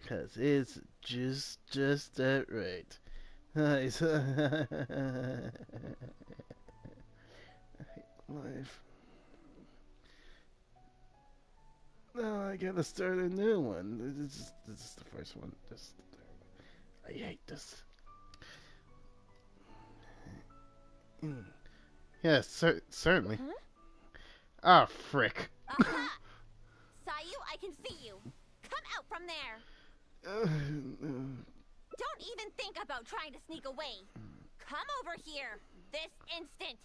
'Cause it's just that right. Nice. Life. Now I gotta start a new one. This is the first one. I hate this. Mm. Yes, certainly. Huh? Ah, frick. Aha! Sayu, I can see you. Come out from there. Don't even think about trying to sneak away. Come over here, this instant.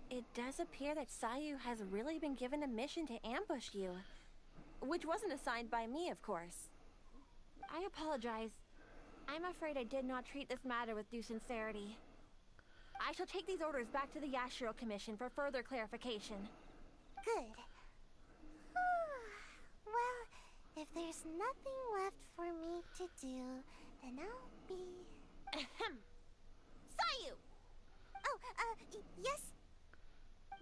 It does appear that Sayu has really been given a mission to ambush you. Which wasn't assigned by me, of course. I apologize. I'm afraid I did not treat this matter with due sincerity. I shall take these orders back to the Yashiro Commission for further clarification. Good. Well, if there's nothing left for me to do, then I'll be... Ahem. Sayu! Oh, yes?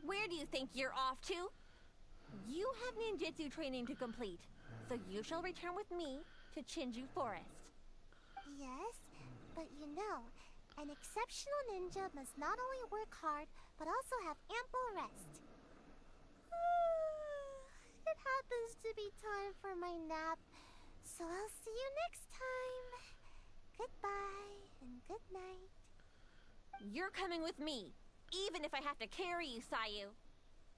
Where do you think you're off to? You have ninjutsu training to complete, so you shall return with me to Chinju Forest. Yes, but you know, an exceptional ninja must not only work hard, but also have ample rest. It happens to be time for my nap, so I'll see you next time. Goodbye and good night. You're coming with me, even if I have to carry you, Sayu.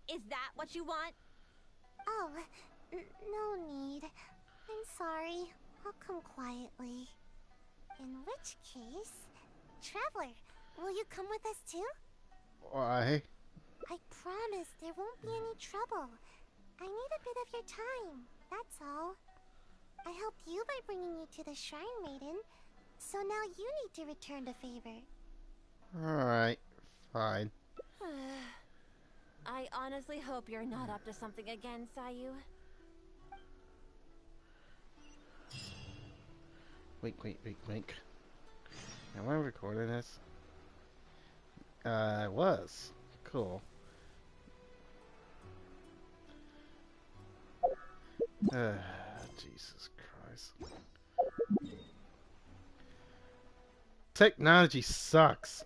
Is that what you want? Oh, no need. I'm sorry. I'll come quietly. In which case, Traveler, will you come with us too? Why? I promise there won't be any trouble. I need a bit of your time, that's all. I helped you by bringing you to the Shrine Maiden, so now you need to return the favor. Alright, fine. I honestly hope you're not up to something again, Sayu. Wink. Am I recording this? I was. Cool. Jesus Christ. Technology sucks.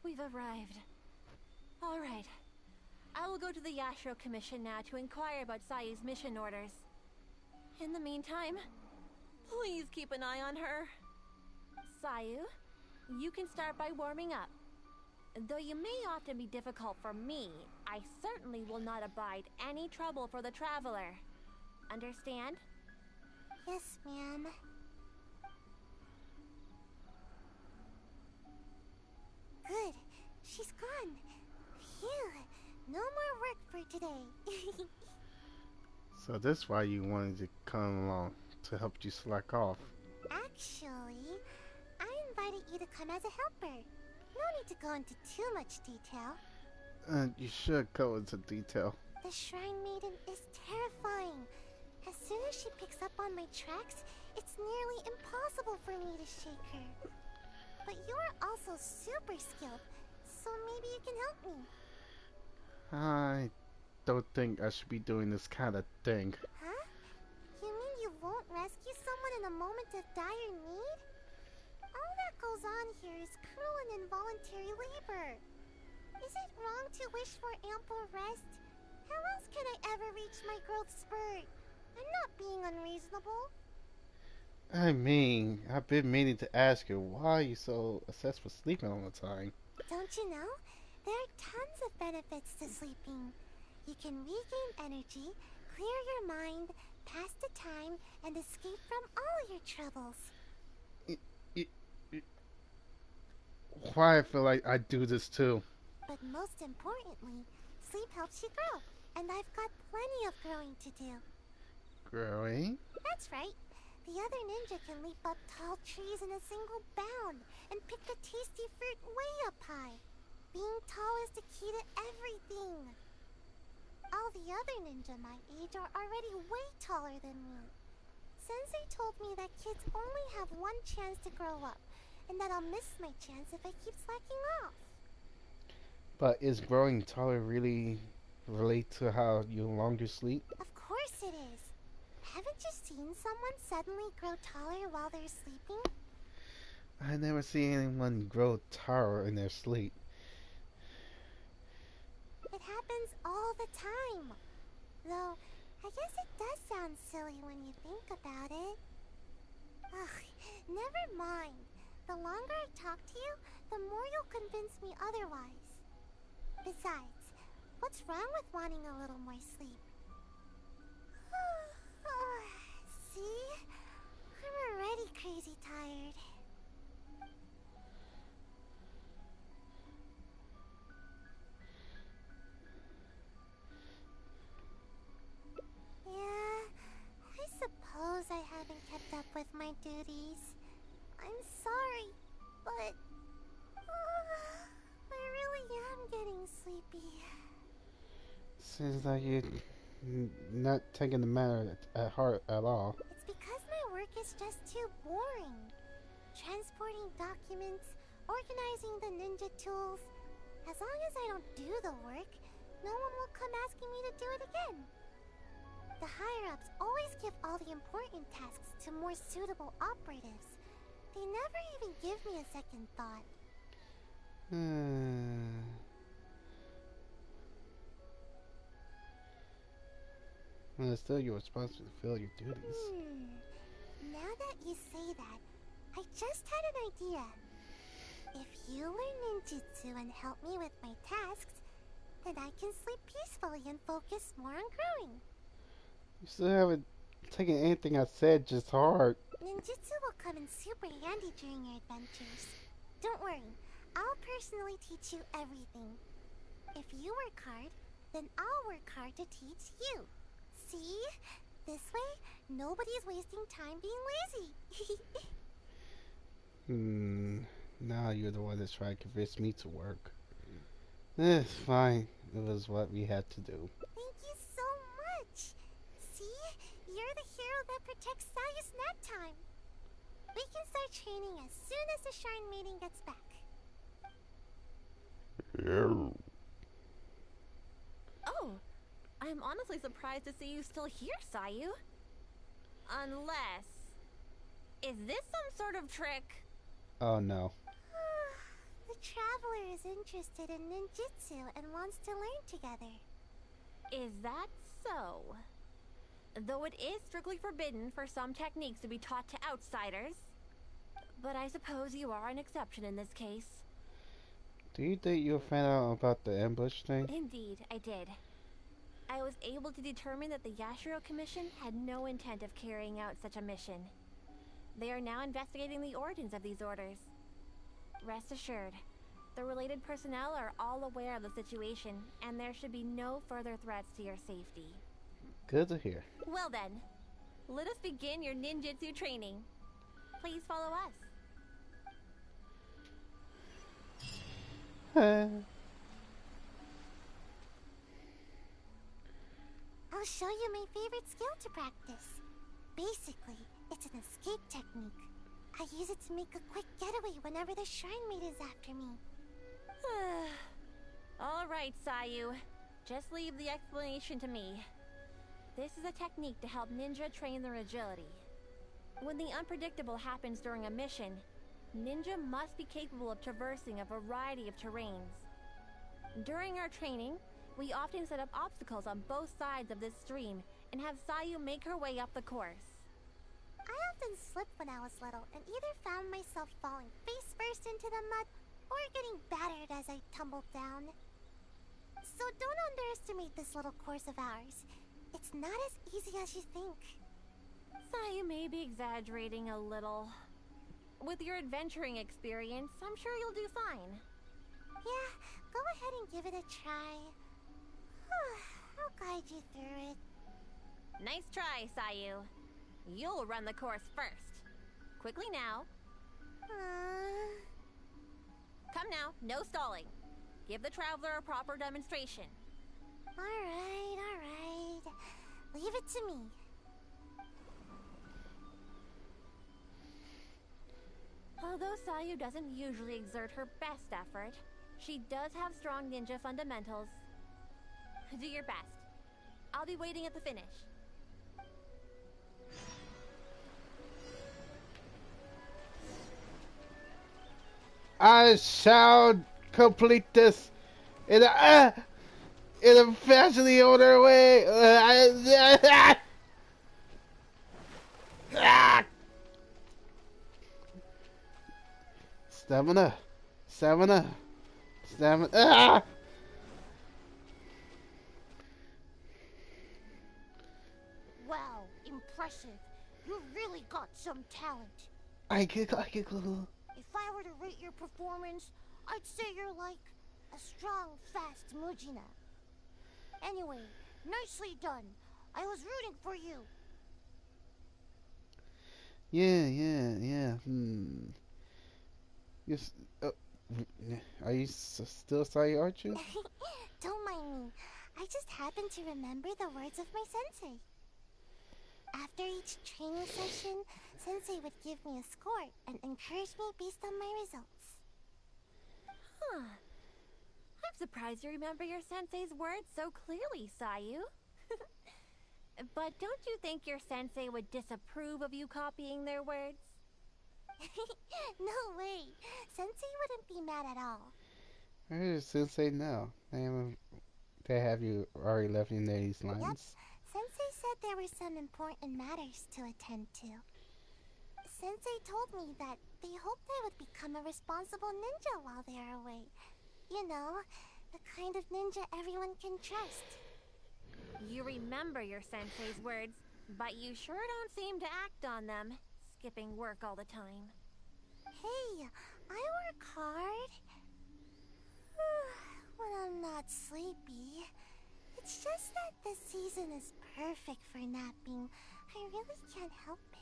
We've arrived. All right. I will go to the Yashiro Commission now to inquire about Sayu's mission orders. In the meantime, please keep an eye on her. Sayu, you can start by warming up. Though you may often be difficult for me, I certainly will not abide any trouble for the traveler. Understand? Yes, ma'am. Good. She's gone. Phew. No more work for today. So that's why you wanted to come along, to help you slack off. Actually, I invited you to come as a helper. No need to go into too much detail. You should go into detail. The Shrine Maiden is terrifying. As soon as she picks up on my tracks, it's nearly impossible for me to shake her. But you're also super skilled, so maybe you can help me. I don't think I should be doing this kind of thing. Huh? You mean you won't rescue someone in a moment of dire need? All that goes on here is cruel and involuntary labor. Is it wrong to wish for ample rest? How else can I ever reach my growth spurt? I'm not being unreasonable. I mean, I've been meaning to ask you, why are you so obsessed with sleeping all the time? Don't you know? There are tons of benefits to sleeping. You can regain energy, clear your mind, pass the time, and escape from all your troubles. Why I feel like I do this too. But most importantly, sleep helps you grow, and I've got plenty of growing to do. Growing? That's right. The other ninja can leap up tall trees in a single bound and pick the tasty fruit way up high. Being tall is the key to everything. other ninja my age are already way taller than me. Sensei told me that kids only have one chance to grow up, and that I'll miss my chance if I keep slacking off. But is growing taller really relate to how you longer sleep? Of course it is. Haven't you seen someone suddenly grow taller while they're sleeping? I never see anyone grow taller in their sleep. It happens all the time. Though, I guess it does sound silly when you think about it. Ugh, never mind. The longer I talk to you, the more you'll convince me otherwise. Besides, what's wrong with wanting a little more sleep? See? I'm already crazy tired. Yeah, I suppose I haven't kept up with my duties. I'm sorry, but I really am getting sleepy. Seems like you're not taking the matter at heart at all. It's because my work is just too boring. Transporting documents, organizing the ninja tools. As long as I don't do the work, no one will come asking me to do it again. The higher-ups always give all the important tasks to more suitable operatives. They never even give me a second thought. Well, it's still your responsibility to fulfill your duties. Now that you say that, I just had an idea. If you learn ninjutsu and help me with my tasks, then I can sleep peacefully and focus more on growing. You still haven't taken anything I said just hard. Ninjutsu will come in super handy during your adventures. Don't worry, I'll personally teach you everything. If you work hard, then I'll work hard to teach you. See? This way, nobody's wasting time being lazy. Now you're the one that's trying to convince me to work. It's fine. It was what we had to do. Thank you so much. See? You're the hero that protects Sayu's nap time. We can start training as soon as the Shrine Maiden gets back. Oh, I'm honestly surprised to see you still here, Sayu. Unless... Is this some sort of trick? Oh no. The traveler is interested in ninjutsu and wants to learn together. Is that so? Though it is strictly forbidden for some techniques to be taught to outsiders. But I suppose you are an exception in this case. Do you think you'll find out about the ambush thing? Indeed, I did. I was able to determine that the Yashiro Commission had no intent of carrying out such a mission. They are now investigating the origins of these orders. Rest assured, the related personnel are all aware of the situation, and there should be no further threats to your safety. Good to hear. Well then, let us begin your ninjutsu training. Please follow us. I'll show you my favorite skill to practice. Basically, it's an escape technique. I use it to make a quick getaway whenever the Shrine Maid is after me. All right, Sayu. Just leave the explanation to me. This is a technique to help ninja train their agility. When the unpredictable happens during a mission, ninja must be capable of traversing a variety of terrains. During our training, we often set up obstacles on both sides of this stream and have Sayu make her way up the course. I often slipped when I was little and either found myself falling face first into the mud or getting battered as I tumbled down. So don't underestimate this little course of ours. It's not as easy as you think. Sayu may be exaggerating a little. With your adventuring experience, I'm sure you'll do fine. Yeah, go ahead and give it a try. I'll guide you through it. Nice try, Sayu. You'll run the course first. Quickly now. Come now, no stalling. Give the traveler a proper demonstration. Alright. to me. Although Sayu doesn't usually exert her best effort, she does have strong ninja fundamentals. Do your best. I'll be waiting at the finish. I shall complete this in a fastly order way. Stamina, stamina, stamina. Wow, impressive. You really got some talent. I get. If I were to rate your performance, I'd say you're like a strong, fast Mujina. Anyway, nicely done. I was rooting for you. Yeah. Yes. Are you still Sayu, aren't you? Don't mind me. I just happened to remember the words of my sensei. After each training session, sensei would give me a score and encourage me based on my results. Huh. I'm surprised you remember your sensei's words so clearly, Sayu. But don't you think your sensei would disapprove of you copying their words? No way. Sensei wouldn't be mad at all. Where is Sensei now? They have you already left in these lines. Yep. Sensei said there were some important matters to attend to. Sensei told me that they hoped I would become a responsible ninja while they are away. You know, the kind of ninja everyone can trust. You remember your sensei's words, but you sure don't seem to act on them, skipping work all the time. Hey, I work hard. When I'm not sleepy. It's just that the season is perfect for napping. I really can't help it.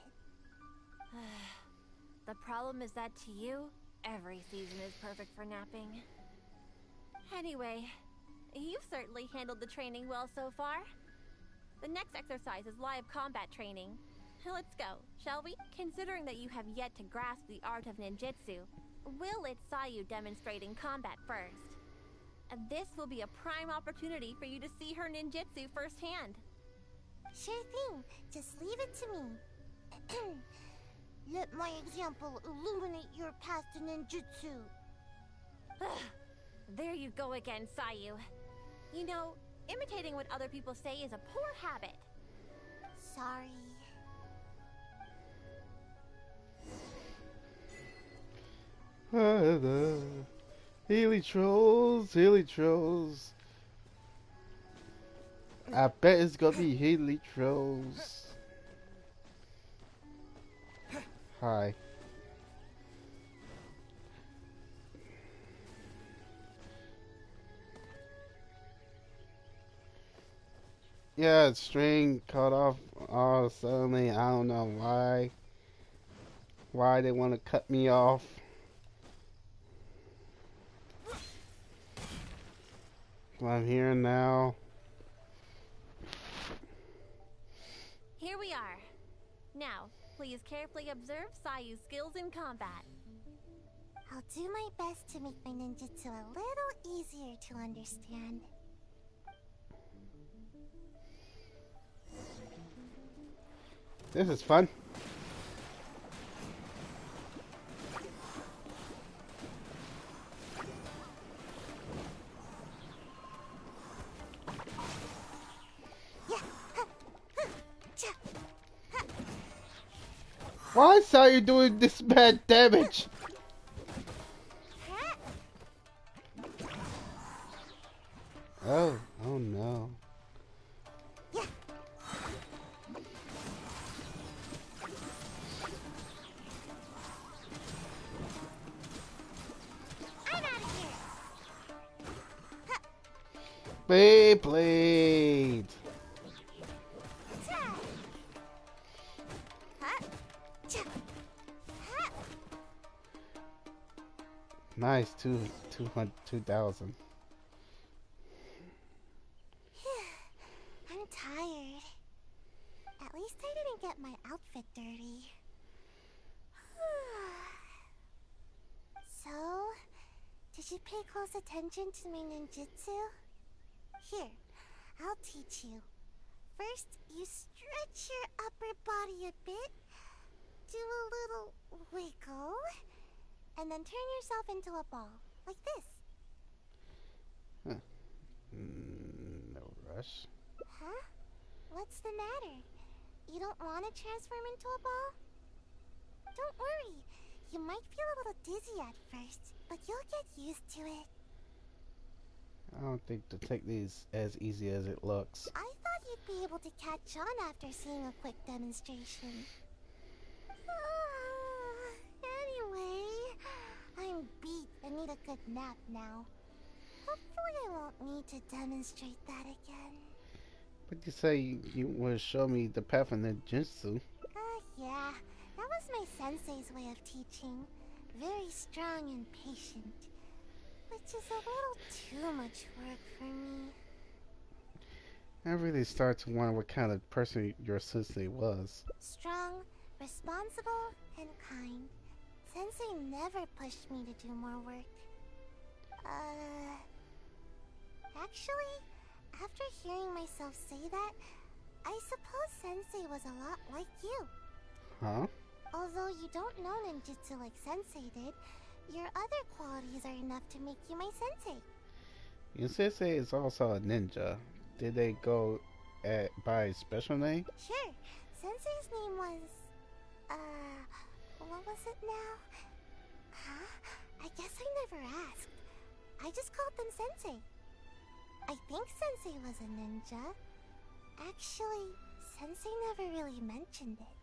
The problem is that to you, every season is perfect for napping. Anyway, you've certainly handled the training well so far. The next exercise is live combat training. Let's go, shall we? Considering that you have yet to grasp the art of ninjutsu, we'll let Sayu demonstrate in combat first. This will be a prime opportunity for you to see her ninjutsu firsthand. Sure thing. Just leave it to me. Let my example illuminate your path to ninjutsu. There you go again, Sayu. You know, imitating what other people say is a poor habit. Sorry. Healy trolls. I bet it's gonna be Healy trolls. Hi. Yeah, string cut off all suddenly. I don't know why. Why they want to cut me off. I'm here now. Here we are. Now, please carefully observe Sayu's skills in combat. I'll do my best to make my ninjutsu a little easier to understand. This is fun. Why are you doing this bad damage? Oh no. Beyblade. Nice, 2,000. I'm tired. get my outfit dirty. So, did you pay close attention to my ninjutsu? Here, I'll teach you. First, you stretch your upper body a bit, do a little wiggle, and then turn yourself into a ball, like this. Huh. No rush. Huh? What's the matter? You don't want to transform into a ball? Don't worry. You might feel a little dizzy at first, but you'll get used to it. I don't think to take these as easy as it looks. I thought you'd be able to catch on after seeing a quick demonstration. Anyway, I'm beat and need a good nap now. Hopefully I won't need to demonstrate that again. But you say you would show me the path of ninjutsu. Yeah, that was my sensei's way of teaching. Very strong and patient. Which is a little too much work for me. I really start to wonder what kind of person your sensei was. Strong, responsible, and kind. Sensei never pushed me to do more work. Actually, after hearing myself say that, I suppose Sensei was a lot like you. Huh? Although you don't know ninjutsu like Sensei did, your other qualities are enough to make you my Sensei. Your sensei is also a ninja. Did they go by a special name? Sure, Sensei's name was... what was it now? Huh? I guess I never asked. I just called them Sensei. I think Sensei was a ninja. Actually, Sensei never really mentioned it.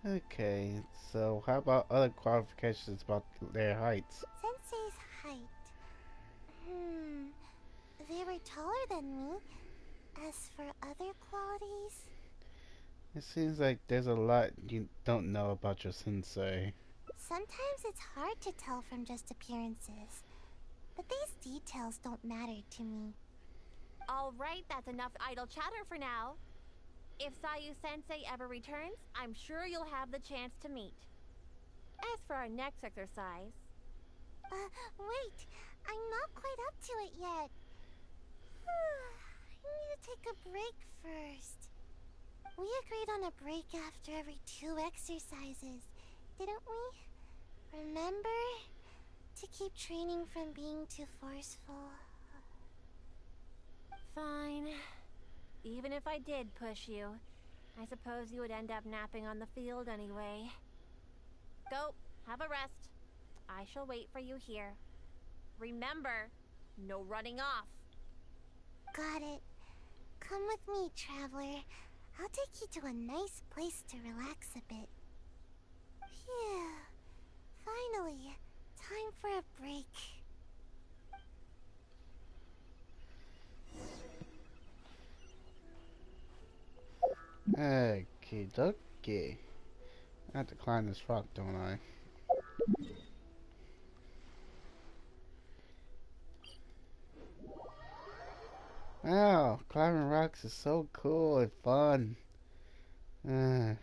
Okay, so how about other qualifications about their heights? Sensei's height. They were taller than me. As for other qualities... It seems like there's a lot you don't know about your sensei. Sometimes it's hard to tell from just appearances. But these details don't matter to me. Alright, that's enough idle chatter for now. If Sayu-sensei ever returns, I'm sure you'll have the chance to meet. As for our next exercise... Wait! I'm not quite up to it yet. I need to take a break first. We agreed on a break after every 2 exercises, didn't we? Remember? To keep training from being too forceful. Fine. Even if I did push you, I suppose you would end up napping on the field anyway. Go, have a rest. I shall wait for you here. Remember, no running off. Got it. Come with me, traveler. I'll take you to a nice place to relax a bit. Phew. Finally, time for a break. Okie dokie. I have to climb this rock, don't I? Wow, climbing rocks is so cool and fun. I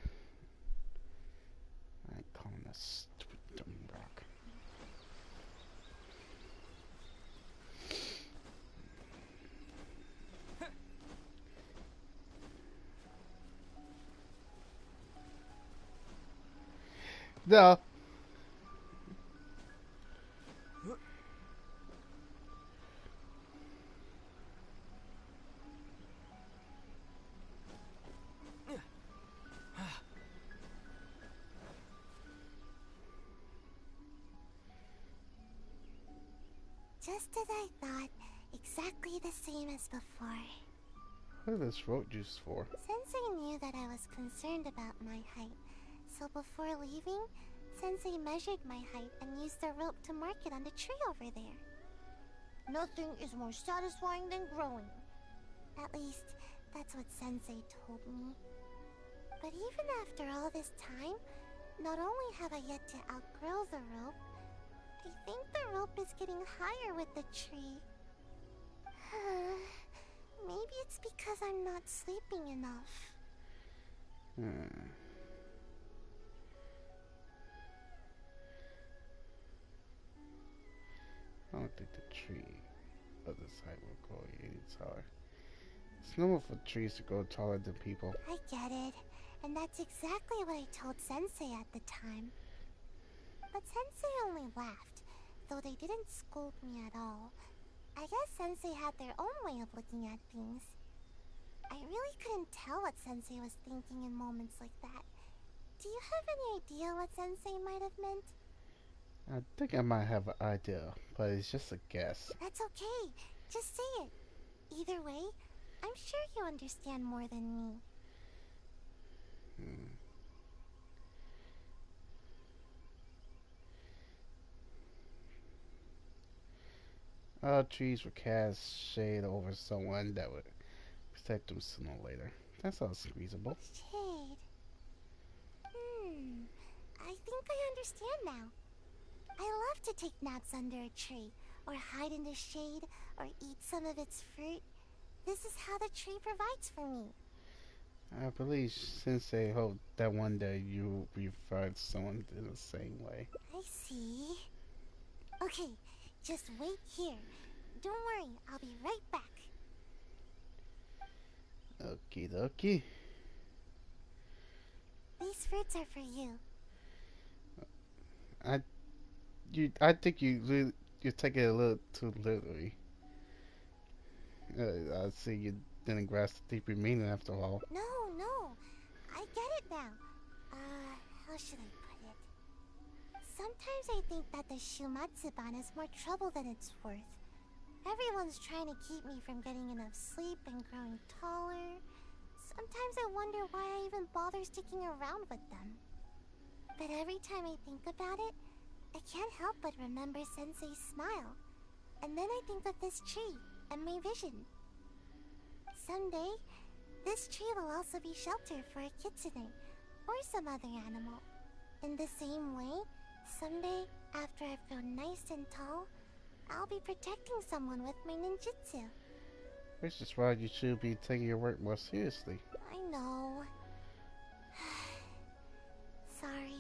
call this stupid dumb rock. No. Just as I thought, exactly the same as before. What is this rope juice for? Sensei knew that I was concerned about my height, so before leaving, Sensei measured my height and used the rope to mark it on the tree over there. Nothing is more satisfying than growing. At least, that's what Sensei told me. But even after all this time, not only have I yet to outgrow the rope, I think the rope is getting higher with the tree. Maybe it's because I'm not sleeping enough. Hmm. I don't think the tree of the site will grow any taller. It's normal for trees to grow taller than people. I get it. And that's exactly what I told Sensei at the time. But Sensei only laughed, though they didn't scold me at all. I guess Sensei had their own way of looking at things. I really couldn't tell what Sensei was thinking in moments like that. Do you have any idea what Sensei might have meant? I think I might have an idea, but it's just a guess. That's okay. Just say it. Either way, I'm sure you understand more than me. Hmm. All trees would cast shade over someone that would protect them sooner or later. That sounds reasonable. Shade. I think I understand now. I love to take naps under a tree, or hide in the shade, or eat some of its fruit. This is how the tree provides for me. I believe Sensei hoped that one day you will refer to someone in the same way. I see. Okay, just wait here. Don't worry, I'll be right back. Okie dokie. These fruits are for you. I I think you're taking it a little too literally. I see you didn't grasp the deeper meaning after all. No, no. I get it now. How should I put it? Sometimes I think that the Shumatsuban is more trouble than it's worth. Everyone's trying to keep me from getting enough sleep and growing taller. Sometimes I wonder why I even bother sticking around with them. But every time I think about it, I can't help but remember Sensei's smile. And then I think of this tree and my vision. Someday, this tree will also be shelter for a kitsune or some other animal. In the same way, someday, after I've grown nice and tall, I'll be protecting someone with my ninjutsu. Which is why you should be taking your work more seriously. I know. Sorry.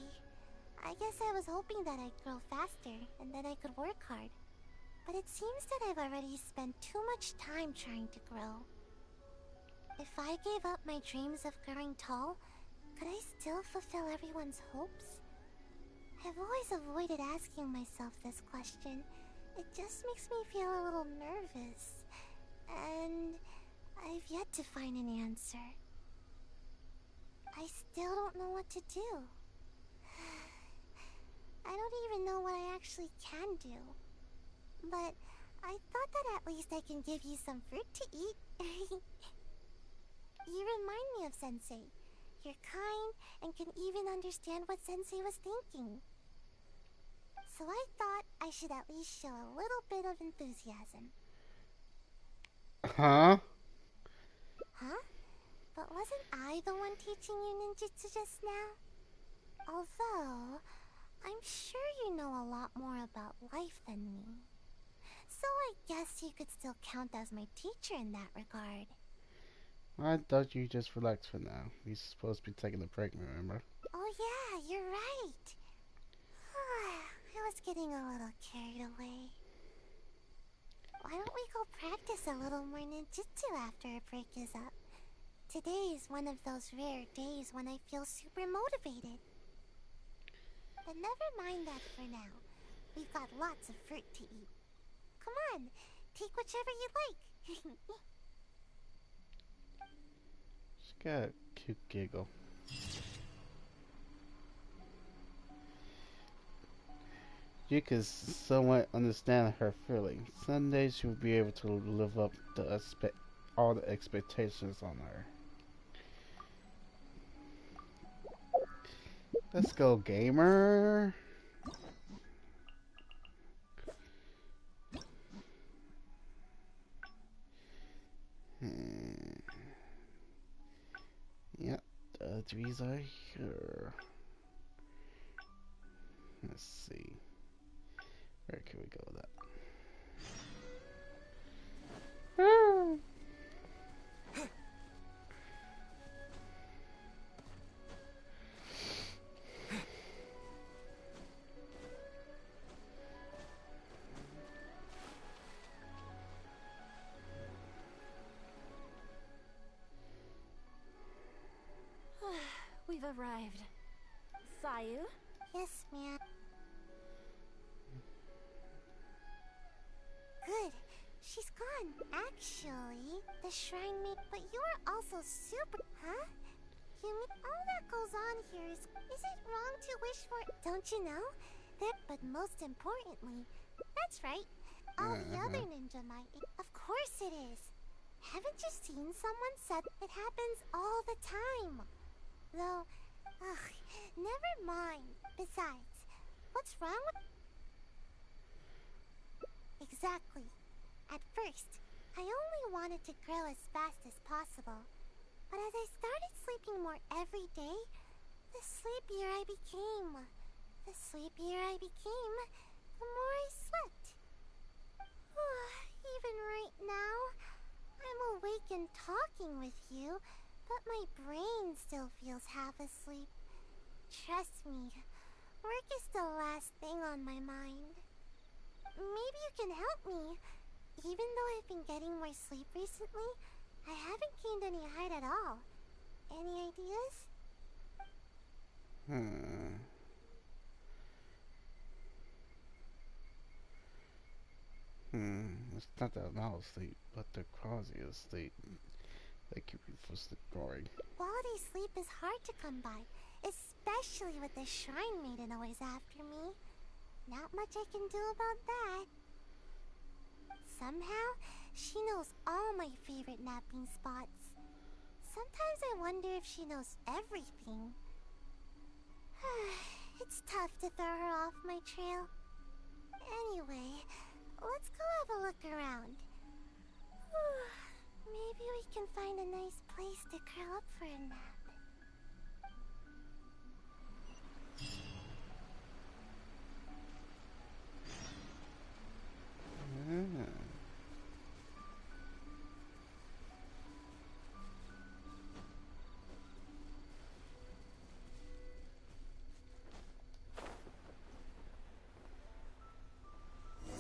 I guess I was hoping that I'd grow faster and then I could work hard. But it seems that I've already spent too much time trying to grow. If I gave up my dreams of growing tall, could I still fulfill everyone's hopes? I've always avoided asking myself this question. It just makes me feel a little nervous. And I've yet to find an answer. I still don't know what to do. I don't even know what I actually can do. But I thought that at least I can give you some fruit to eat. You remind me of Sensei. You're kind and can even understand what Sensei was thinking. So I thought I should at least show a little bit of enthusiasm. Huh? Huh? But wasn't I the one teaching you ninjutsu just now? Although, I'm sure you know a lot more about life than me. So I guess you could still count as my teacher in that regard. I thought you just relaxed for now. You're supposed to be taking a break, remember? Oh yeah, you're right. I was getting a little carried away. Why don't we go practice a little more ninjutsu after a break is up? Today is one of those rare days when I feel super motivated. But never mind that for now. We've got lots of fruit to eat. Come on, take whichever you like. She got a cute giggle. You can somewhat understand her feeling. Someday she will be able to live up to all the expectations on her. Let's go, gamer. Hmm. Yep, the trees are here. Let's see. Where can we go with that? we've arrived. Sayu? Yes, ma'am. Good. She's gone. Actually, the shrine made. But you're also super. Huh? You mean all that goes on here is it wrong to wish for? Don't you know? But most importantly, that's right. All the other ninja might. Of course it is. Haven't you seen someone said it happens all the time? Though, ugh, never mind. Besides, what's wrong with? Exactly. At first, I only wanted to grow as fast as possible. But as I started sleeping more every day, the sleepier I became. The sleepier I became, the more I slept. Even right now, I'm awake and talking with you, but my brain still feels half asleep. Trust me, work is the last thing on my mind. Maybe you can help me. Even though I've been getting more sleep recently, I haven't gained any height at all. Any ideas? It's not that I'm asleep, but the quality of sleep that keep you from snoring. Quality sleep is hard to come by, especially with the shrine maiden always after me. Not much I can do about that. Somehow, she knows all my favorite napping spots. Sometimes I wonder if she knows everything. It's tough to throw her off my trail. Anyway, let's go have a look around. Maybe we can find a nice place to curl up for a nap.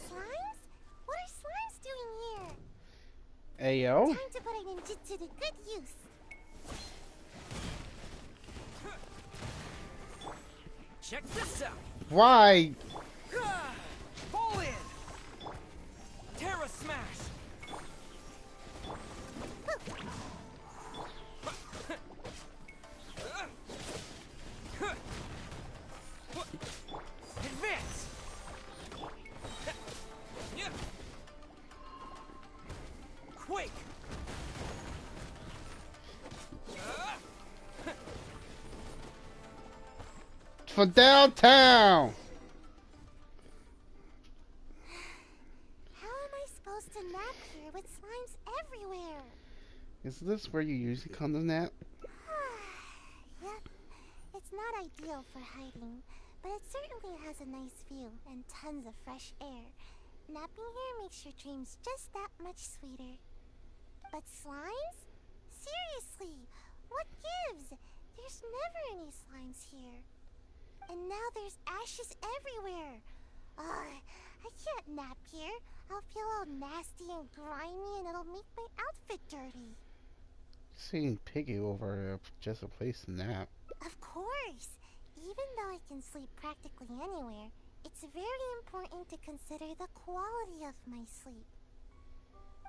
Slimes? What are slimes doing here? Ayo? Time to put a ninjutsu to good use. Check this out. Why? Fall in. Terra smash. Advance. Quake. For downtown! How am I supposed to nap here with slimes everywhere? Is this where you usually come to nap? Yep, it's not ideal for hiding, but it certainly has a nice view and tons of fresh air. Napping here makes your dreams just that much sweeter. But slimes? Seriously, what gives? There's never any slimes here. And now there's ashes everywhere. I can't nap here. I'll feel all nasty and grimy and it'll make my outfit dirty. Seeing Piggy over there, just a place to nap. Of course! Even though I can sleep practically anywhere, it's very important to consider the quality of my sleep.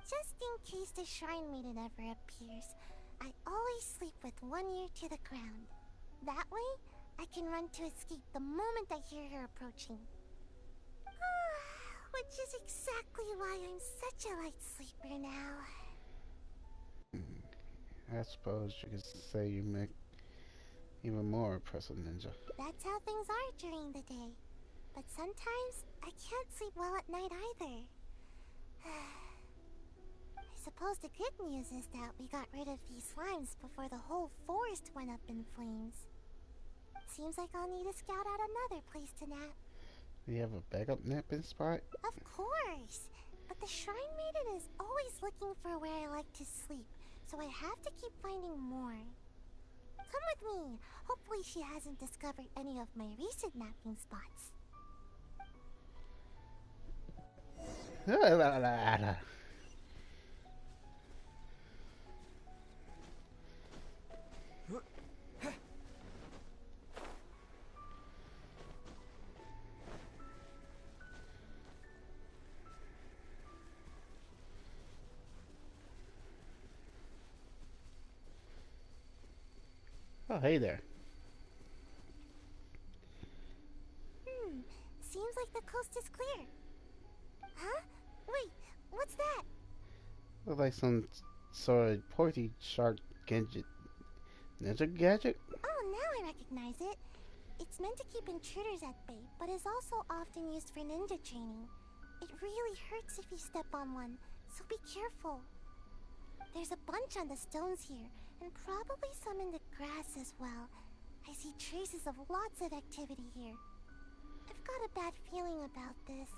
Just in case the shrine maiden ever appears, I always sleep with one ear to the ground. That way, I can run to escape the moment I hear her approaching. Which is exactly why I'm such a light sleeper now. I suppose you could say you make even more impressive ninja. That's how things are during the day. But sometimes, I can't sleep well at night either. I suppose the good news is that we got rid of these slimes before the whole forest went up in flames. Seems like I'll need to scout out another place to nap. Do you have a backup napping spot? Of course! But the shrine maiden is always looking for where I like to sleep, so I have to keep finding more. Come with me! Hopefully she hasn't discovered any of my recent napping spots. Oh, hey there. Seems like the coast is clear. Huh? Wait, what's that? Looks like some sort of pointy shark gadget. Ninja gadget? Oh, now I recognize it. It's meant to keep intruders at bay, but is also often used for ninja training. It really hurts if you step on one, so be careful. There's a bunch on the stones here, and probably some in the grass as well. I see traces of lots of activity here. I've got a bad feeling about this.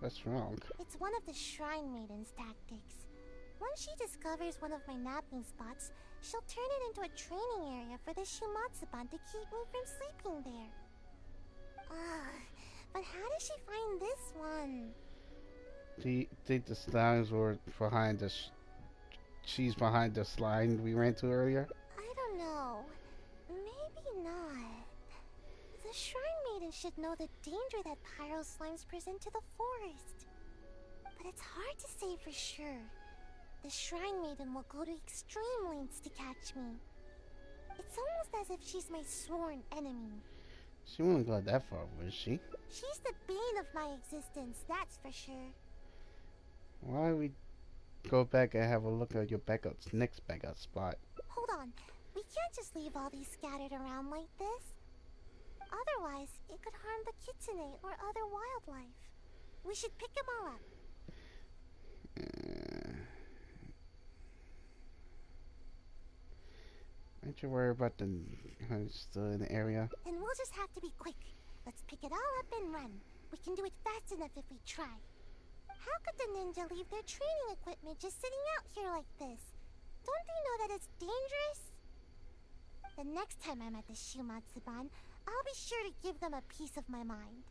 What's wrong? It's one of the Shrine Maiden's tactics. Once she discovers one of my napping spots, she'll turn it into a training area for the Shumatsuban to keep me from sleeping there. But how did she find this one? Do you think the slimes were behind the she's behind the slime we ran to earlier? I don't know. Maybe not. The Shrine Maiden should know the danger that pyro slimes present to the forest. But it's hard to say for sure. The Shrine Maiden will go to extreme lengths to catch me. It's almost as if she's my sworn enemy. She wouldn't go that far, would she? She's the bane of my existence, that's for sure. Why don't we go back and have a look at your next backup spot? Hold on. We can't just leave all these scattered around like this. Otherwise, it could harm the kitsune or other wildlife. We should pick them all up. Don't you worry about the still in the area. Then we'll just have to be quick. Let's pick it all up and run. We can do it fast enough if we try. How could the ninja leave their training equipment just sitting out here like this? Don't they know that it's dangerous? The next time I'm at the Shumatsuban, I'll be sure to give them a piece of my mind.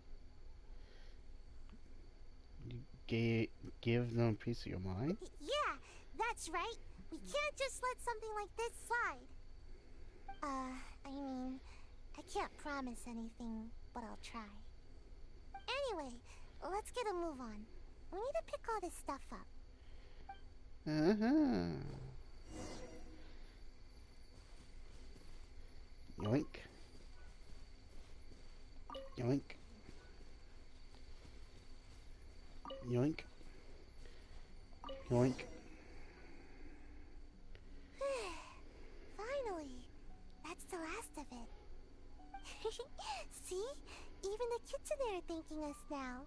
You give them a piece of your mind? Yeah, that's right. We can't just let something like this slide. I can't promise anything, but I'll try. Anyway, let's get a move on. We need to pick all this stuff up. Yoink. Yoink. Yoink. Yoink. Finally, that's the last of it. See? Even the kitsune are thanking us now.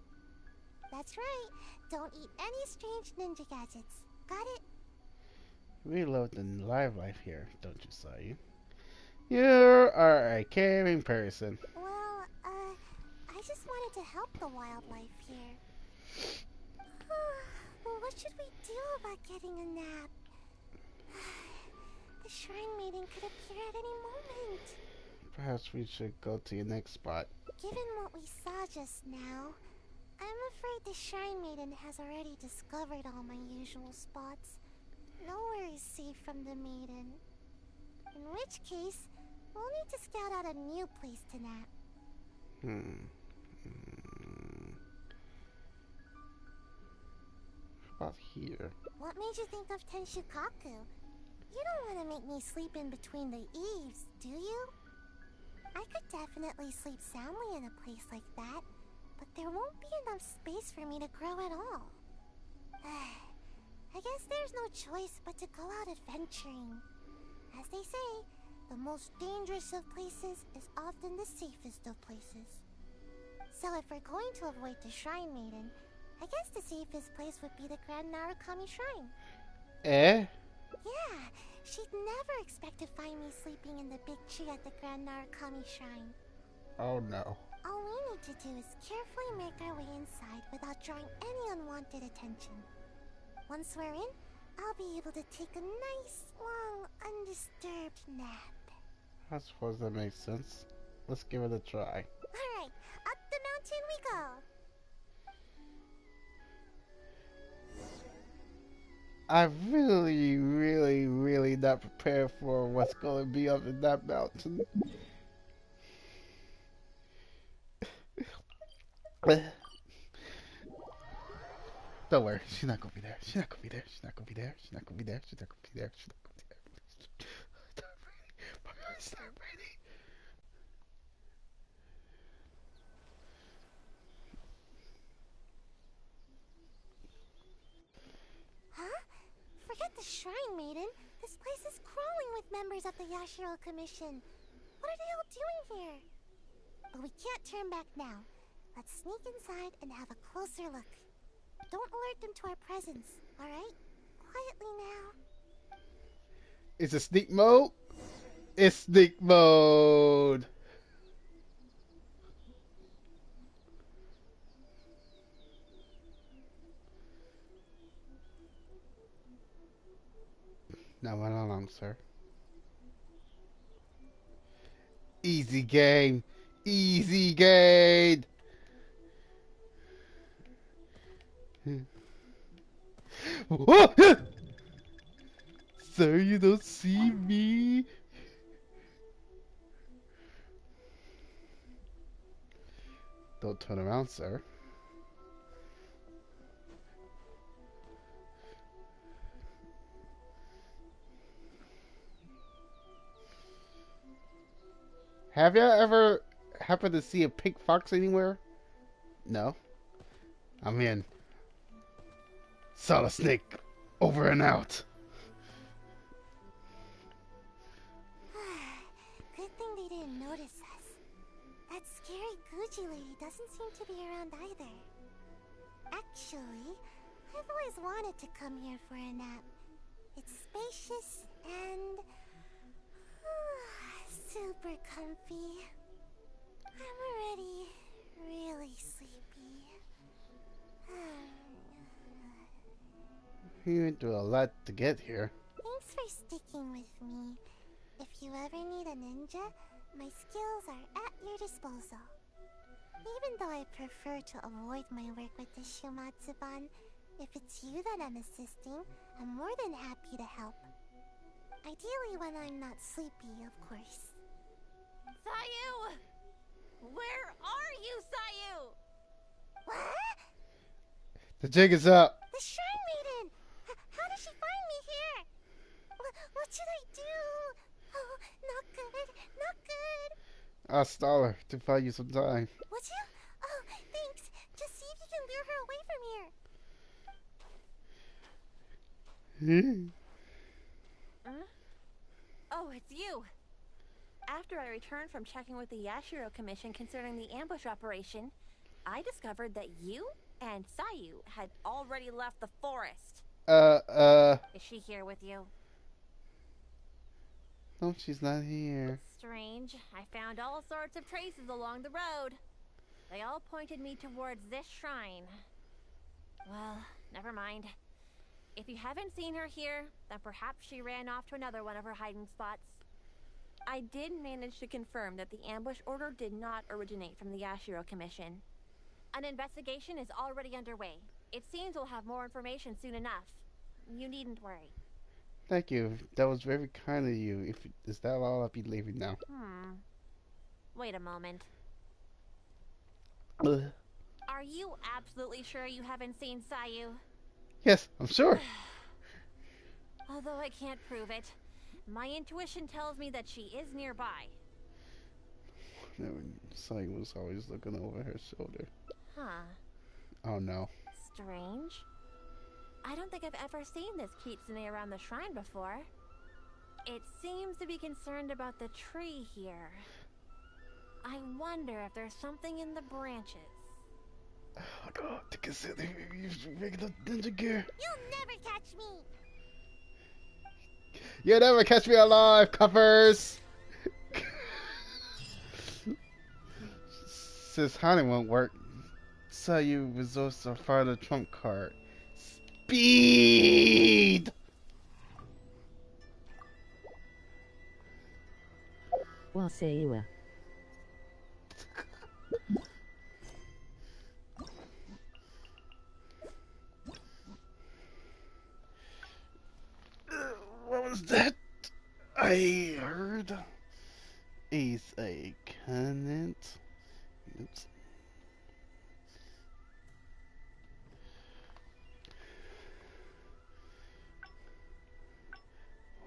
That's right. Don't eat any strange ninja gadgets. Got it? We love the live life here, don't you, Sayu? You are a caring person. Well, I just wanted to help the wildlife here. Well, what should we do about getting a nap? The Shrine Maiden could appear at any moment. Perhaps we should go to your next spot. Given what we saw just now, I'm afraid the Shrine Maiden has already discovered all my usual spots. Nowhere is safe from the Maiden. In which case, we'll need to scout out a new place to nap. How about here? What made you think of Tenshukaku? You don't want to make me sleep in between the eaves, do you? I could definitely sleep soundly in a place like that, but there won't be enough space for me to grow at all. I guess there's no choice but to go out adventuring. As they say, the most dangerous of places is often the safest of places. So if we're going to avoid the Shrine Maiden, I guess the safest place would be the Grand Narukami Shrine. Eh? Yeah, she'd never expect to find me sleeping in the big tree at the Grand Narukami Shrine. Oh no. All we need to do is carefully make our way inside without drawing any unwanted attention. Once we're in, I'll be able to take a nice, long, undisturbed nap. I suppose that makes sense. Let's give it a try. Alright, up the mountain we go! I'm really not prepared for what's going to be up in that mountain. Don't worry, she's not gonna be there. She's not gonna be there. She's not gonna be there. She's not gonna be there. She's not gonna be there. She's not gonna be there. She's not gonna be there. It's not ready. Huh? Forget the shrine, maiden. This place is crawling with members of the Yashiro Commission. What are they all doing here? But we can't turn back now. Let's sneak inside and have a closer look. Don't alert them to our presence, alright? Quietly now. It's a sneak mode. It's sneak mode. Now run along, sir. Easy game. Easy game. Sir, you don't see me? Don't turn around, sir. Have you ever happened to see a pink fox anywhere? No? I'm in. Solid Snake, over and out. Good thing they didn't notice us. That scary Gucci lady doesn't seem to be around either. Actually, I've always wanted to come here for a nap. It's spacious and super comfy. I'm already really sleepy. You went through a lot to get here. Thanks for sticking with me. If you ever need a ninja, my skills are at your disposal. Even though I prefer to avoid my work with the Shumatsuban, if it's you that I'm assisting, I'm more than happy to help. Ideally when I'm not sleepy, of course. Sayu! Where are you, Sayu? What? The jig is up. The Shrine Maiden! How did she find me here? What should I do? Oh, not good, not good. I'll stall her to buy you some time. Would you? Oh, thanks. Just see if you can lure her away from here. Oh, it's you. After I returned from checking with the Yashiro Commission concerning the ambush operation, I discovered that you and Sayu had already left the forest. Is she here with you? No, she's not here. Strange. I found all sorts of traces along the road. They all pointed me towards this shrine. Well, never mind. If you haven't seen her here, then perhaps she ran off to another one of her hiding spots. I did manage to confirm that the ambush order did not originate from the Yashiro Commission. An investigation is already underway. It seems we'll have more information soon enough. You needn't worry. Thank you. That was very kind of you. If is that all, I'll be leaving now. Wait a moment. Are you absolutely sure you haven't seen Sayu? Yes, I'm sure. Although I can't prove it, my intuition tells me that she is nearby. Sayu was always looking over her shoulder. Huh. Oh no. Strange. I don't think I've ever seen this kitsune around the shrine before. It seems to be concerned about the tree here. I wonder if there's something in the branches. Oh god, to consider regular ninja gear. You'll never catch me. You'll never catch me alive, coppers! Since hiding won't work, Sayu resorts to fire the trump card. Speed! Well, Sayu. What was that? I heard is a comment. Oops.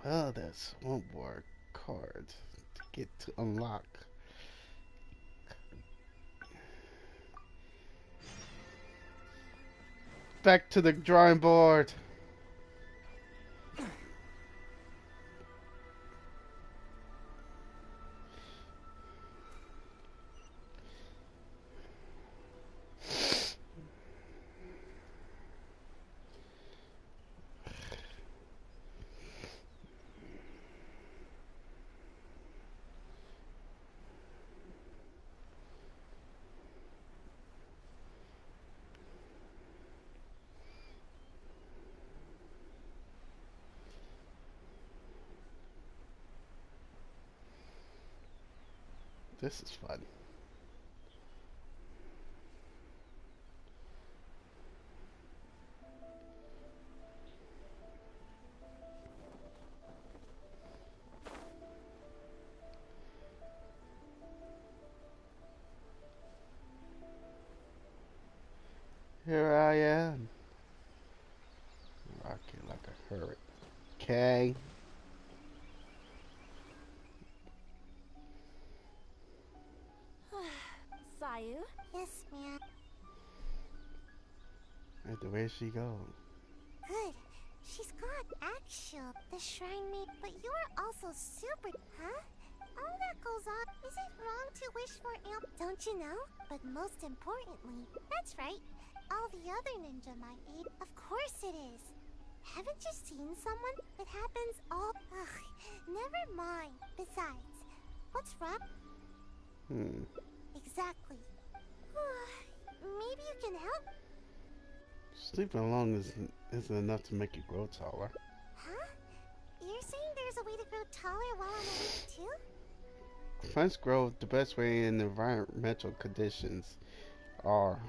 Well, that's one more card to get to unlock. Back to the drawing board. This is fun. Here I am. Rocking like a hurricane. Okay. Sayu? Yes, ma'am. And where she go? Good. She's got actual, the shrine maid, but you're also super, huh? All that goes on. Is it wrong to wish for amp? Don't you know? But most importantly, that's right. All the other ninja my age. Of course it is. Haven't you seen someone? It happens all. Ugh, never mind. Besides, what's wrong? Exactly. Maybe you can help. Sleeping alone isn't enough to make you grow taller. Huh? You're saying there's a way to grow taller while I'm awake too? Plants grow the best way in environmental conditions are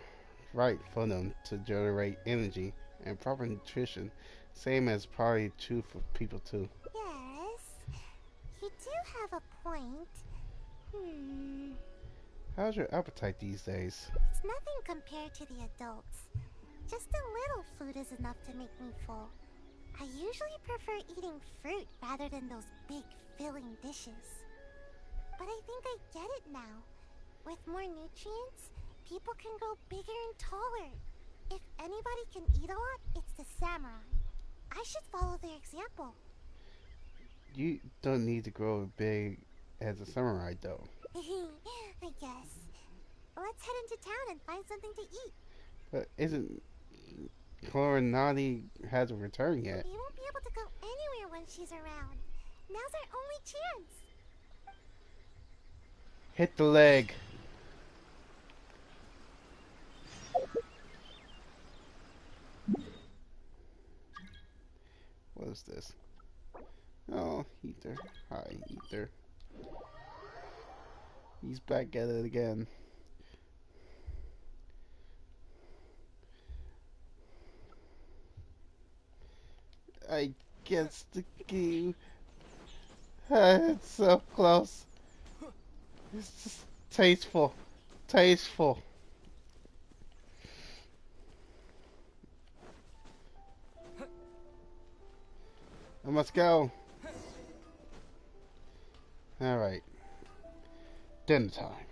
right for them to generate energy and proper nutrition. Same as probably true for people too. Yes. You do have a point. How's your appetite these days? It's nothing compared to the adults. Just a little food is enough to make me full. I usually prefer eating fruit rather than those big filling dishes. But I think I get it now. With more nutrients, people can grow bigger and taller. If anybody can eat a lot, it's the samurai. I should follow their example. You don't need to grow big as a samurai though. I guess. Let's head into town and find something to eat. But isn't Coronati hasn't returned yet? We won't be able to go anywhere when she's around. Now's our only chance. Hit the leg. What is this? Oh, Ether. Hi, Ether. He's back at it again. I guess the game. It's so close. It's just tasteful. Tasteful. I must go. Alright. Dinner time.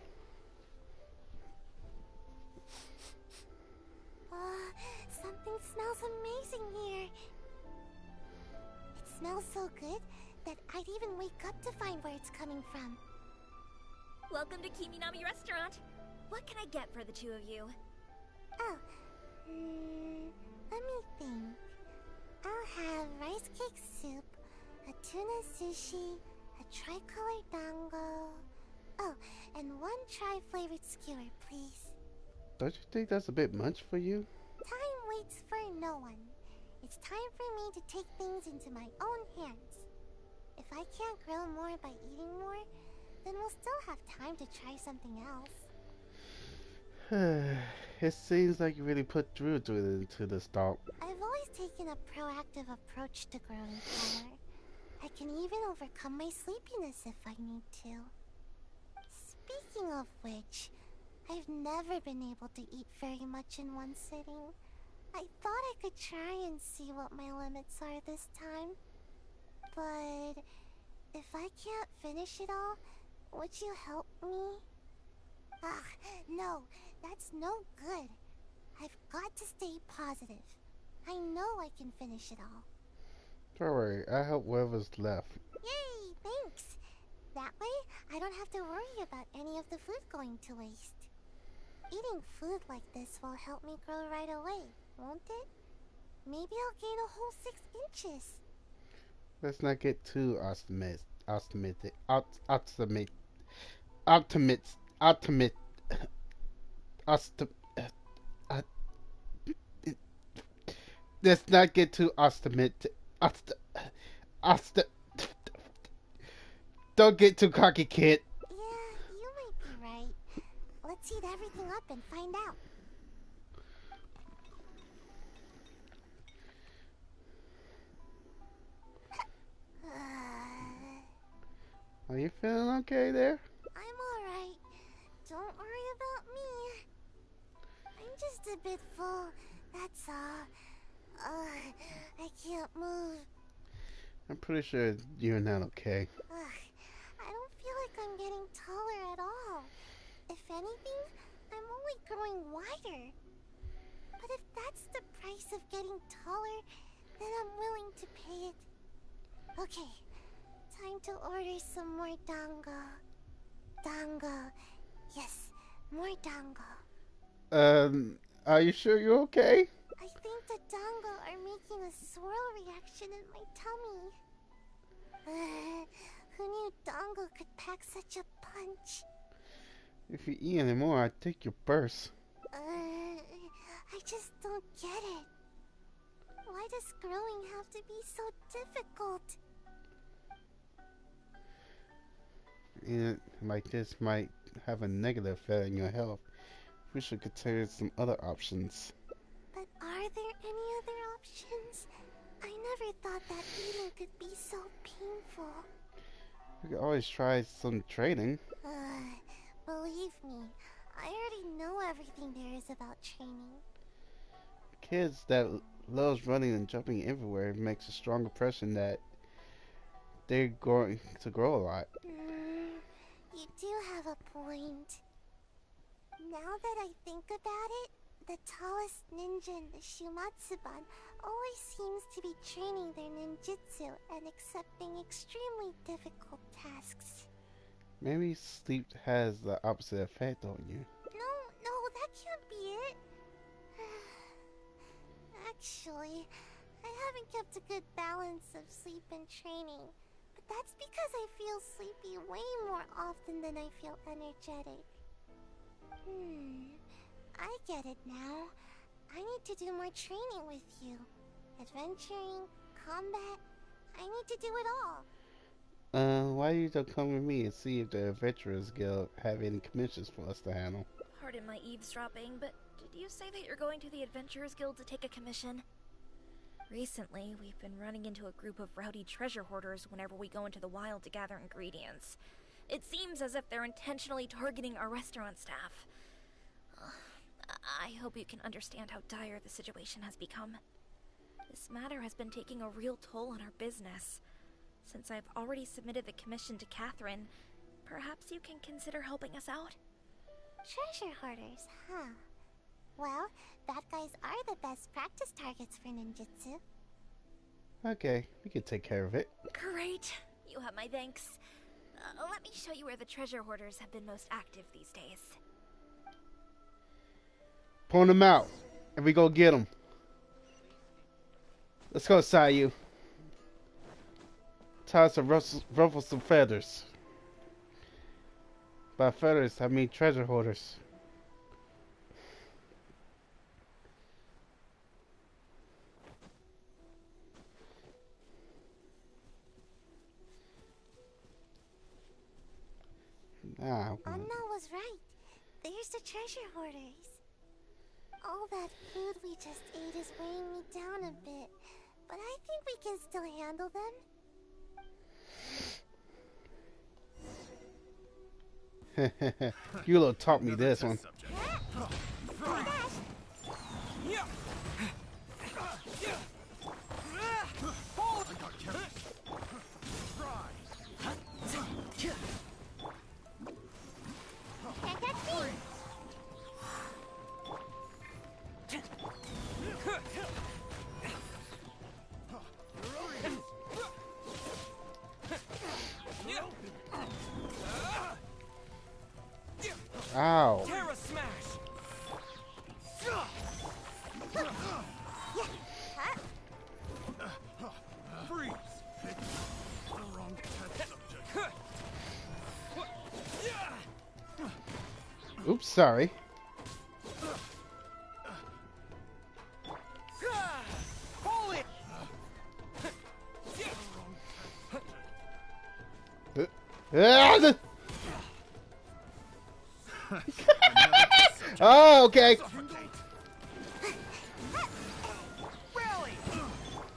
Something smells amazing here. It smells so good that I'd even wake up to find where it's coming from. Welcome to Kiminami Restaurant. What can I get for the two of you? Oh, let me think. I'll have rice cake soup, a tuna sushi, a tricolor dango. Oh, and one tri-flavored skewer, please. Don't you think that's a bit much for you? Time waits for no one. It's time for me to take things into my own hands. If I can't grow more by eating more, then we'll still have time to try something else. It seems like you really put through to it into the start. I've always taken a proactive approach to growing taller. I can even overcome my sleepiness if I need to. Speaking of which, I've never been able to eat very much in one sitting. I thought I could try and see what my limits are this time. But if I can't finish it all, Would you help me? Ah, no, that's no good. I've got to stay positive. I know I can finish it all. Don't worry, I help whoever's left. Yay, thanks. That way, I don't have to worry about any of the food going to waste. Eating food like this will help me grow right away, won't it? Maybe I'll gain a whole 6 inches. Let's not get too optimistic. Optimist. Uh, let's not get too optimistic. Don't get too cocky, kid. Yeah, you might be right. Let's heat everything up and find out. Are you feeling okay there? I'm alright. Don't worry about me. I'm just a bit full, that's all. I can't move. I'm pretty sure you're not okay. I don't feel like I'm getting taller at all. If anything, I'm only growing wider. But if that's the price of getting taller, then I'm willing to pay it. Okay, time to order some more dango. Dango. Yes, more dango. Are you sure you're okay? I think the dango are making a swirl reaction in my tummy. Who knew dango could pack such a punch? If you eat anymore, I'd take your purse. I just don't get it. Why does growing have to be so difficult? And like this might have a negative effect on your health. We should consider some other options. But are there any other options? I never thought that eating could be so painful. We could always try some training. Believe me, I already know everything there is about training. Kids that loves running and jumping everywhere makes a strong impression that they're going to grow a lot. You do have a point. Now that I think about it, the tallest ninja in the Shumatsuban always seems to be training their ninjutsu and accepting extremely difficult tasks. Maybe sleep has the opposite effect on you. No, that can't be it. Actually, I haven't kept a good balance of sleep and training. But that's because I feel sleepy way more often than I feel energetic. I get it now. I need to do more training with you. Adventuring, combat, I need to do it all. Why you don't come with me and see if the Adventurers Guild have any commissions for us to handle? Pardon my eavesdropping, but did you say that you're going to the Adventurers Guild to take a commission? Recently, we've been running into a group of rowdy treasure hoarders whenever we go into the wild to gather ingredients. It seems as if they're intentionally targeting our restaurant staff. I hope you can understand how dire the situation has become. This matter has been taking a real toll on our business. Since I've already submitted the commission to Catherine, perhaps you can consider helping us out? Treasure hoarders, huh? Well, bad guys are the best practice targets for ninjutsu. Okay, we can take care of it. Great. You have my thanks. Let me show you where the treasure hoarders have been most active these days. Point them out, and we go get them. Let's go, Sayu. Time to ruffle some feathers. By feathers, I mean treasure hoarders. Anna was right. There's the treasure hoarders. All that food we just ate is weighing me down a bit, but I think we can still handle them. Yulo taught me this one. Ow. Terra Smash! Freeze! Pick the wrong test subject. Oops, sorry. Pull it! Ah, oh, okay. Suffocate! Rally!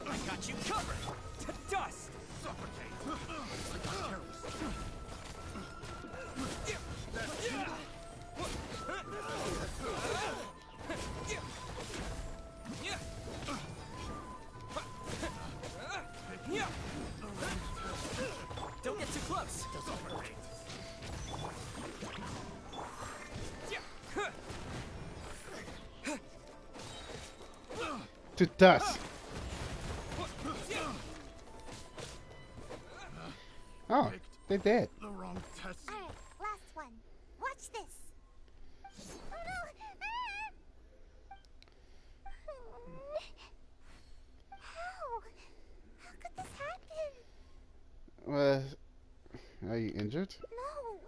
I got you covered! To dust! Suffocate! I got careless. Don't get too close! Suffocate! To dust. Oh, they did. The wrong test. Alright, last one. Watch this. Oh no! How? How could this happen? Are you injured? No!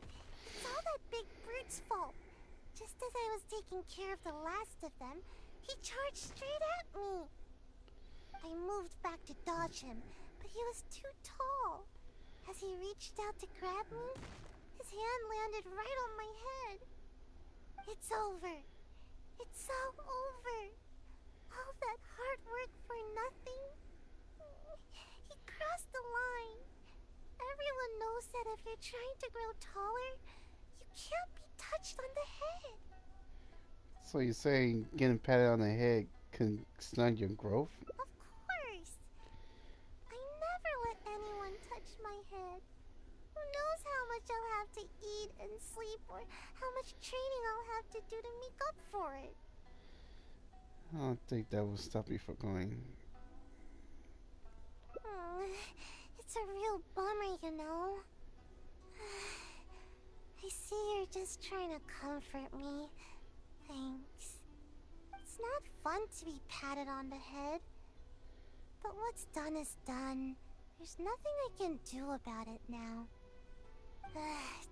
It's all that big brute's fault. Just as I was taking care of the last of them, he charged straight at me. I moved back to dodge him, but he was too tall. As he reached out to grab me, his hand landed right on my head. It's over. It's all over. All that hard work for nothing. He crossed the line. Everyone knows that if you're trying to grow taller, you can't be touched on the head. So you're saying getting patted on the head can stunt your growth? Of course. I never let anyone touch my head. Who knows how much I'll have to eat and sleep, or how much training I'll have to do to make up for it. I don't think that will stop you from going. It's a real bummer, you know. I see you're just trying to comfort me. Thanks. It's not fun to be patted on the head. But what's done is done. There's nothing I can do about it now.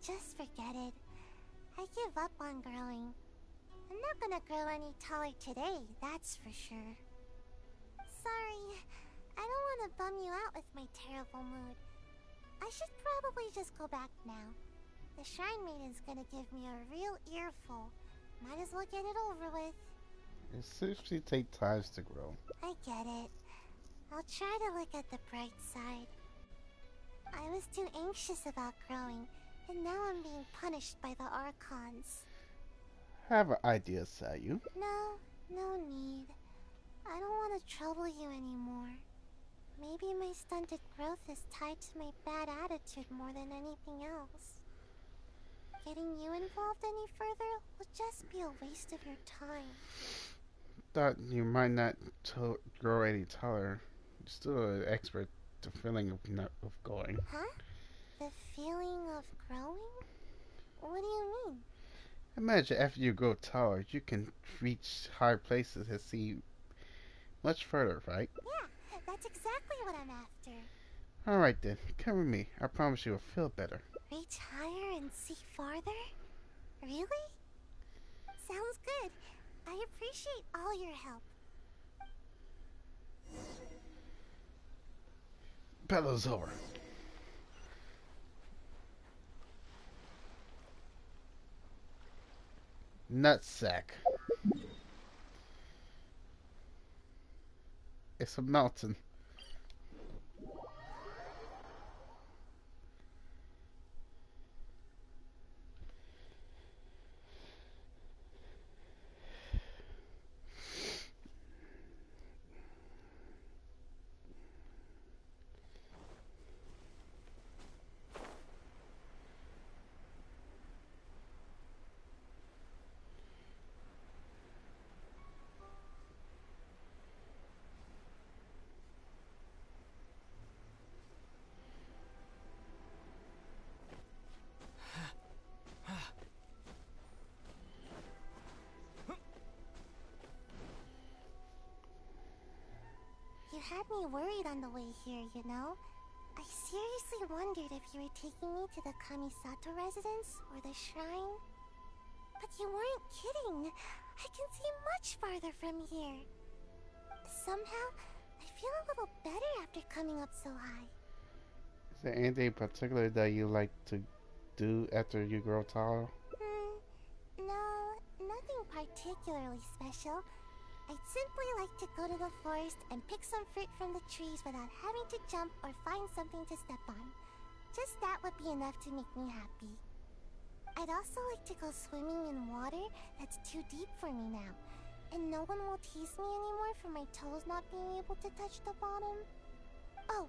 Just forget it. I give up on growing. I'm not gonna grow any taller today, that's for sure. Sorry, I don't want to bum you out with my terrible mood. I should probably just go back now. The Shrine Maiden's gonna give me a real earful. Might as well get it over with. It seriously takes time to grow. I get it. I'll try to look at the bright side. I was too anxious about growing, and now I'm being punished by the Archons. Have an idea, Sayu. No need. I don't want to trouble you anymore. Maybe my stunted growth is tied to my bad attitude more than anything else. Getting you involved any further will just be a waste of your time. Thought you might not grow any taller. You're still an expert the feeling of going. Huh? The feeling of growing? What do you mean? Imagine after you grow taller, you can reach higher places and see much further, right? Yeah, that's exactly what I'm after. Alright then, come with me. I promise you will feel better. Reach higher and see farther? Really? Sounds good. I appreciate all your help. Battle's over. Nutsack. It's a mountain. had me worried on the way here, you know? I seriously wondered if you were taking me to the Kamisato residence or the shrine. But you weren't kidding. I can see much farther from here. Somehow, I feel a little better after coming up so high. Is there anything particular that you like to do after you grow taller? No, nothing particularly special. I'd simply like to go to the forest and pick some fruit from the trees without having to jump or find something to step on. Just that would be enough to make me happy. I'd also like to go swimming in water that's too deep for me now, and no one will tease me anymore for my toes not being able to touch the bottom. Oh,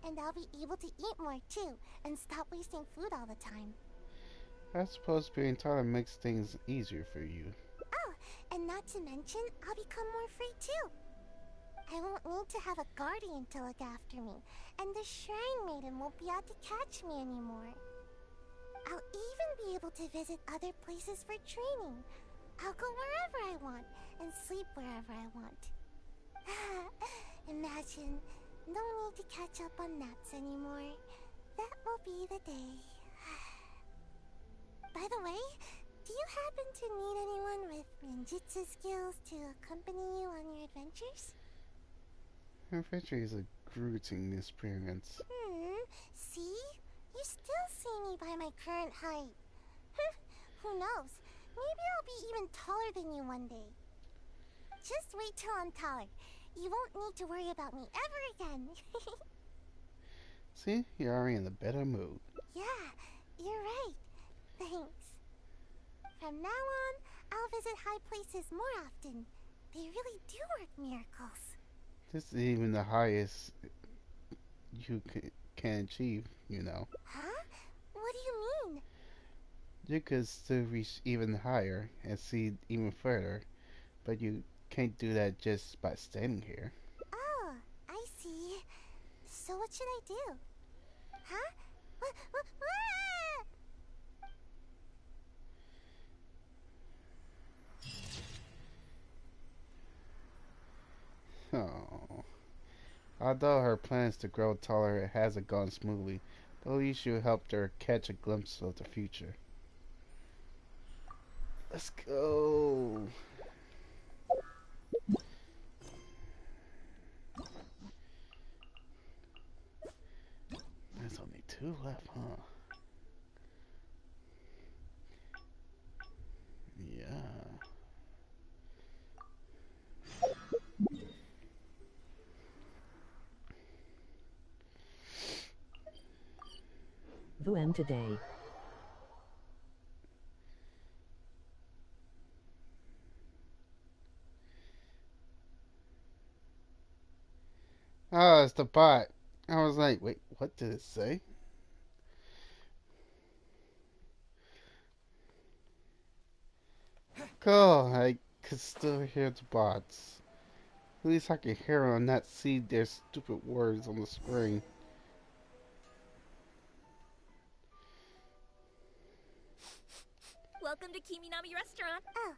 and I'll be able to eat more too, and stop wasting food all the time. I suppose being taller makes things easier for you. Oh, and not to mention, I'll become more free too. I won't need to have a guardian to look after me, and the shrine maiden won't be out to catch me anymore. I'll even be able to visit other places for training. I'll go wherever I want, and sleep wherever I want. Imagine, no need to catch up on naps anymore. That will be the day. By the way, do you happen to need anyone with ninjutsu skills to accompany you on your adventures? Adventure is a grueling experience. See? You still see me by my current height. Who knows? Maybe I'll be even taller than you one day. Just wait till I'm taller. You won't need to worry about me ever again. See, you're already in a better mood. Yeah, you're right. Thanks. From now on, I'll visit high places more often. They really do work miracles. This is even the highest you can achieve, you know. Huh? What do you mean? You could still reach even higher and see even further, but you can't do that just by standing here. Oh, I see. So what should I do? Huh? Oh. Although her plans to grow taller hasn't gone smoothly, at least you helped her catch a glimpse of the future. Let's go. There's only 2 left, huh? Yeah. VM today. Oh, it's the bot. I was like, wait, what did it say? Cool, I could still hear the bots. At least I can hear them and not see their stupid words on the screen. Welcome to Kiminami Restaurant. Oh,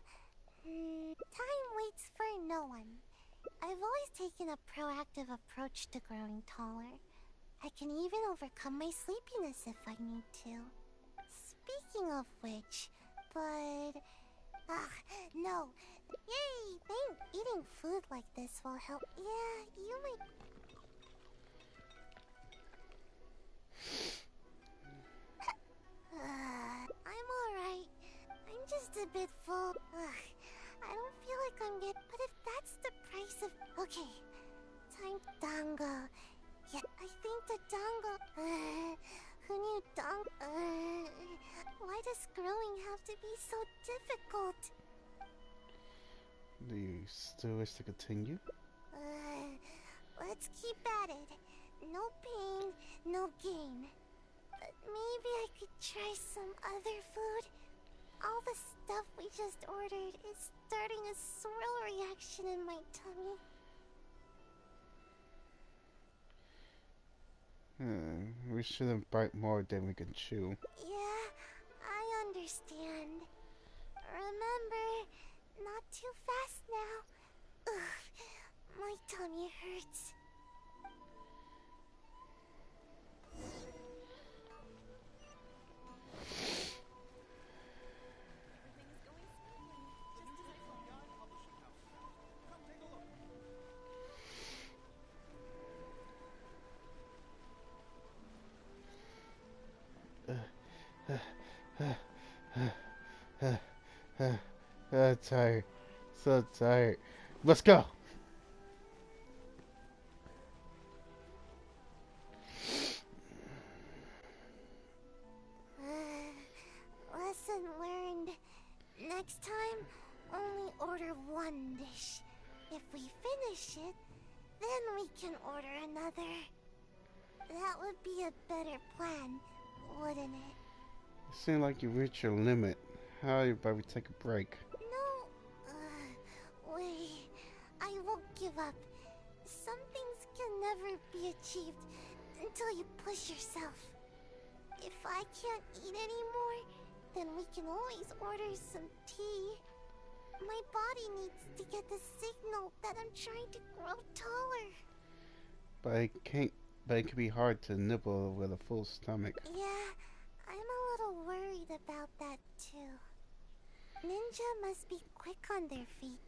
time waits for no one. I've always taken a proactive approach to growing taller. I can even overcome my sleepiness if I need to. Speaking of which, but... no. Yay! Think eating food like this will help. Yeah, you might... I'm alright. I'm just a bit full. I don't feel like I'm getting... But if that's the price of... Okay. Time dango. Yeah, I think the dango... who knew dango... why does growing have to be so difficult? Do you still wish to continue? Let's keep at it. No pain, no gain. But maybe I could try some other food. All the stuff we just ordered is starting a swirl reaction in my tummy. We shouldn't bite more than we can chew. Yeah, I understand. Remember, not too fast now. Ugh, My tummy hurts. Tired. So tired. Let's go. Lesson learned. Next time, only order one dish. If we finish it, then we can order another. That would be a better plan, wouldn't it? You seem like you reached your limit. How about we take a break? No. Wait. I won't give up. Some things can never be achieved until you push yourself. If I can't eat anymore, then we can always order some tea. My body needs to get the signal that I'm trying to grow taller. But it can be hard to nibble with a full stomach. Yeah, I'm a little worried about that too. Ninja must be quick on their feet.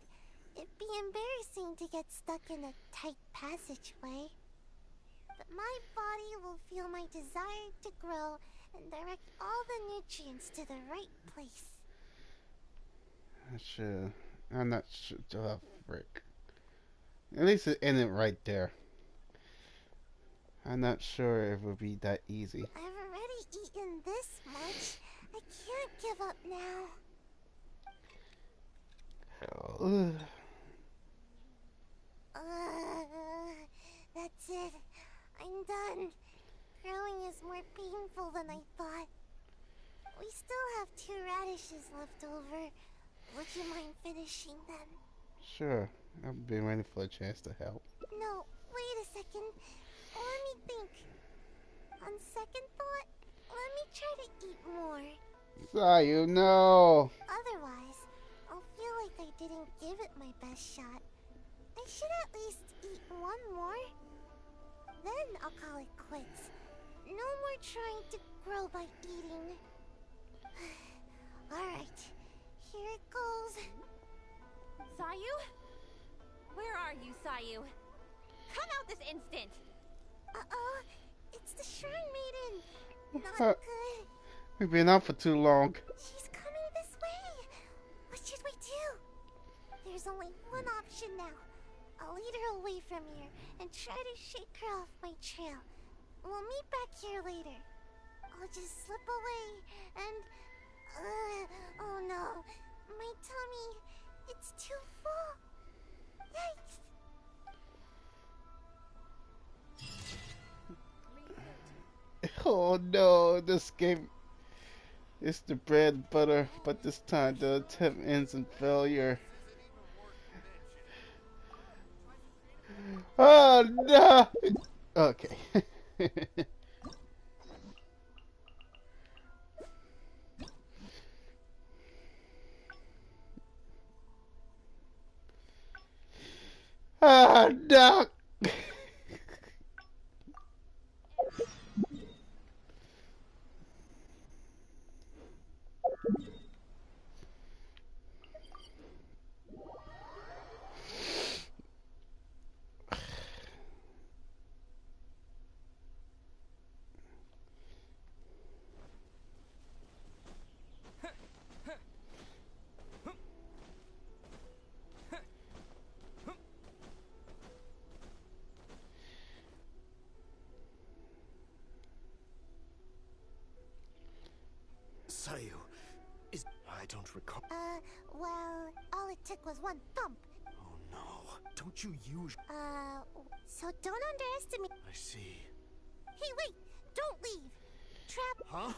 It'd be embarrassing to get stuck in a tight passageway. But my body will feel my desire to grow and direct all the nutrients to the right place. I'm not sure. Oh, frick. At least it ended right there. I'm not sure it would be that easy. I've already eaten this much. I can't give up now. That's it. I'm done. Growing is more painful than I thought. We still have 2 radishes left over. Would you mind finishing them? Sure. I've been waiting for a chance to help. No, wait a second. Let me think. On second thought, let me try to eat more. Sayu, no! Otherwise, I'll feel like I didn't give it my best shot. I should at least eat one more. Then I'll call it quits. No more trying to grow by eating. Alright, here it goes. Sayu? Where are you, Sayu? Come out this instant! Uh-oh, it's the Shrine Maiden. Not good. We've been out for too long. She's coming this way. What should we do? There's only one option now. I'll lead her away from here and try to shake her off my trail. We'll meet back here later. I'll just slip away and... oh no. My tummy, it's too full. Yikes. Oh no, this game is the bread and butter, but this time the attempt ends in failure. Oh no! Okay. Oh no! Sayu, I don't recall. Well, all it took was one thump. Oh no. Don't you use... So don't underestimate... I see. Hey, wait! Don't leave! Trap... Huh?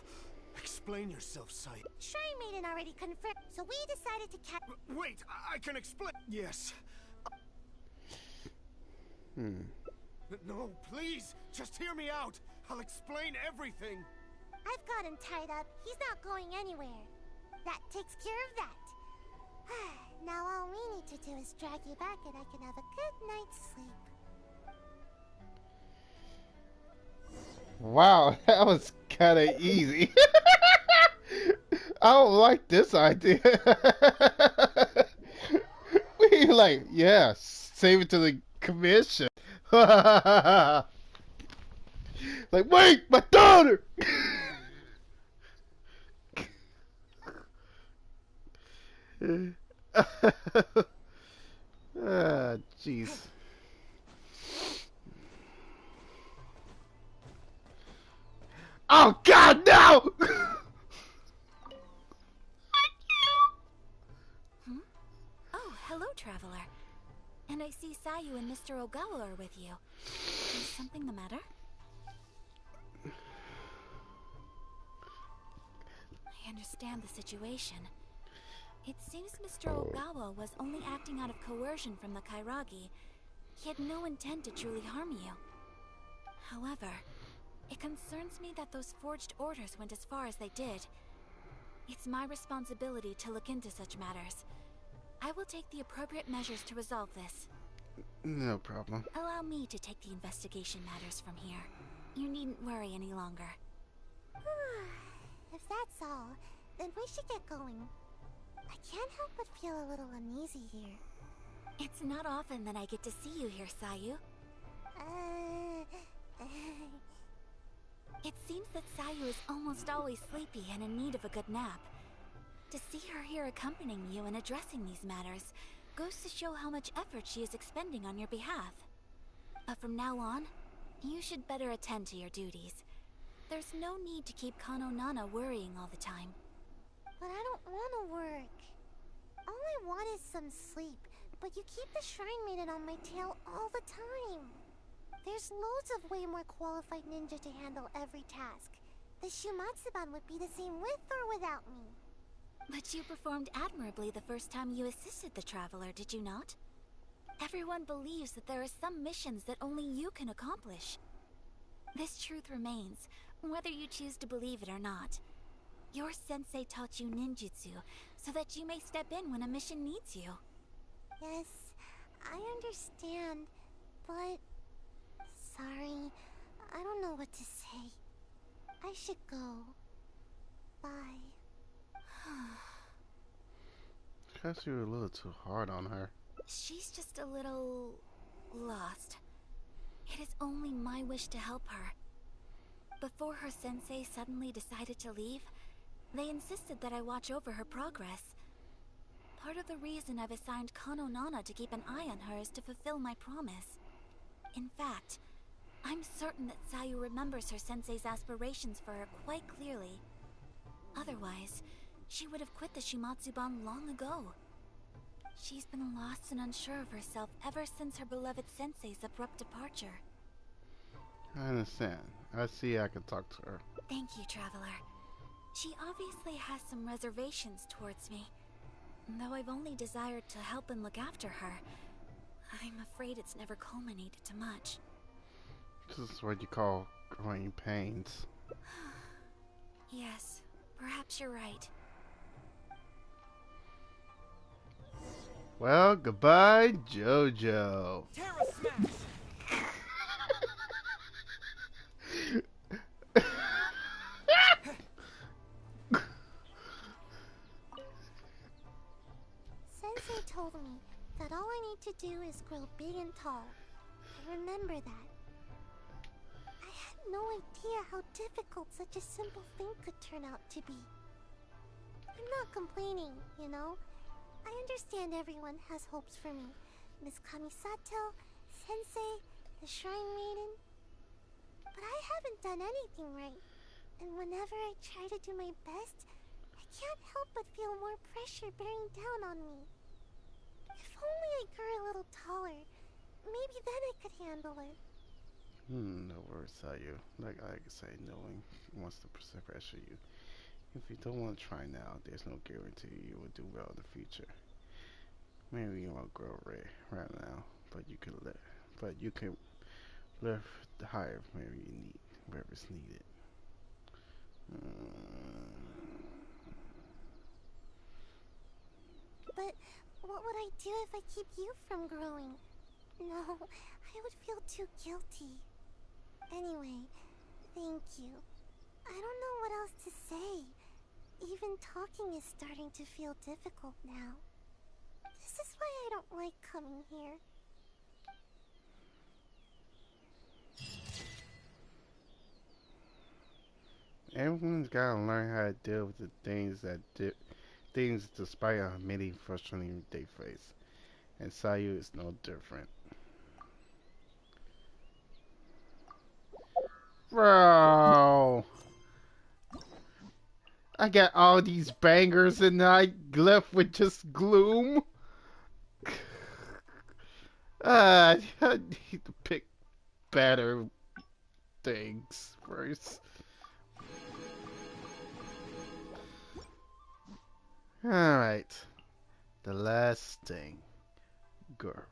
Explain yourself, Sayu. Shrine Maiden already confirmed, so we decided to catch... Wait, I can explain. Yes. No, please, just hear me out. I'll explain everything. I've got him tied up. He's not going anywhere. That takes care of that. Now all we need to do is drag you back and I can have a good night's sleep. Wow, that was kind of easy. I don't like this idea. We like, yeah, save it to the commission. Like, wait, my daughter. Ah, jeez. Oh God, no! Oh, hello, traveler. And I see Sayu and Mr. Ogawa are with you. Is something the matter? I understand the situation. It seems Mr. Ogawa was only acting out of coercion from the Kairagi. He had no intent to truly harm you. However, it concerns me that those forged orders went as far as they did. It's my responsibility to look into such matters. I will take the appropriate measures to resolve this. No problem. Allow me to take the investigation matters from here. You needn't worry any longer. If that's all, then we should get going. I can't help but feel a little uneasy here. It's not often that I get to see you here, Sayu. It seems that Sayu is almost always sleepy and in need of a good nap. To see her here accompanying you and addressing these matters goes to show how much effort she is expending on your behalf. But from now on, you should better attend to your duties. There's no need to keep Kano Nana worrying all the time. But I don't want to work. All I want is some sleep, but you keep the Shrine Maiden on my tail all the time. There's loads of way more qualified ninja to handle every task. The Shumatsuban would be the same with or without me. But you performed admirably the first time you assisted the traveler, did you not? Everyone believes that there are some missions that only you can accomplish. This truth remains, whether you choose to believe it or not. Your sensei taught you ninjutsu so that you may step in when a mission needs you. Yes, I understand, but... Sorry, I don't know what to say. I should go. Bye. Guess you were a little too hard on her. She's just a little... lost. It is only my wish to help her. Before her sensei suddenly decided to leave, they insisted that I watch over her progress. Part of the reason I've assigned Kano Nana to keep an eye on her is to fulfill my promise. In fact, I'm certain that Sayu remembers her sensei's aspirations for her quite clearly. Otherwise, she would have quit the Shimatsuban long ago. She's been lost and unsure of herself ever since her beloved sensei's abrupt departure. I understand. I see I can talk to her. Thank you, traveler. She obviously has some reservations towards me. Though I've only desired to help and look after her, I'm afraid it's never culminated to much. This is what you call growing pains. Yes, perhaps you're right. Well, goodbye, JoJo. Terra Smash! Sensei told me that all I need to do is grow big and tall. Remember that. I had no idea how difficult such a simple thing could turn out to be. I'm not complaining, you know. I understand everyone has hopes for me. Miss Kamisato, Sensei, the Shrine Maiden. But I haven't done anything right. And whenever I try to do my best, I can't help but feel more pressure bearing down on me. If only I grew a little taller, maybe then I could handle it. No worries, Sayu. Like I say, knowing wants to pressure you. If you don't want to try now, there's no guarantee you will do well in the future. Maybe you won't grow right now, but you can live. But you can lift higher wherever it's needed. But, well, what would I do if I keep you from growing? No, I would feel too guilty. Anyway, thank you. I don't know what else to say. Even talking is starting to feel difficult now. This is why I don't like coming here. Everyone's gotta learn how to deal with the things despite how many frustrating they face. And Sayu is no different. Bro, I got all these bangers and I left with just gloom. I need to pick better things first. Alright. The last thing. Gorou.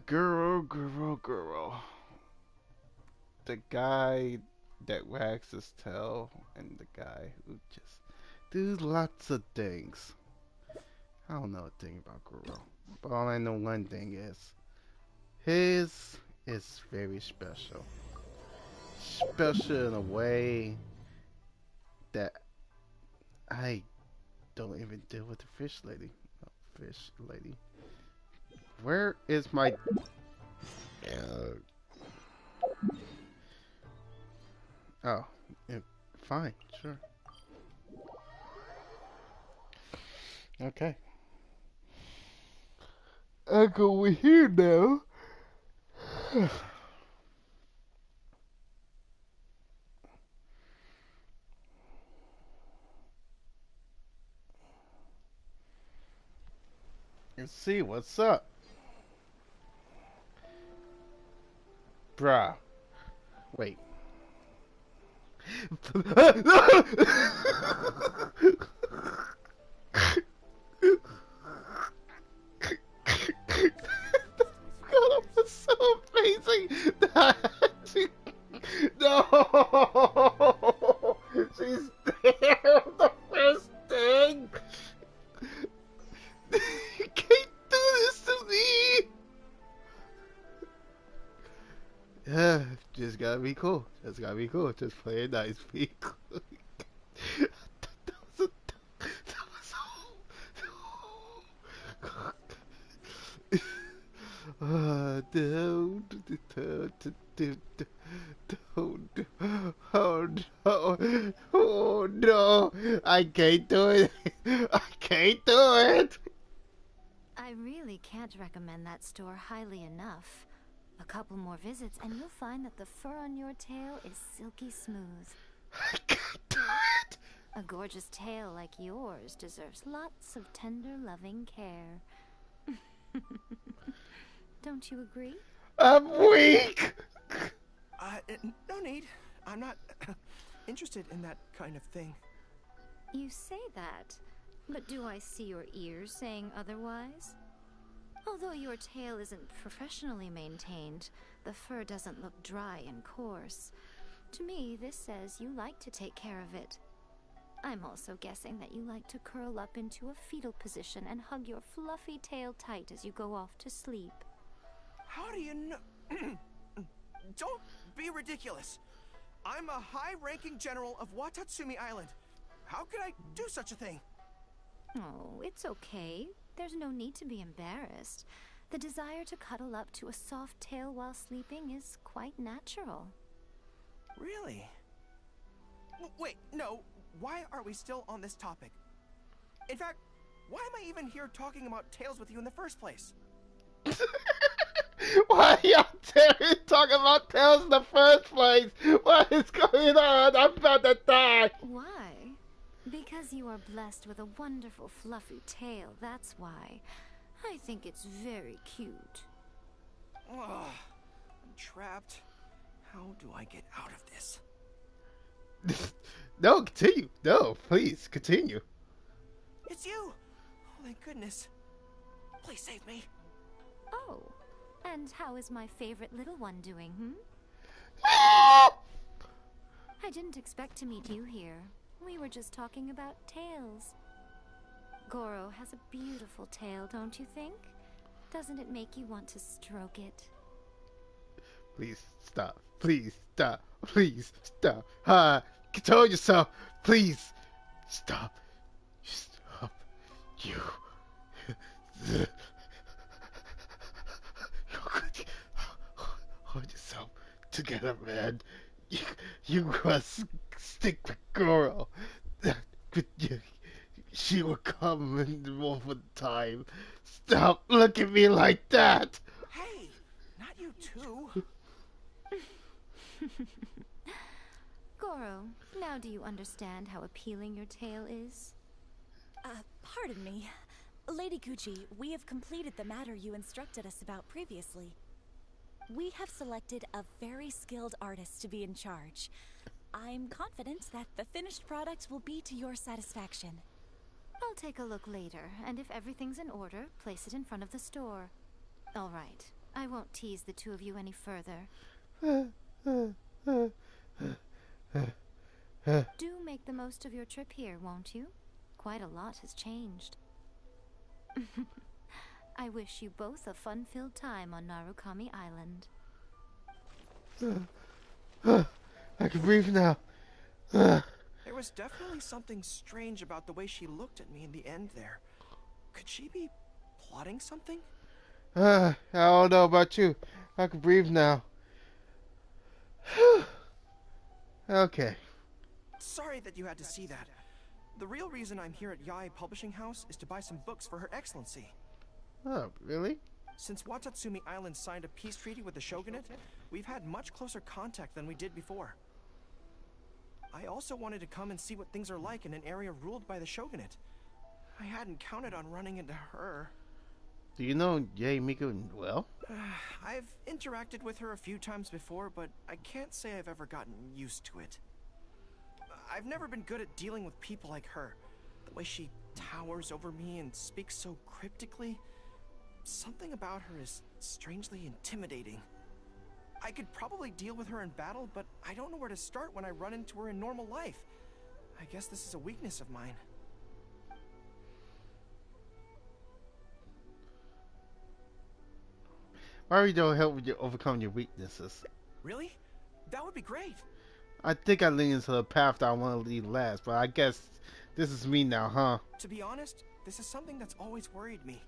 Gorou. The guy that wags his tail and the guy who just does lots of things. I don't know a thing about Gorou. But all I know one thing is his is very special. Special in a way that I don't even deal with the fish lady. No, fish lady. Where is my... oh, yeah, fine, sure. Okay. I go over here now. And see what's up. Bruh. Wait. God, that was so amazing. No! She's there! The first thing! You can't do this to me! Yeah, just gotta be cool. Just gotta be cool. Just play it nice. Be cool. That was oh no, oh no, I can't do it. I can't do it. I really can't recommend that store highly enough. A couple more visits and you'll find that the fur on your tail is silky smooth. I can't do it. A gorgeous tail like yours deserves lots of tender, loving care. Don't you agree? I'm weak. No need. I'm not interested in that kind of thing. You say that, but do I see your ears saying otherwise? Although your tail isn't professionally maintained, the fur doesn't look dry and coarse. To me, this says you like to take care of it. I'm also guessing that you like to curl up into a fetal position and hug your fluffy tail tight as you go off to sleep. How do you know? Don't be ridiculous. I'm a high-ranking general of Watatsumi Island. How could I do such a thing? Oh, it's okay. There's no need to be embarrassed. The desire to cuddle up to a soft tail while sleeping is quite natural. Really? Wait, no. Why are we still on this topic? In fact, why am I even here talking about tails with you in the first place? Why are y'all talking about tails in the first place? What is going on? I'm about to die. Why? Because you are blessed with a wonderful fluffy tail, that's why. I think it's very cute. Ugh, I'm trapped. How do I get out of this? No, continue. No, please, continue. It's you! Oh, thank goodness. Please save me. Oh, and how is my favorite little one doing, I didn't expect to meet you here. We were just talking about tails. Gorou has a beautiful tail, don't you think? Doesn't it make you want to stroke it? Please stop. Please stop. Please stop. Control yourself. Please stop. Stop. You. Hold yourself together, man. You must stick with Gorou. She will come in the moment of time. Stop looking at me like that. Hey, not you too. Gorou, now do you understand how appealing your tail is? Pardon me. Lady Gucci, we have completed the matter you instructed us about previously. We have selected a very skilled artist to be in charge. I'm confident that the finished product will be to your satisfaction. I'll take a look later, and if everything's in order, place it in front of the store. All right. I won't tease the two of you any further. Do make the most of your trip here, won't you? Quite a lot has changed. I wish you both a fun-filled time on Narukami Island. I can breathe now. There was definitely something strange about the way she looked at me in the end there. Could she be plotting something? I don't know about you. I can breathe now. Okay. Sorry that you had to see that. The real reason I'm here at Yae Publishing House is to buy some books for Her Excellency. Oh, really? Since Watatsumi Island signed a peace treaty with the shogunate, we've had much closer contact than we did before. I also wanted to come and see what things are like in an area ruled by the shogunate. I hadn't counted on running into her. Do you know Yae Miko well? I've interacted with her a few times before, but I can't say I've ever gotten used to it. I've never been good at dealing with people like her. The way she towers over me and speaks so cryptically. Something about her is strangely intimidating. I could probably deal with her in battle, but I don't know where to start when I run into her in normal life. I guess this is a weakness of mine. Why don't help you overcome your weaknesses? Really? That would be great. I think I lean into the path that I want to lead last, but I guess this is me now, huh? To be honest, this is something that's always worried me.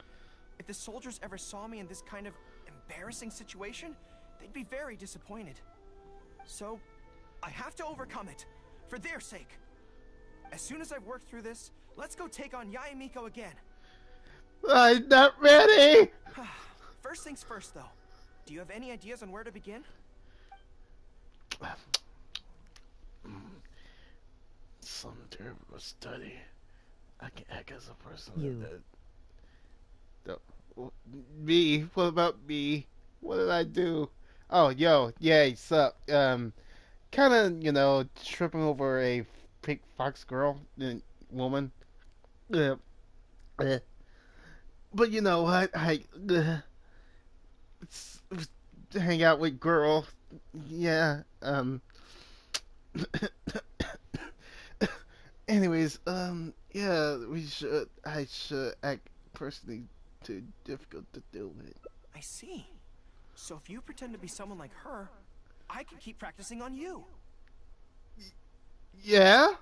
If the soldiers ever saw me in this kind of embarrassing situation, they'd be very disappointed. So, I have to overcome it, for their sake. As soon as I've worked through this, let's go take on Yae Miko again. I'm not ready! First things first, though. Do you have any ideas on where to begin? Some terrible study. I can act as a person. You. Me? What about me? What did I do? Oh, yo, yay, sup? Kinda, tripping over a pink fox girl, woman. But you know what? Hang out with girl. Yeah, anyways, yeah, I should act personally too difficult to deal with. I see. So if you pretend to be someone like her, I can keep practicing on you. Yeah?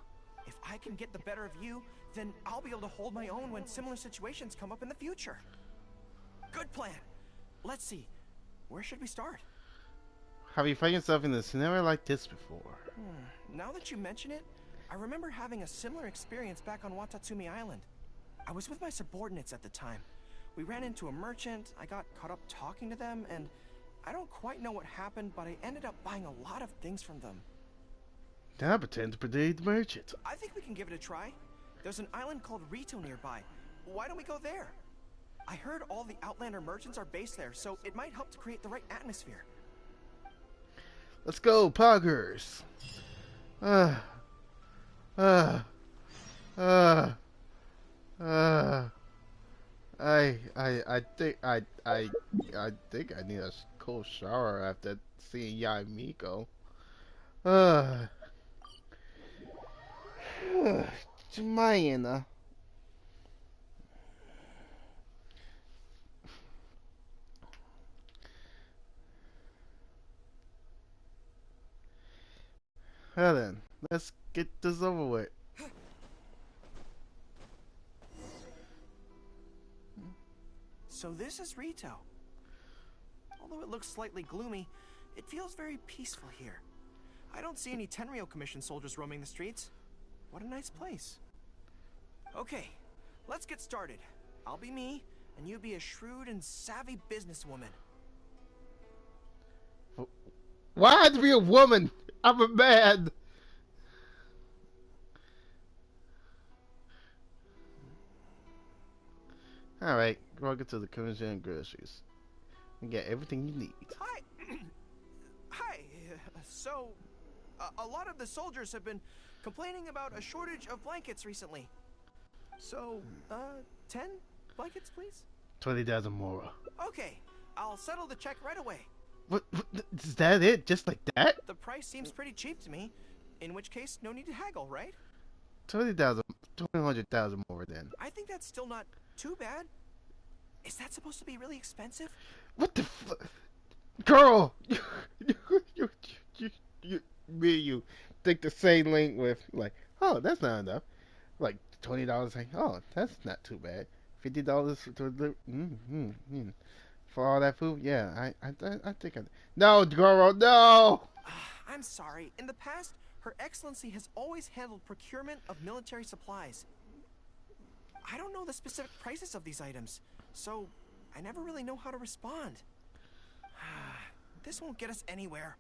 If I can get the better of you, then I'll be able to hold my own when similar situations come up in the future. Good plan. Let's see. Where should we start? Have you found yourself in a scenario like this before? Now that you mention it, I remember having a similar experience back on Watatsumi Island. I was with my subordinates at the time. We ran into a merchant, I got caught up talking to them, and I don't quite know what happened, but I ended up buying a lot of things from them. Now pretend to predict the merchant. I think we can give it a try. There's an island called Rito nearby. Why don't we go there? I heard all the Outlander merchants are based there, so it might help to create the right atmosphere. Let's go, poggers. I think I need a cold shower after seeing Yae Miko. Jemina. Well then, let's get this over with. So this is Rito. Although it looks slightly gloomy, it feels very peaceful here. I don't see any Tenryou Commission soldiers roaming the streets. What a nice place. Okay, let's get started. I'll be me, and you be a shrewd and savvy businesswoman. Why had to be a woman? I'm a man. Alright, welcome to the Commission and Groceries. You get everything you need. Hi. Hi. So, a lot of the soldiers have been complaining about a shortage of blankets recently. So, 10 blankets, please? 20,000 more. Okay, I'll settle the check right away. What? Is that it? Just like that? The price seems pretty cheap to me. In which case, no need to haggle, right? 20,000, 200,000 more then. I think that's still not too bad. Is that supposed to be really expensive? What the Girl! Me and you think the same link with, like, oh, that's not enough. Like, $20, like, oh, that's not too bad. $50 for all that food? Yeah, I think No, Gorou, no! I'm sorry. In the past, Her Excellency has always handled procurement of military supplies. I don't know the specific prices of these items, so I never really know how to respond. This won't get us anywhere.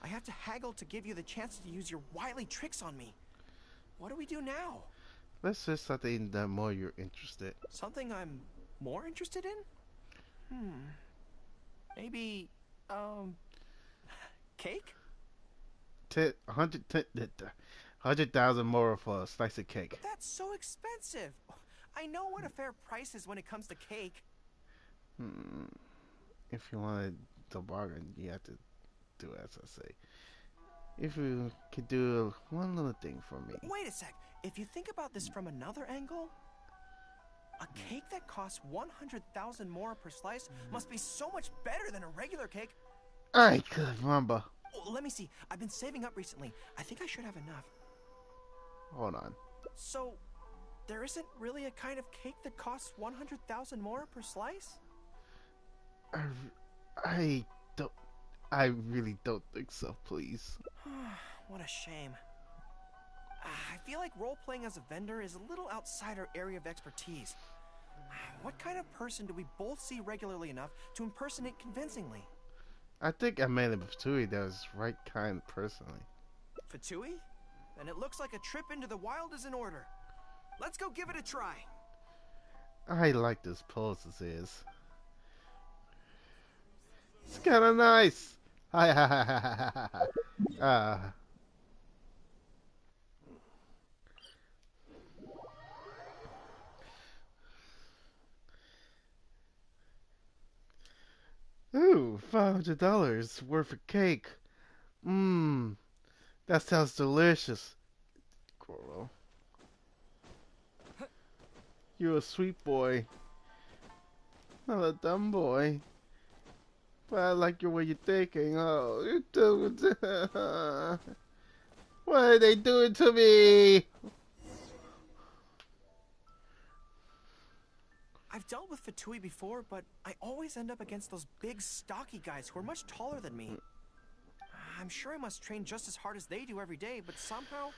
I have to haggle to give you the chance to use your wily tricks on me. What do we do now? Let's say something that more you're interested. Something I'm more interested in? Maybe, cake? 100,000 more for a slice of cake. But that's so expensive. I know what a fair price is when it comes to cake. If you wanted to bargain, you have to do as I say. If you could do one little thing for me. Wait a sec. If you think about this from another angle, a cake that costs 100,000 more per slice must be so much better than a regular cake. Alright, good, remember. Oh, let me see. I've been saving up recently. I think I should have enough. Hold on. So, there isn't really a kind of cake that costs 100,000 more per slice? I really don't think so, please. What a shame. I feel like role-playing as a vendor is a little outside our area of expertise. What kind of person do we both see regularly enough to impersonate convincingly? I think I made a Fatui that was right kind personally. Fatui? Then it looks like a trip into the wild is in order. Let's go give it a try. I like this pose as is. It's kind of nice. Ooh, $500 worth of cake. That sounds delicious. Gorou. You're a sweet boy. Not a dumb boy. But I like your way you're thinking. Oh, you're doing. What are they doing to me? I've dealt with Fatui before, but I always end up against those big, stocky guys who are much taller than me. I'm sure I must train just as hard as they do every day, but somehow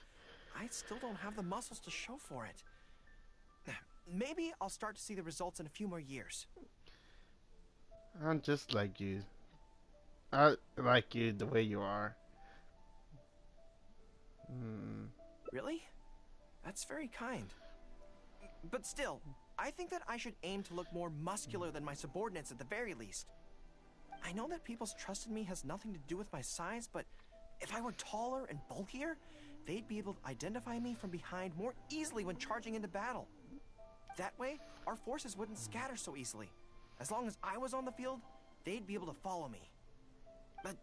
I still don't have the muscles to show for it. Maybe I'll start to see the results in a few more years. I'm just like you. I like you the way you are. Really? That's very kind. But still, I think that I should aim to look more muscular than my subordinates at the very least. I know that people's trust in me has nothing to do with my size, but if I were taller and bulkier, they'd be able to identify me from behind more easily when charging into battle. That way, our forces wouldn't scatter so easily. As long as I was on the field, they'd be able to follow me. But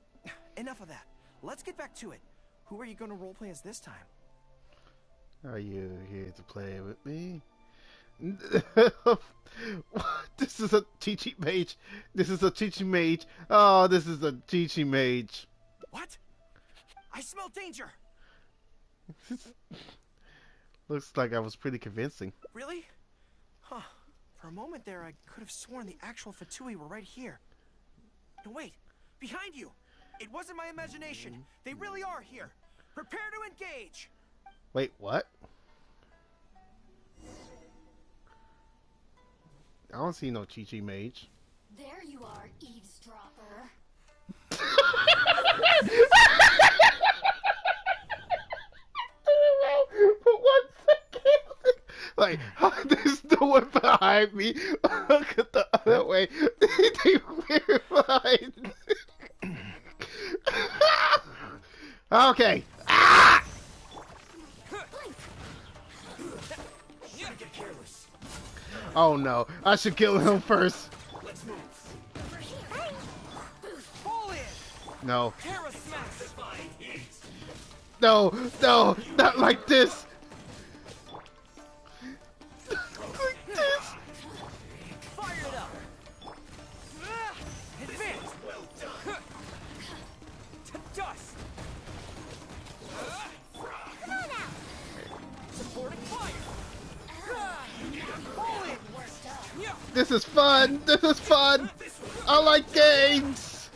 enough of that. Let's get back to it. Who are you going to roleplay as this time? Are you here to play with me? This is a teaching mage. This is a teaching mage. Oh, this is a teaching mage. What? I smell danger. Looks like I was pretty convincing. Really? Huh. For a moment there, I could have sworn the actual Fatui were right here. No, wait. Behind you! It wasn't my imagination. They really are here. Prepare to engage! Wait, what? I don't see no Chi-Chi mage. There you are, eavesdropper. For 1 second. Like, there's no one behind me. Look at the other way. They were behind. Okay. Ah! Oh no, I should kill him first. Let's move. Fall in. No. Terra smash. No, no, not like this. Like this. Fire it up. Advance. Well done. To dust. Come on out! Supporting fire. Fall in. This is fun. This is fun. I like games.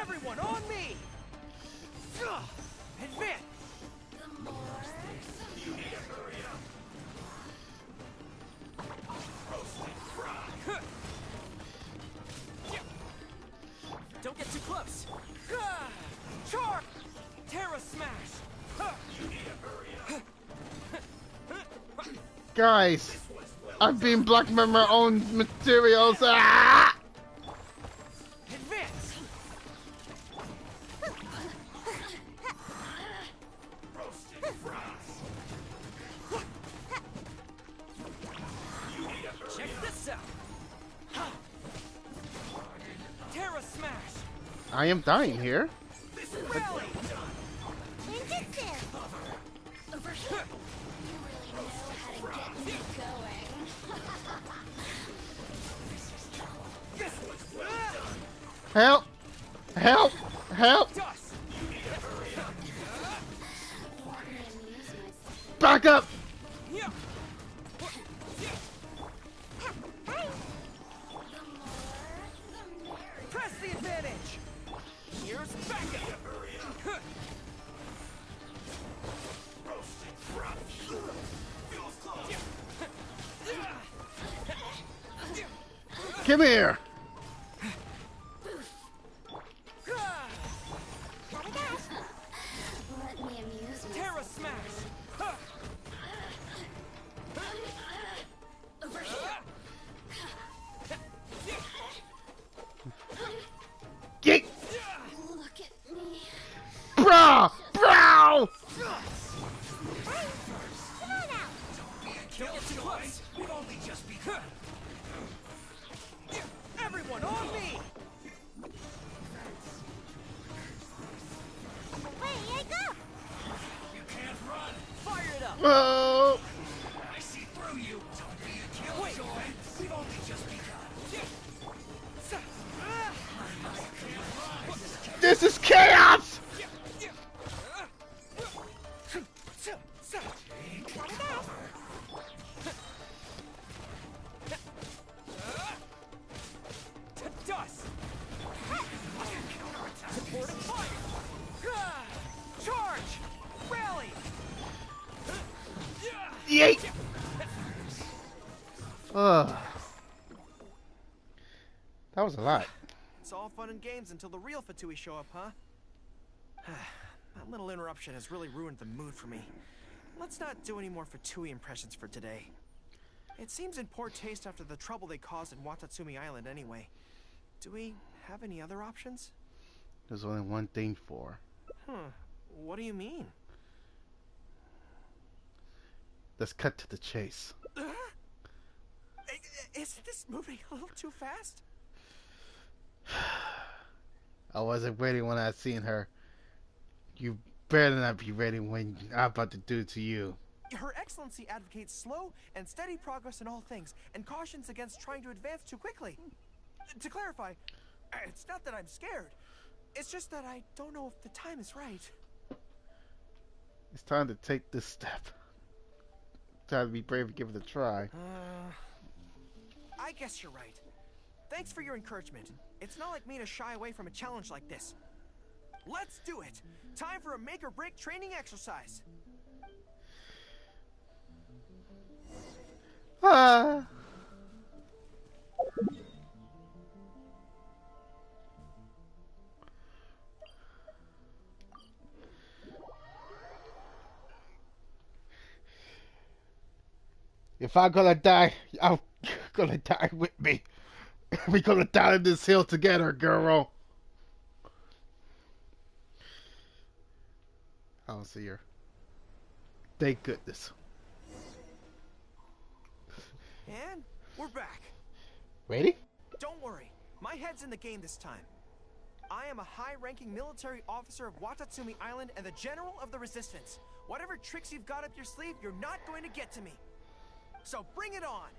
Everyone on me. Advance. Don't get too close. Charge! Terra smash. Guys, I've been blackmailing my own materials. Ah! Advance. Check this out. Terra smash. I am dying here. Rally. Ninjutsu! Help! Help! Help! Dust. Back up! Press the advantage. Here's backup. Come here! Terra smash. Get! Look at me. Bro! Bro! Come on out! Don't get too close. We've only just begun. Everyone on me. Away I go! You can't run. Fire it up. Oh! I see through you. Don't be a killjoy. We've only just begun. This is chaos! To dust. Supporting fire. Charge. Rally. Yeet! Ugh. That was a lot. It's all fun and games until the real Fatui show up, huh? That little interruption has really ruined the mood for me. Let's not do any more Fatui impressions for today. It seems in poor taste after the trouble they caused in Watatsumi Island anyway. Do we have any other options? There's only one thing for. What do you mean? Let's cut to the chase. Isn't this moving a little too fast? I wasn't ready when I seen her. You better not be ready when I'm about to do it to you. Her Excellency advocates slow and steady progress in all things, and cautions against trying to advance too quickly. To clarify, it's not that I'm scared. It's just that I don't know if the time is right. It's time to take this step. Time to be brave and give it a try. I guess you're right. Thanks for your encouragement. It's not like me to shy away from a challenge like this. Let's do it! Time for a make-or-break training exercise! Ah! If I'm gonna die, I'm gonna die with me. We're gonna die in this hill together, girl. I don't see her. Thank goodness. And we're back. Ready? Don't worry, my head's in the game this time. I am a high-ranking military officer of Watatsumi Island and the General of the Resistance. Whatever tricks you've got up your sleeve, you're not going to get to me. So bring it on!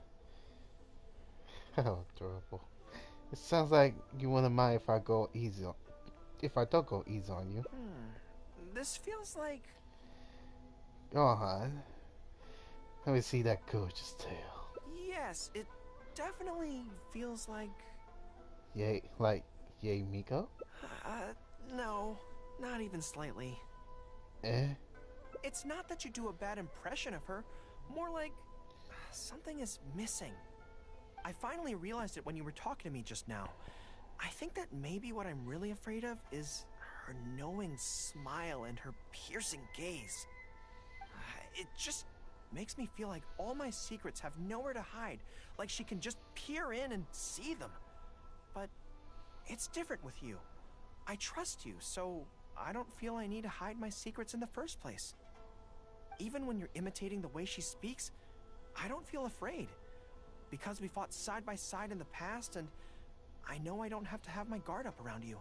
Oh, adorable. It sounds like you wouldn't mind if I go easy on... If I don't go easy on you. This feels like... Go on. Let me see that gorgeous tail. Yes, it definitely feels like... Yay, Miko? No, not even slightly. Eh? It's not that you do a bad impression of her, more like something is missing. I finally realized it when you were talking to me just now. I think that maybe what I'm really afraid of is her knowing smile and her piercing gaze. It just makes me feel like all my secrets have nowhere to hide, like she can just peer in and see them. But it's different with you. I trust you, so I don't feel I need to hide my secrets in the first place. Even when you're imitating the way she speaks, I don't feel afraid. Because we fought side by side in the past, and I know I don't have to have my guard up around you.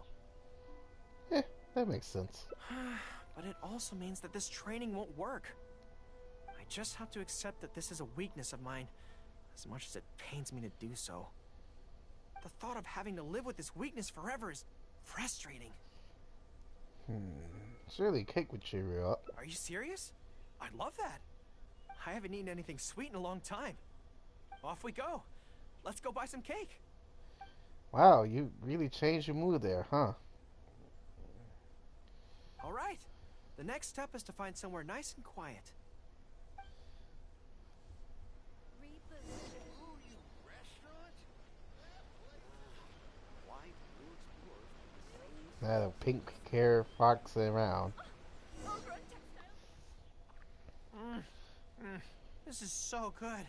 Eh, that makes sense. But it also means that this training won't work. I just have to accept that this is a weakness of mine, as much as it pains me to do so. The thought of having to live with this weakness forever is frustrating. Surely cake would cheer you up. Are you serious? I'd love that. I haven't eaten anything sweet in a long time. Off we go. Let's go buy some cake. Wow, you really changed your mood there, huh? All right. The next step is to find somewhere nice and quiet. That a pink hair fox around. This is so good.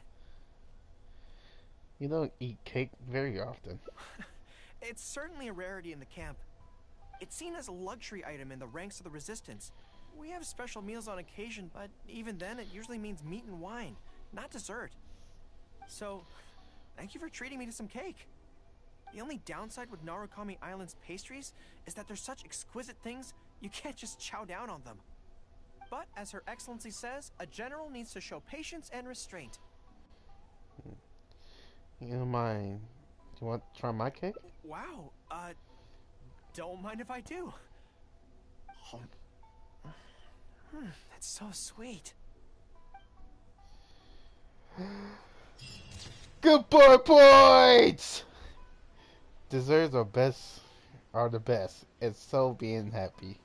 You don't eat cake very often. It's certainly a rarity in the camp. It's seen as a luxury item in the ranks of the Resistance. We have special meals on occasion, but even then it usually means meat and wine, not dessert. So, thank you for treating me to some cake. The only downside with Narukami Island's pastries is that they're such exquisite things, you can't just chow down on them. But, as Her Excellency says, a general needs to show patience and restraint. You don't mind? Do you want to try my cake? Wow, don't mind if I do. That's so sweet. Good boy points! Desserts are the best. It's so being happy.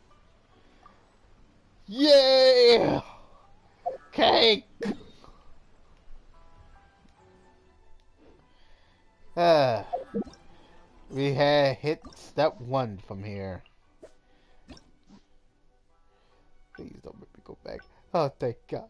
Yeah! Cake! We had hit step 1 from here. Please don't make me go back. Oh, thank God.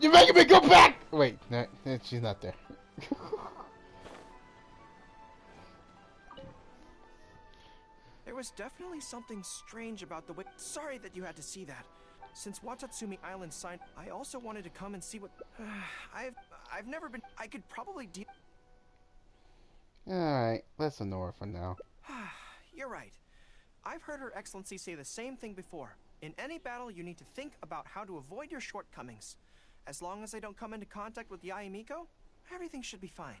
You're making me go back! Wait, no, she's not there. There was definitely something strange about the way... Sorry that you had to see that. Since Watatsumi Island signed, I also wanted to come and see what... I've never been... I could probably deal... Alright, let's ignore it for now. You're right. I've heard Her Excellency say the same thing before. In any battle, you need to think about how to avoid your shortcomings. As long as I don't come into contact with Yae Miko, everything should be fine.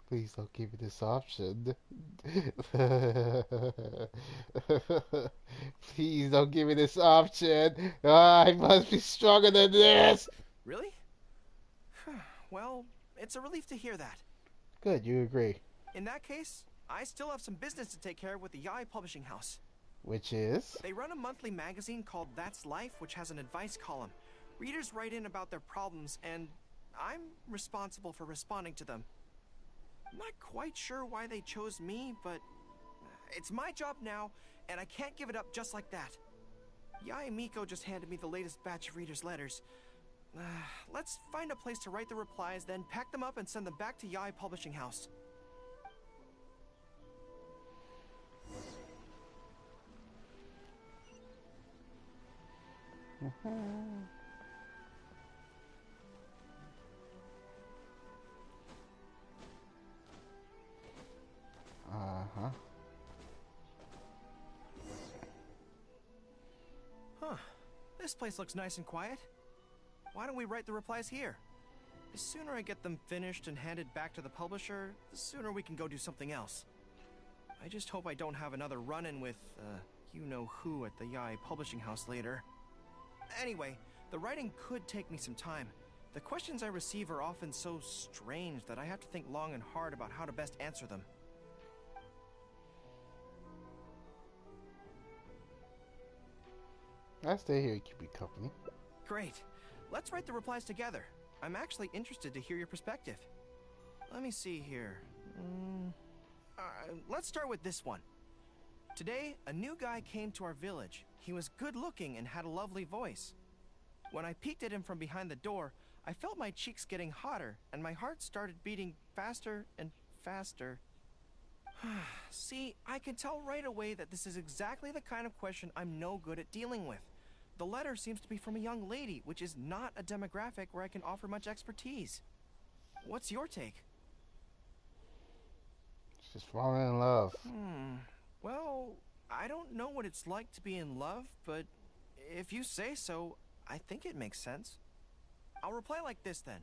Please don't give me this option. Please don't give me this option. I must be stronger than this. Really? Well, it's a relief to hear that. Good, you agree. In that case, I still have some business to take care of with the Yae Publishing House. Which is? They run a monthly magazine called That's Life, which has an advice column. Readers write in about their problems, and I'm responsible for responding to them. I'm not quite sure why they chose me, but it's my job now, and I can't give it up just like that. Yae Miko just handed me the latest batch of readers' letters. Let's find a place to write the replies, then pack them up and send them back to Yae Publishing House. Uh-huh. Huh. This place looks nice and quiet. Why don't we write the replies here? The sooner I get them finished and handed back to the publisher, the sooner we can go do something else. I just hope I don't have another run-in with, you-know-who at the Yae Publishing House later. Anyway, the writing could take me some time. The questions I receive are often so strange that I have to think long and hard about how to best answer them. I stay here to keep you company. Great. Let's write the replies together. I'm actually interested to hear your perspective. Let me see here. Let's start with this one. Today, a new guy came to our village. He was good-looking and had a lovely voice. When I peeked at him from behind the door, I felt my cheeks getting hotter, and my heart started beating faster and faster. See, I can tell right away that this is exactly the kind of question I'm no good at dealing with. The letter seems to be from a young lady, which is not a demographic where I can offer much expertise. What's your take? She's falling in love. Well, I don't know what it's like to be in love, but if you say so, I think it makes sense. I'll reply like this then.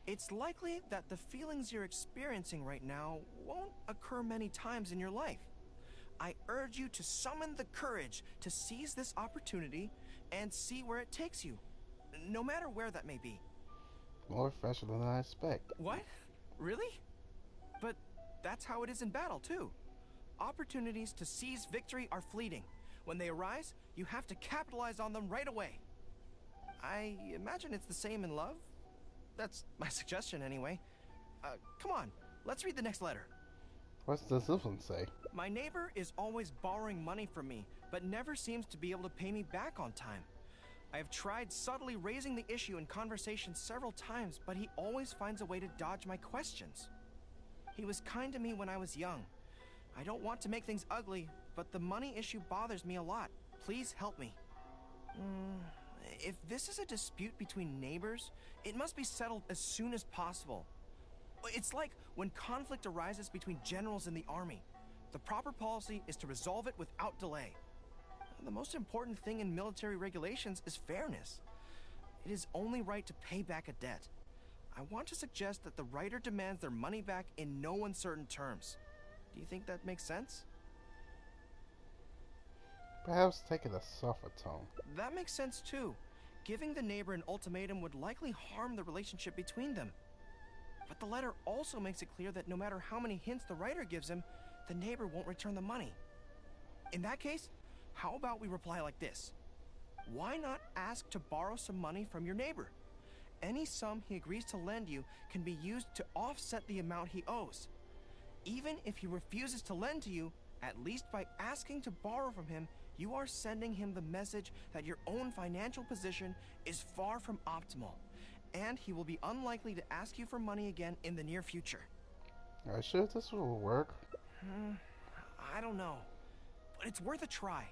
It's likely that the feelings you're experiencing right now won't occur many times in your life. I urge you to summon the courage to seize this opportunity and see where it takes you, no matter where that may be. More professional than I expect. What? Really? But that's how it is in battle, too. Opportunities to seize victory are fleeting. When they arise, you have to capitalize on them right away. I imagine it's the same in love. That's my suggestion, anyway. Come on, let's read the next letter. What does this one say? My neighbor is always borrowing money from me, but never seems to be able to pay me back on time. I have tried subtly raising the issue in conversation several times, but he always finds a way to dodge my questions. He was kind to me when I was young. I don't want to make things ugly, but the money issue bothers me a lot. Please help me. If this is a dispute between neighbors, it must be settled as soon as possible. It's like when conflict arises between generals in the army. The proper policy is to resolve it without delay. The most important thing in military regulations is fairness. It is only right to pay back a debt. I want to suggest that the writer demands their money back in no uncertain terms. Do you think that makes sense? Perhaps taking a softer tone. That makes sense too. Giving the neighbor an ultimatum would likely harm the relationship between them. But the letter also makes it clear that no matter how many hints the writer gives him, the neighbor won't return the money. In that case, how about we reply like this? Why not ask to borrow some money from your neighbor? Any sum he agrees to lend you can be used to offset the amount he owes. Even if he refuses to lend to you, at least by asking to borrow from him, you are sending him the message that your own financial position is far from optimal, and he will be unlikely to ask you for money again in the near future. Are you sure this will work? I don't know. But it's worth a try.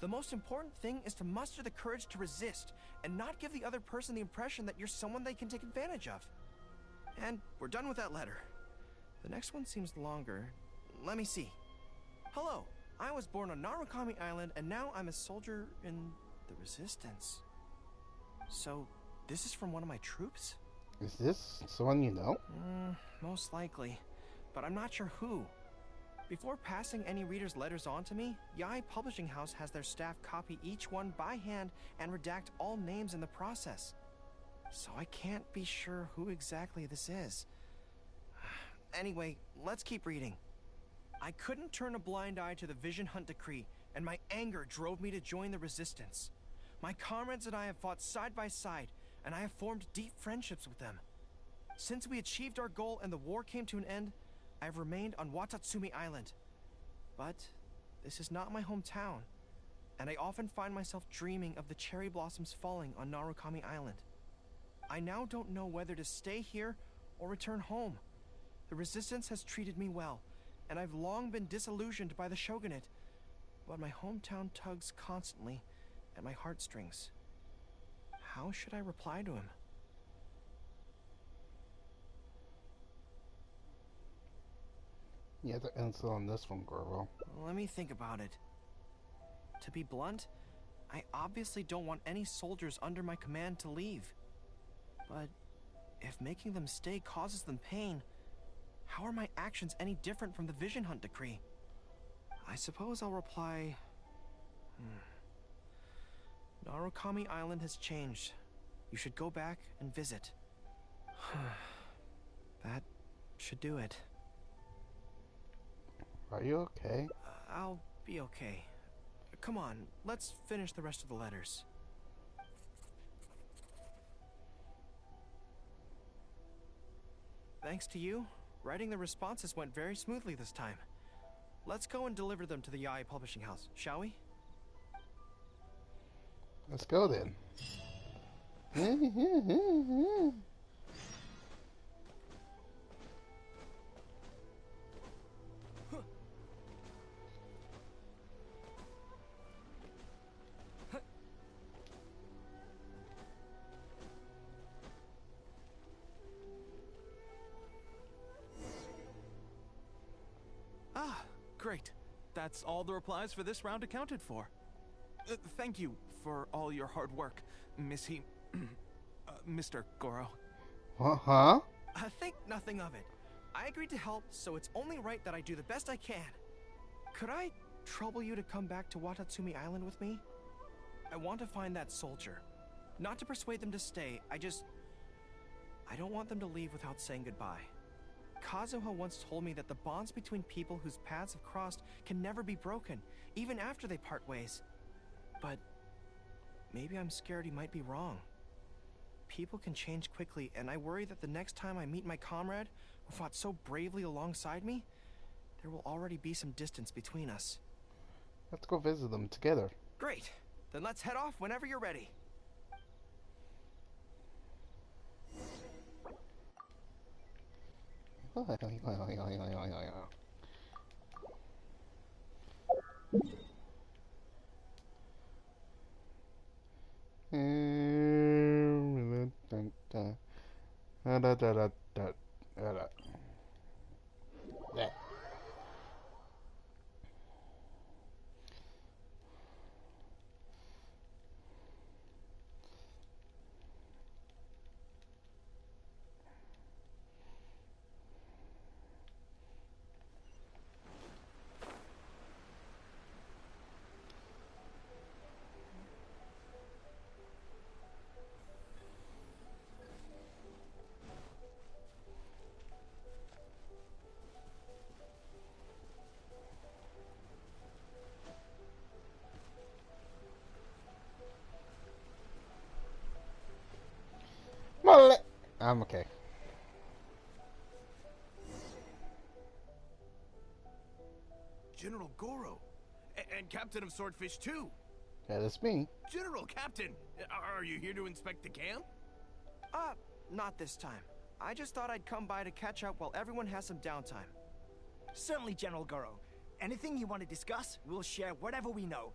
The most important thing is to muster the courage to resist and not give the other person the impression that you're someone they can take advantage of. And we're done with that letter. The next one seems longer. Let me see. Hello, I was born on Narukami Island and now I'm a soldier in the Resistance. So, this is from one of my troops? Is this someone you know? Most likely, but I'm not sure who. Before passing any reader's letters on to me, Yae Publishing House has their staff copy each one by hand and redact all names in the process. So I can't be sure who exactly this is. Anyway, let's keep reading. I couldn't turn a blind eye to the Vision Hunt Decree, and my anger drove me to join the Resistance. My comrades and I have fought side by side, and I have formed deep friendships with them. Since we achieved our goal and the war came to an end, I have remained on Watatsumi Island. But this is not my hometown, and I often find myself dreaming of the cherry blossoms falling on Narukami Island. I now don't know whether to stay here or return home. The Resistance has treated me well, and I've long been disillusioned by the Shogunate, but my hometown tugs constantly at my heartstrings. How should I reply to him? You have to answer on this one, Gorou. Let me think about it. To be blunt, I obviously don't want any soldiers under my command to leave. But if making them stay causes them pain, how are my actions any different from the Vision Hunt Decree? I suppose I'll reply... Narukami Island has changed. You should go back and visit. That should do it. Are you okay? I'll be okay. Come on, let's finish the rest of the letters. Thanks to you, writing the responses went very smoothly this time. Let's go and deliver them to the Yae Publishing House, shall we? Let's go then. Great. That's all the replies for this round accounted for. Thank you for all your hard work, Mr. Gorou. Huh? Think nothing of it. I agreed to help, so it's only right that I do the best I can. Could I trouble you to come back to Watatsumi Island with me? I want to find that soldier. Not to persuade them to stay, I don't want them to leave without saying goodbye. Kazuha once told me that the bonds between people whose paths have crossed can never be broken, even after they part ways. But maybe I'm scared he might be wrong. People can change quickly, and I worry that the next time I meet my comrade, who fought so bravely alongside me, there will already be some distance between us. Let's go visit them together. Great. Then let's head off whenever you're ready. Yeah. I'm okay. General Gorou. And Captain of Swordfish too. That is me. General Captain, are you here to inspect the camp? Not this time. I just thought I'd come by to catch up while everyone has some downtime. Certainly, General Gorou. Anything you want to discuss, we'll share whatever we know.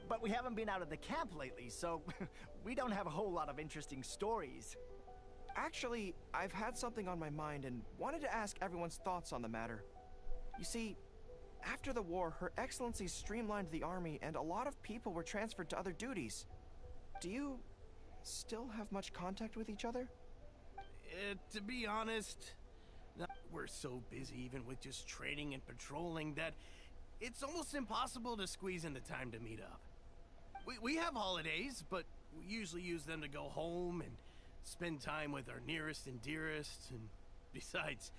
But we haven't been out of the camp lately, so we don't have a whole lot of interesting stories. Actually, I've had something on my mind and wanted to ask everyone's thoughts on the matter. You see, after the war, Her Excellency streamlined the army and a lot of people were transferred to other duties. Do you still have much contact with each other? To be honest, we're so busy even with just training and patrolling that it's almost impossible to squeeze in the time to meet up. We have holidays, but we usually use them to go home and spend time with our nearest and dearest, and besides,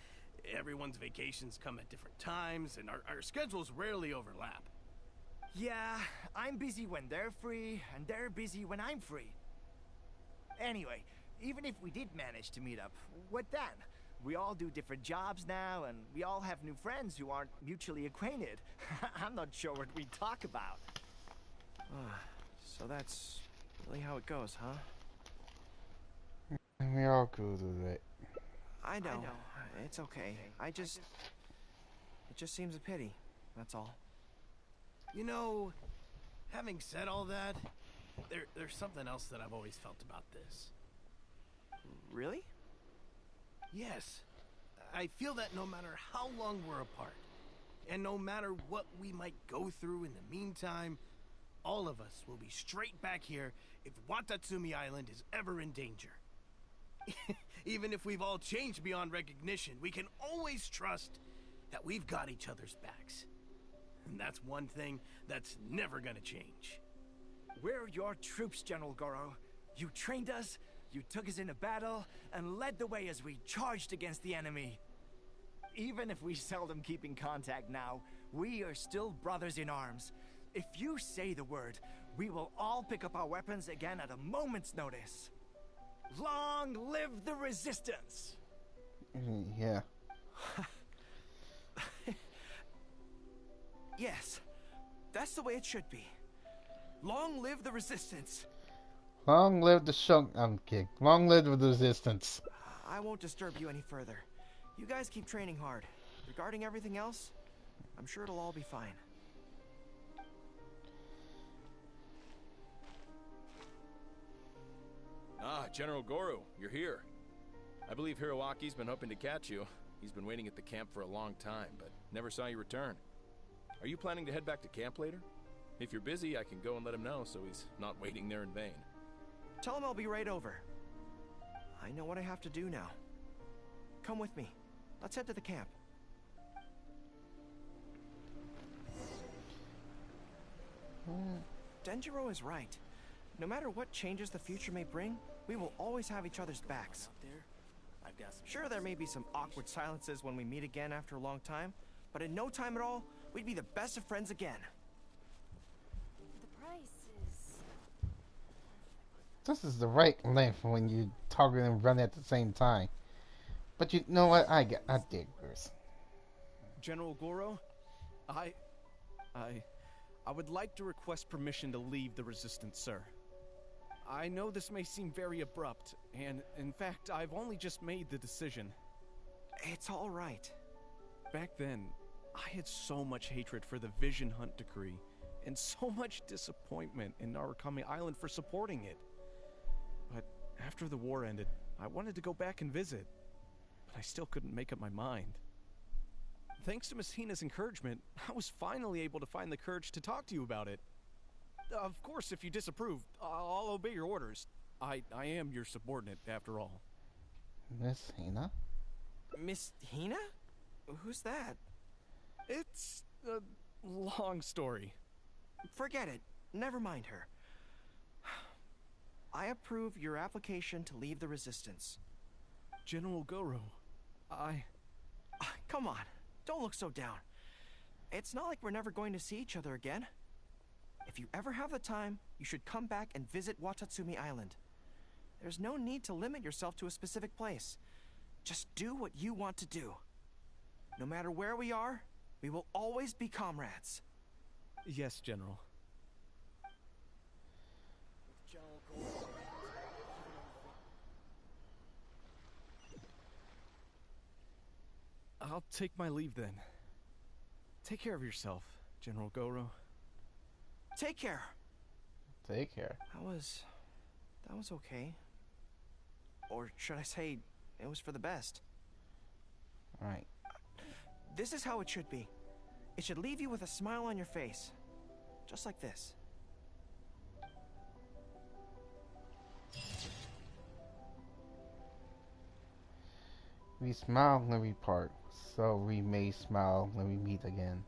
everyone's vacations come at different times, and our schedules rarely overlap. Yeah, I'm busy when they're free, and they're busy when I'm free. Anyway, even if we did manage to meet up, what then? We all do different jobs now, and we all have new friends who aren't mutually acquainted. I'm not sure what we talk about. So that's really how it goes, huh? We all go through that. I know. It's okay. It just seems a pity, that's all. You know, having said all that, there's something else that I've always felt about this. Really? Yes. I feel that no matter how long we're apart, and no matter what we might go through in the meantime, all of us will be straight back here if Watatsumi Island is ever in danger. Even if we've all changed beyond recognition, we can always trust that we've got each other's backs. And that's one thing that's never gonna change. We're your troops, General Gorou. You trained us, you took us into battle, and led the way as we charged against the enemy. Even if we seldom keep in contact now, we are still brothers in arms. If you say the word, we will all pick up our weapons again at a moment's notice. Long live the resistance! Yeah. Yes, that's the way it should be. Long live the resistance. Long live the shunk. I'm kidding. Long live the resistance. I won't disturb you any further. You guys keep training hard. Regarding everything else, I'm sure it'll all be fine. Ah, General Gorou, you're here. I believe Hiroaki's been hoping to catch you. He's been waiting at the camp for a long time, but never saw you return. Are you planning to head back to camp later? If you're busy, I can go and let him know so he's not waiting there in vain. Tell him I'll be right over. I know what I have to do now. Come with me. Let's head to the camp. Denjiro is right. No matter what changes the future may bring, we will always have each other's backs. Sure, there may be some awkward silences when we meet again after a long time, but in no time at all, we'd be the best of friends again. The price is... This is the right length when you target and run at the same time. But you know what? I dig this. General Gorou, I would like to request permission to leave the Resistance, sir. I know this may seem very abrupt, and in fact, I've only just made the decision. It's all right. Back then, I had so much hatred for the Vision Hunt decree, and so much disappointment in Narukami Island for supporting it. But after the war ended, I wanted to go back and visit, but I still couldn't make up my mind. Thanks to Miss Hina's encouragement, I was finally able to find the courage to talk to you about it. Of course, if you disapprove, I'll obey your orders. I am your subordinate, after all. Miss Hina? Miss Hina? Who's that? It's a long story. Forget it. Never mind her. I approve your application to leave the Resistance. General Gorou, Come on. Don't look so down. It's not like we're never going to see each other again. If you ever have the time, you should come back and visit Watatsumi Island. There's no need to limit yourself to a specific place. Just do what you want to do. No matter where we are, we will always be comrades. Yes, General. I'll take my leave then. Take care of yourself, General Gorou. Take care. Take care. That was okay. Or should I say, it was for the best. Right. This is how it should be. It should leave you with a smile on your face. Just like this. We smile when we part, so we may smile when we meet again.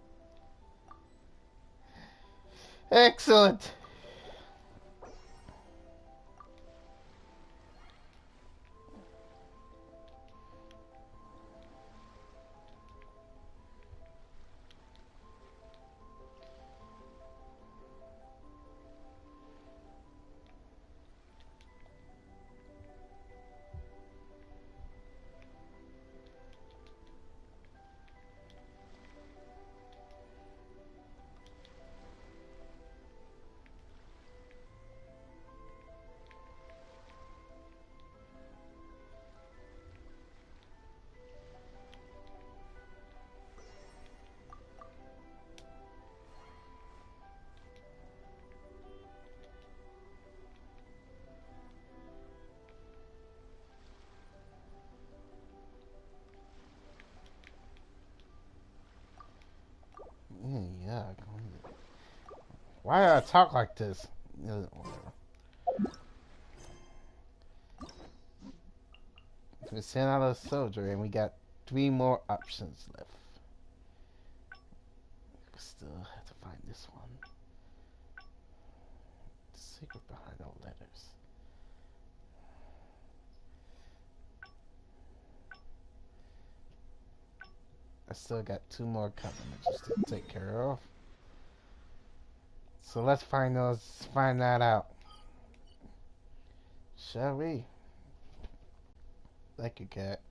Excellent! Yeah. Why do I talk like this? We sent out a soldier and we got 3 more options left. We still have to find this one. The secret behind all letters. I still got 2 more countermeasures to take care of. So let's find that out. Shall we? Thank you, cat.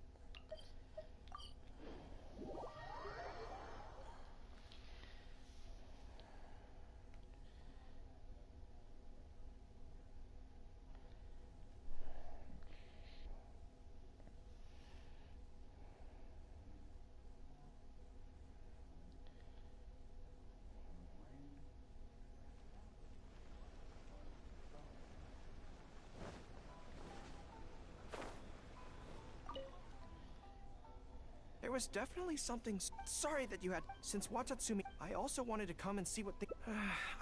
There was definitely something. Sorry that you had. Since Watatsumi, I also wanted to come and see what the.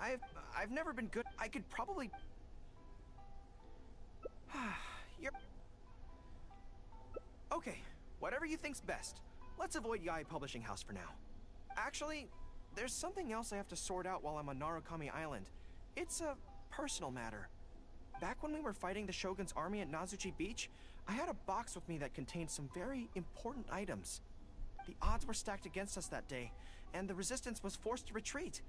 I've never been good. I could probably. You're. Okay, whatever you think's best. Let's avoid Yae Publishing House for now. Actually, there's something else I have to sort out while I'm on Narukami Island. It's a personal matter. Back when we were fighting the Shogun's army at Nazuchi Beach, I had a box with me that contained some very important items. The odds were stacked against us that day, and the resistance was forced to retreat.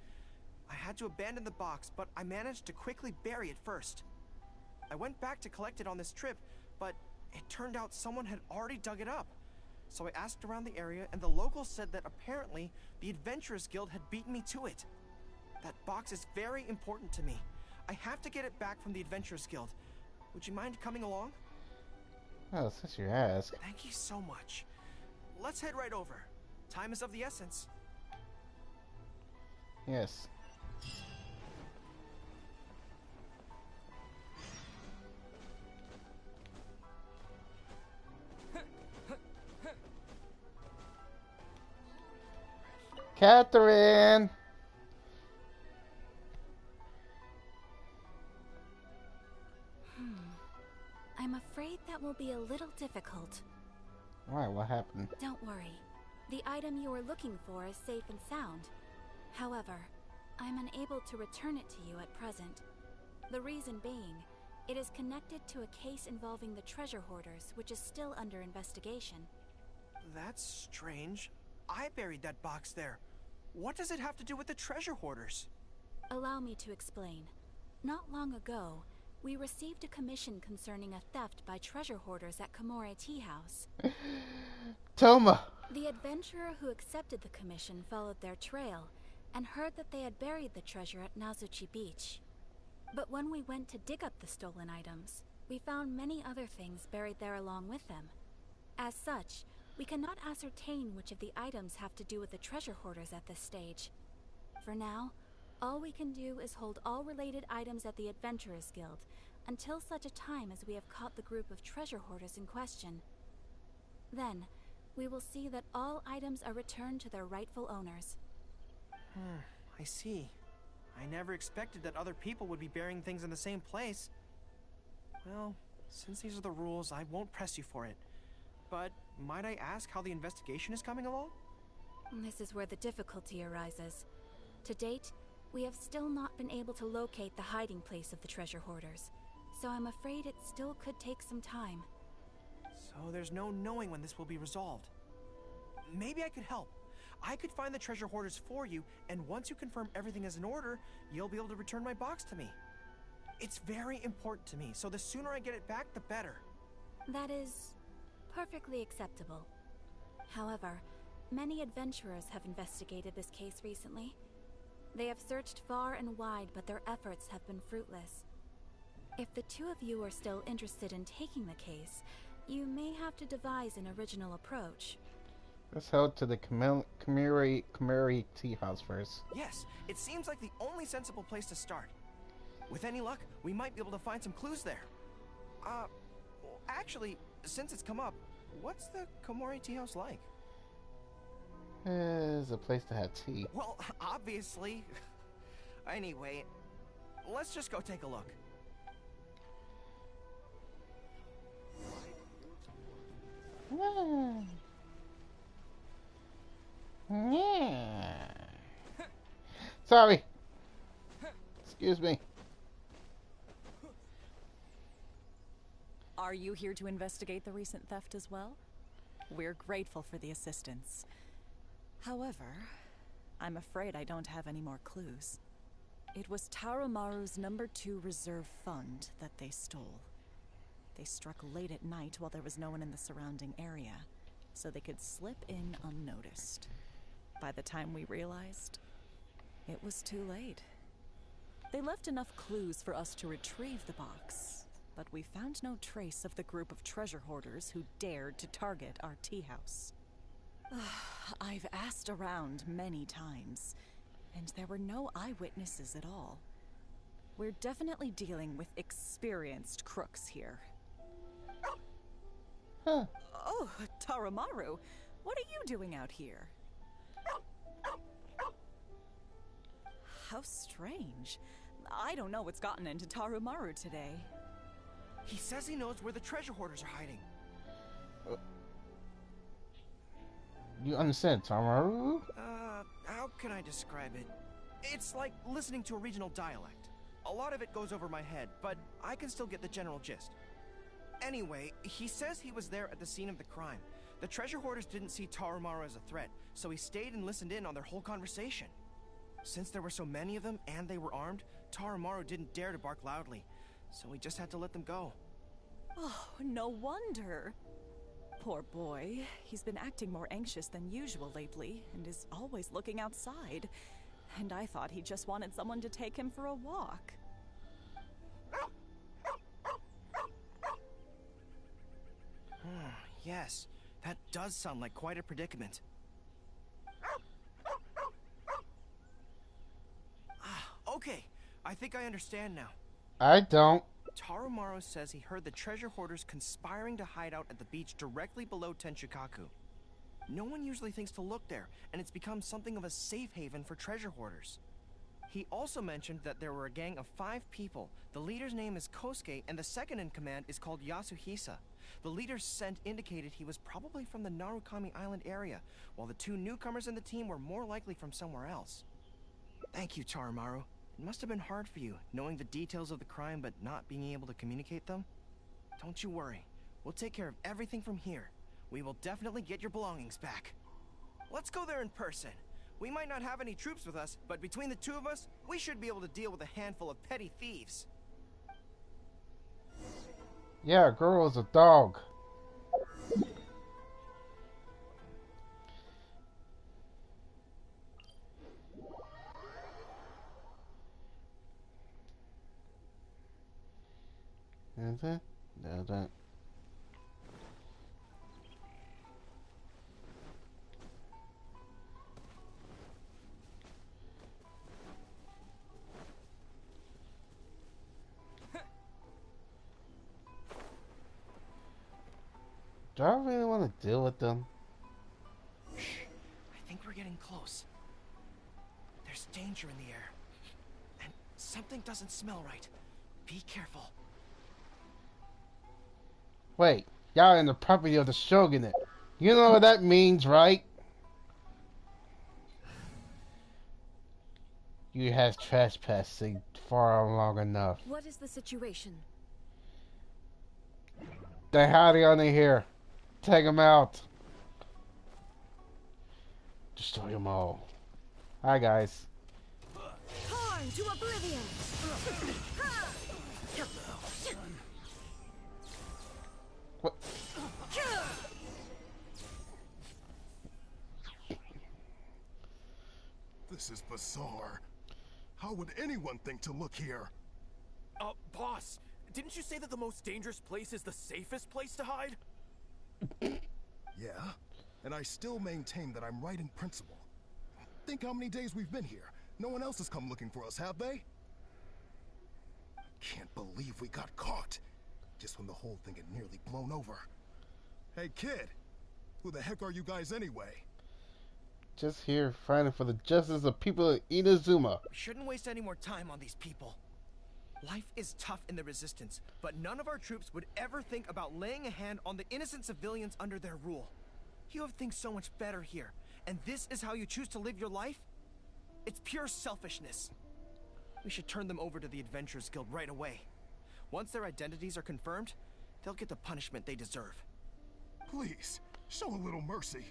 I had to abandon the box, but I managed to quickly bury it first. I went back to collect it on this trip, but it turned out someone had already dug it up. So I asked around the area, and the locals said that apparently the Adventurers Guild had beaten me to it. That box is very important to me. I have to get it back from the Adventurers Guild. Would you mind coming along? Oh, since you ask. Thank you so much. Let's head right over. Time is of the essence. Yes. Catherine! I'm afraid that will be a little difficult. Why? What happened? Don't worry. The item you are looking for is safe and sound. However, I'm unable to return it to you at present. The reason being, it is connected to a case involving the treasure hoarders, which is still under investigation. That's strange. I buried that box there. What does it have to do with the treasure hoarders? Allow me to explain. Not long ago, we received a commission concerning a theft by treasure hoarders at Komore Tea House. Thoma! The adventurer who accepted the commission followed their trail and heard that they had buried the treasure at Nazuchi Beach. But when we went to dig up the stolen items, we found many other things buried there along with them. As such, We cannot ascertain which of the items have to do with the treasure hoarders at this stage. For now, all we can do is hold all related items at the Adventurers Guild until such a time as we have caught the group of treasure hoarders in question. Then, we will see that all items are returned to their rightful owners. I see. I never expected that other people would be burying things in the same place. Well, since these are the rules, I won't press you for it. But might I ask how the investigation is coming along? This is where the difficulty arises. To date, we have still not been able to locate the hiding place of the treasure hoarders, so I'm afraid it still could take some time. So there's no knowing when this will be resolved. Maybe I could help. I could find the treasure hoarders for you, and once you confirm everything is in order, you'll be able to return my box to me. It's very important to me, so the sooner I get it back, the better. That is perfectly acceptable. However, many adventurers have investigated this case recently. They have searched far and wide, but their efforts have been fruitless. If the two of you are still interested in taking the case, you may have to devise an original approach. Let's head to the Kamari tea house first. Yes, it seems like the only sensible place to start. With any luck, we might be able to find some clues there. Actually, since it's come up, what's the Komori tea house like? It's a place to have tea. Well, obviously. Anyway, let's just go take a look. Sorry. Excuse me. Are you here to investigate the recent theft as well? We're grateful for the assistance. However, I'm afraid I don't have any more clues. It was Tarumaru's #2 reserve fund that they stole. They struck late at night while there was no one in the surrounding area, so they could slip in unnoticed. By the time we realized, it was too late. They left enough clues for us to retrieve the box, but we found no trace of the group of treasure hoarders who dared to target our tea house. I've asked around many times, and there were no eyewitnesses at all. We're definitely dealing with experienced crooks here. Huh. Oh, Tarumaru, what are you doing out here? How strange. I don't know what's gotten into Tarumaru today. He says he knows where the treasure hoarders are hiding. You understand, Tamaru? How can I describe it? It's like listening to a regional dialect. A lot of it goes over my head, but I can still get the general gist. Anyway, he says he was there at the scene of the crime. The treasure hoarders didn't see Tarumaru as a threat, so he stayed and listened in on their whole conversation. Since there were so many of them and they were armed, Tarumaru didn't dare to bark loudly, so we just had to let them go. Oh, no wonder. Poor boy. He's been acting more anxious than usual lately and is always looking outside. And I thought he just wanted someone to take him for a walk. Yes, that does sound like quite a predicament. Okay, I think I understand now. I don't. Tarumaru says he heard the treasure hoarders conspiring to hide out at the beach directly below Tenchukaku. No one usually thinks to look there, and it's become something of a safe haven for treasure hoarders. He also mentioned that there were a gang of 5 people. The leader's name is Kosuke, and the second in command is called Yasuhisa. The leader's scent indicated he was probably from the Narukami Island area, while the 2 newcomers in the team were more likely from somewhere else. Thank you, Tarumaru. It must have been hard for you, knowing the details of the crime but not being able to communicate them. Don't you worry. We'll take care of everything from here. We will definitely get your belongings back. Let's go there in person. We might not have any troops with us, but between the 2 of us, we should be able to deal with a handful of petty thieves. Yeah, Gorou is a dog. Do I really want to deal with them? Shh. I think we're getting close. There's danger in the air. And something doesn't smell right. Be careful. Wait, y'all in the property of the Shogunate. You know what that means, right? You have trespassing far long enough. What is the situation? They're hiding under here. Take them out. Destroy them all. Hi, guys. Torn to oblivion! What? This is bizarre. How would anyone think to look here? Boss, didn't you say that the most dangerous place is the safest place to hide? Yeah, and I still maintain that I'm right in principle. Think how many days we've been here. No one else has come looking for us, have they? Can't believe we got caught. Just when the whole thing had nearly blown over. Hey kid, who the heck are you guys anyway? Just here fighting for the justice of people of Inazuma. We shouldn't waste any more time on these people. Life is tough in the Resistance, but none of our troops would ever think about laying a hand on the innocent civilians under their rule. You have things so much better here, and this is how you choose to live your life? It's pure selfishness. We should turn them over to the Adventurers Guild right away. Once their identities are confirmed, they'll get the punishment they deserve. Please, show a little mercy.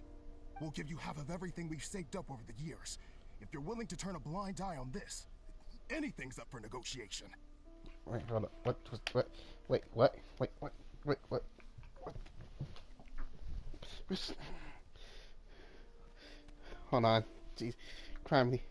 We'll give you half of everything we've saved up over the years. If you're willing to turn a blind eye on this, anything's up for negotiation. Wait, hold up. What? Wait, what? What? Hold on. Jeez. Criminy.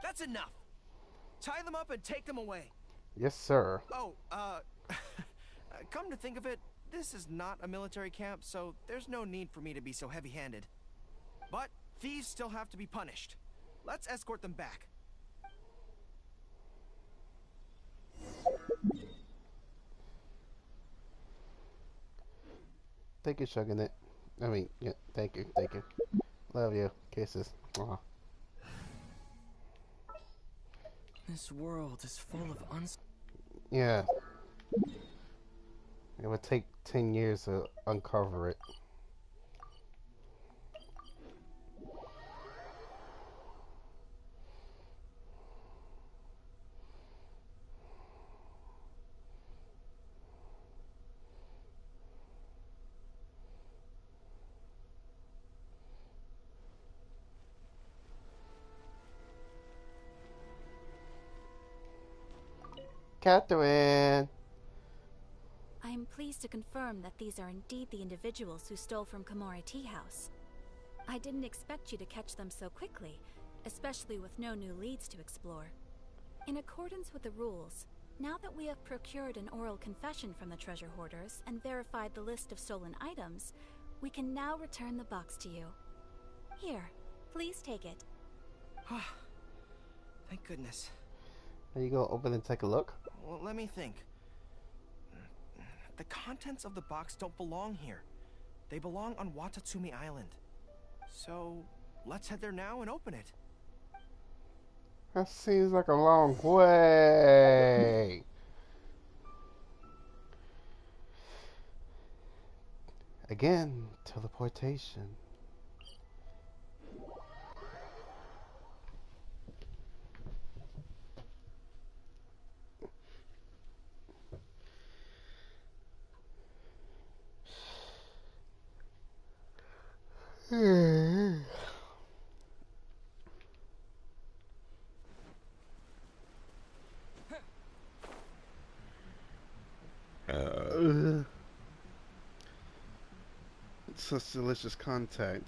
That's enough! Tie them up and take them away. Yes, sir. Oh, come to think of it, this is not a military camp, so there's no need for me to be so heavy-handed. But thieves still have to be punished. Let's escort them back. Thank you, Shogunate. I mean, yeah, thank you. Love you. Kisses. Aw. This world is full of Yeah. It would take 10 years to uncover it. Catherine! I am pleased to confirm that these are indeed the individuals who stole from Komori Tea House. I didn't expect you to catch them so quickly, especially with no new leads to explore. In accordance with the rules, now that we have procured an oral confession from the treasure hoarders and verified the list of stolen items, We can now return the box to you. Here, please take it. Thank goodness. There you go. Open and take a look. Well, let me think. The contents of the box don't belong here. They belong on Watatsumi Island. So, let's head there now and open it. That seems like a long way. Again, teleportation. It's such delicious content.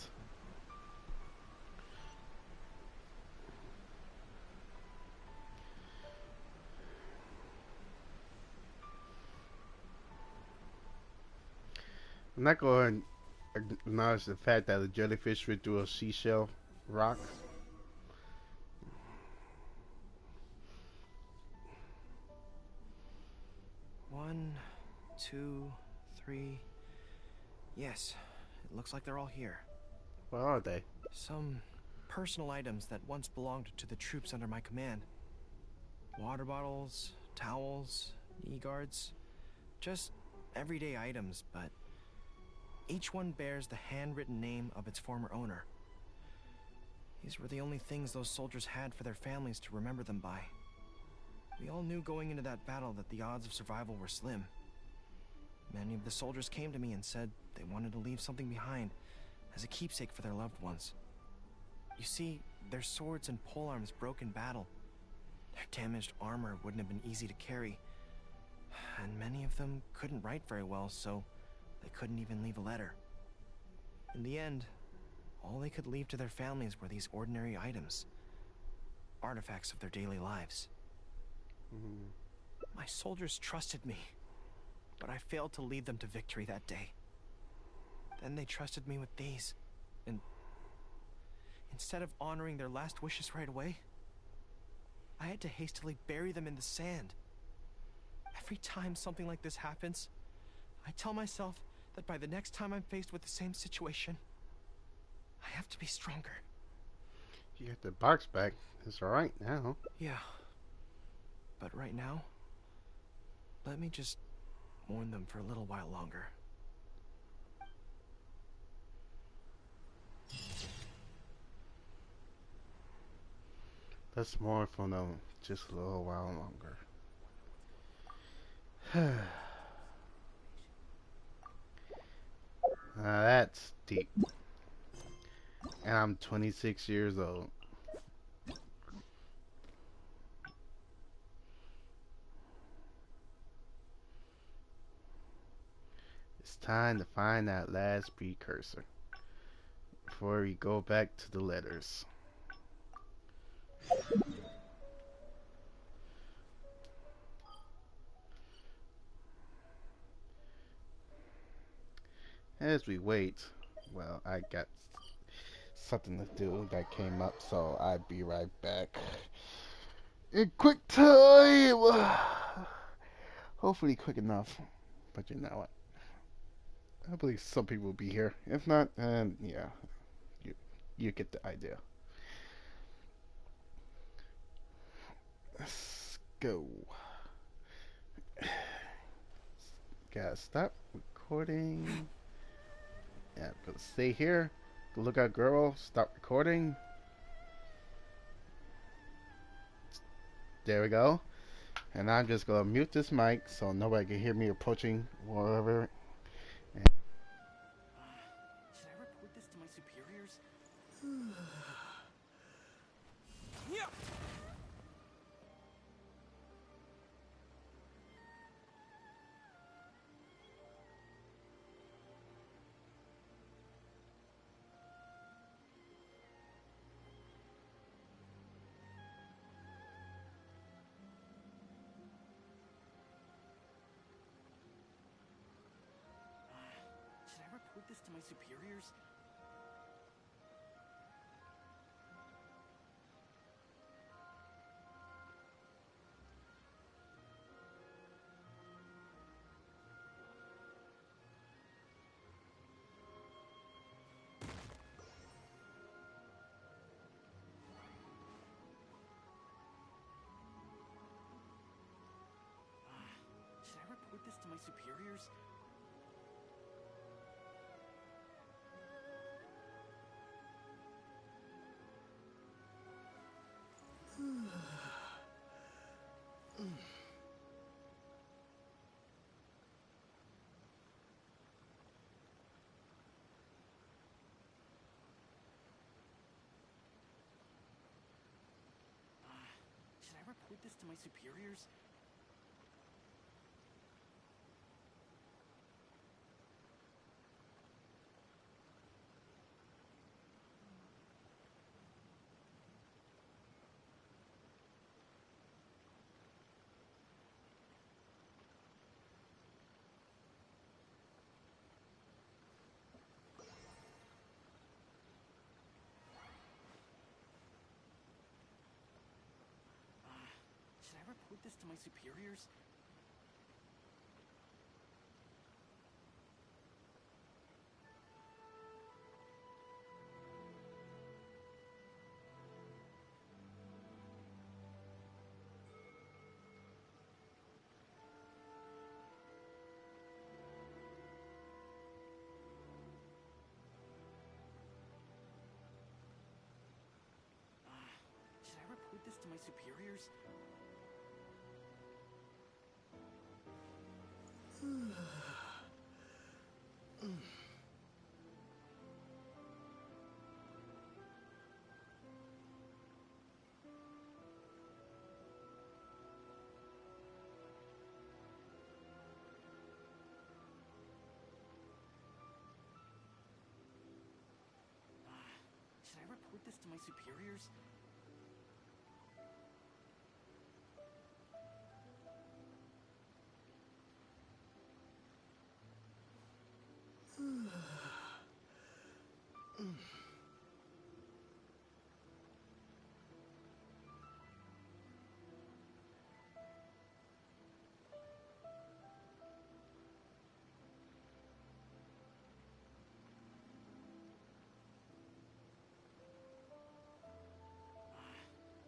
I'm not going to acknowledge the fact that the jellyfish went through a seashell rock. One, two, three. Yes, it looks like they're all here. Where are they? Some personal items that once belonged to the troops under my command. Water bottles, towels, knee guards. Just everyday items, but each one bears the handwritten name of its former owner. These were the only things those soldiers had for their families to remember them by. We all knew going into that battle that the odds of survival were slim. Many of the soldiers came to me and said they wanted to leave something behind as a keepsake for their loved ones. You see, their swords and polearms broke in battle. Their damaged armor wouldn't have been easy to carry. And many of them couldn't write very well, so they couldn't even leave a letter. In the end, all they could leave to their families were these ordinary items. Artifacts of their daily lives. My soldiers trusted me, but I failed to lead them to victory that day. Then they trusted me with these, and instead of honoring their last wishes right away, I had to hastily bury them in the sand. Every time something like this happens, I tell myself that by the next time I'm faced with the same situation, I have to be stronger. You get the box back. It's alright now. Yeah. But right now, let me just mourn them for a little while longer. Let's mourn for them just a little while longer. Now that's deep. And I'm 26 years old. It's time to find that last precursor before we go back to the letters. As we wait, well, I got something to do that came up, so I'll be right back. In quick time! Hopefully quick enough. But you know what? I believe some people will be here. If not, then yeah, you get the idea. Let's go. Gotta stop recording. Yeah, I'm gonna stay here. Look at Gorou. Stop recording. There we go. And I'm just gonna mute this mic so nobody can hear me approaching wherever. Should I report this to my superiors? Yeah. this to my superiors? Should I report this to my superiors? Should I report this to my superiors? Should I report this to my superiors? Should I report this to my superiors? Should I report this to my superiors?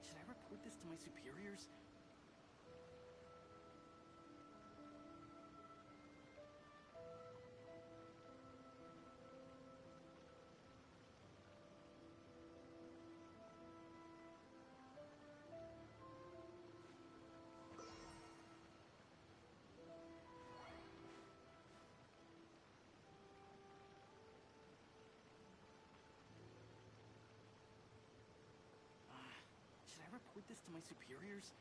Should I report this to my superiors? Should I report this to my superiors?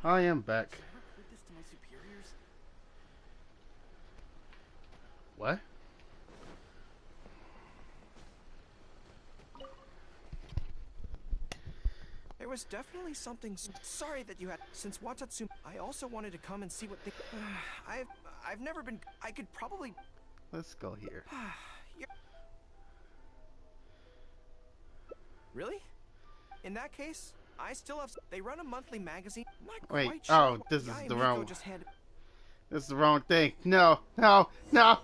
I am back. Should I report this to my superiors? What? There was definitely something. Sorry that you had. Since Watatsumi, I also wanted to come and see what they. I've never been. I could probably. Let's go here. Really? In that case, I still have. They run a monthly magazine. Not Wait. quite sure This is Yae the Miko wrong. just had. This is the wrong thing. No. No. No.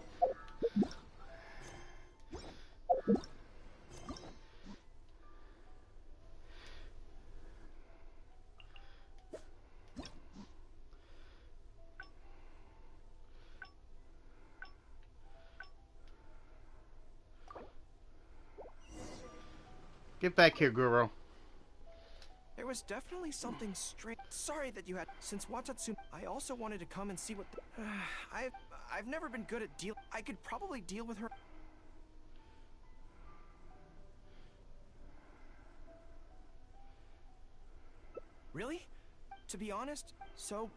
Get back here, Gorou. There was definitely something strange. Sorry that you had. Since Watatsumi, I also wanted to come and see what. I've never been good at deal. I could probably deal with her. Really? To be honest, so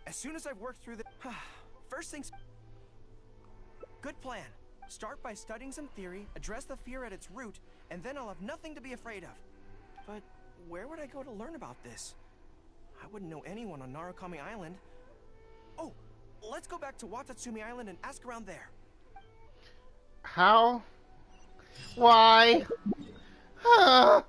as soon as I've worked through the first things, good plan. Start by studying some theory, address the fear at its root, and then I'll have nothing to be afraid of. But where would I go to learn about this? I wouldn't know anyone on Narukami Island. Oh, let's go back to Watatsumi Island and ask around there. How? Why? Huh?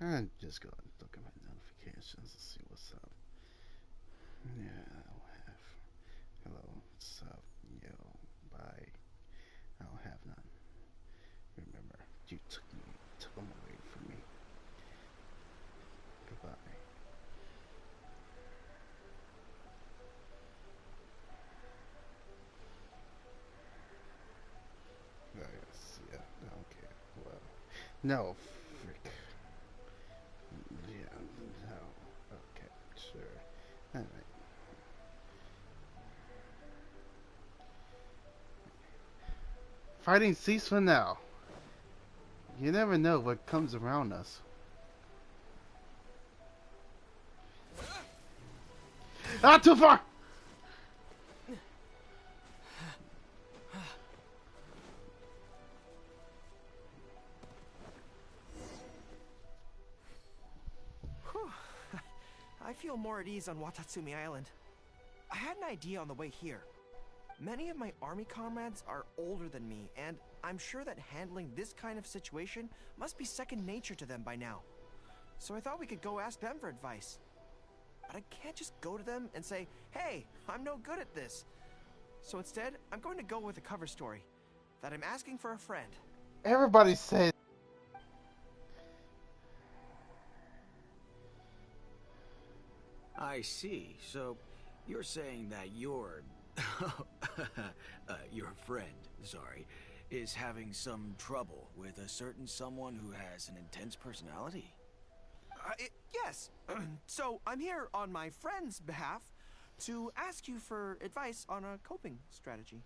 I'm just going to look at my notifications and see what's up. Yeah, I don't have. Hello, what's up? Yo, bye. I don't have none. Remember, you took them away from me. Goodbye. Yes, yeah, I don't care. Well, no, frick. Yeah, no. Okay, sure. Alright. Fighting cease for now. You never know what comes around us. Ah, too far! Whew. I feel more at ease on Watatsumi Island. I had an idea on the way here. Many of my army comrades are older than me, and I'm sure that handling this kind of situation must be second nature to them by now. So I thought we could go ask them for advice. But I can't just go to them and say, hey, I'm no good at this. So instead, I'm going to go with a cover story, that I'm asking for a friend. Everybody said... I see. So, you're saying that your friend, sorry, is having some trouble with a certain someone who has an intense personality? Yes. So, I'm here on my friend's behalf to ask you for advice on a coping strategy.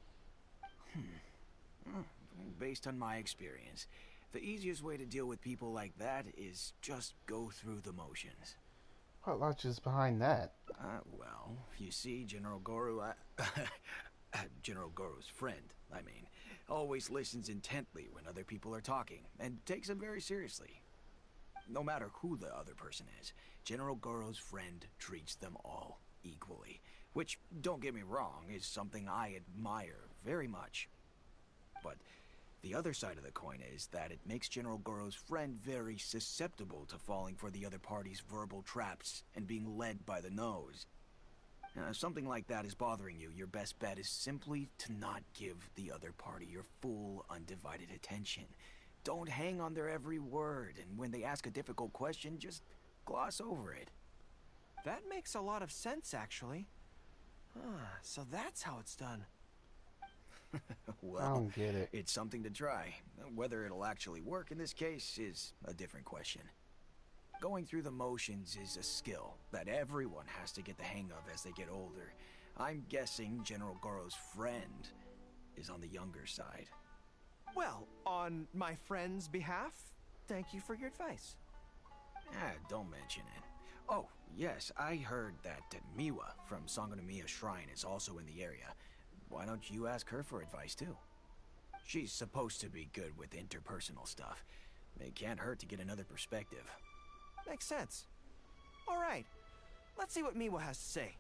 Based on my experience, the easiest way to deal with people like that is just go through the motions. What logic is behind that? Well, you see, General Gorou, General Gorou's friend, I mean, always listens intently when other people are talking, and takes them very seriously. No matter who the other person is, General Gorou's friend treats them all equally, which, don't get me wrong, is something I admire very much. But the other side of the coin is that it makes General Gorou's friend very susceptible to falling for the other party's verbal traps and being led by the nose. Now, if something like that is bothering you, your best bet is simply to not give the other party your full, undivided attention. Don't hang on their every word, and when they ask a difficult question, just gloss over it. That makes a lot of sense, actually. So that's how it's done. Well, I don't get it. It's something to try. Whether it'll actually work in this case is a different question. Going through the motions is a skill that everyone has to get the hang of as they get older. I'm guessing General Gorou's friend is on the younger side. Well, on my friend's behalf, thank you for your advice. Don't mention it. Oh, yes, I heard that Miwa from Sangonomiya Shrine is also in the area. Why don't you ask her for advice, too? She's supposed to be good with interpersonal stuff. It can't hurt to get another perspective. Makes sense. All right, let's see what Miwa has to say.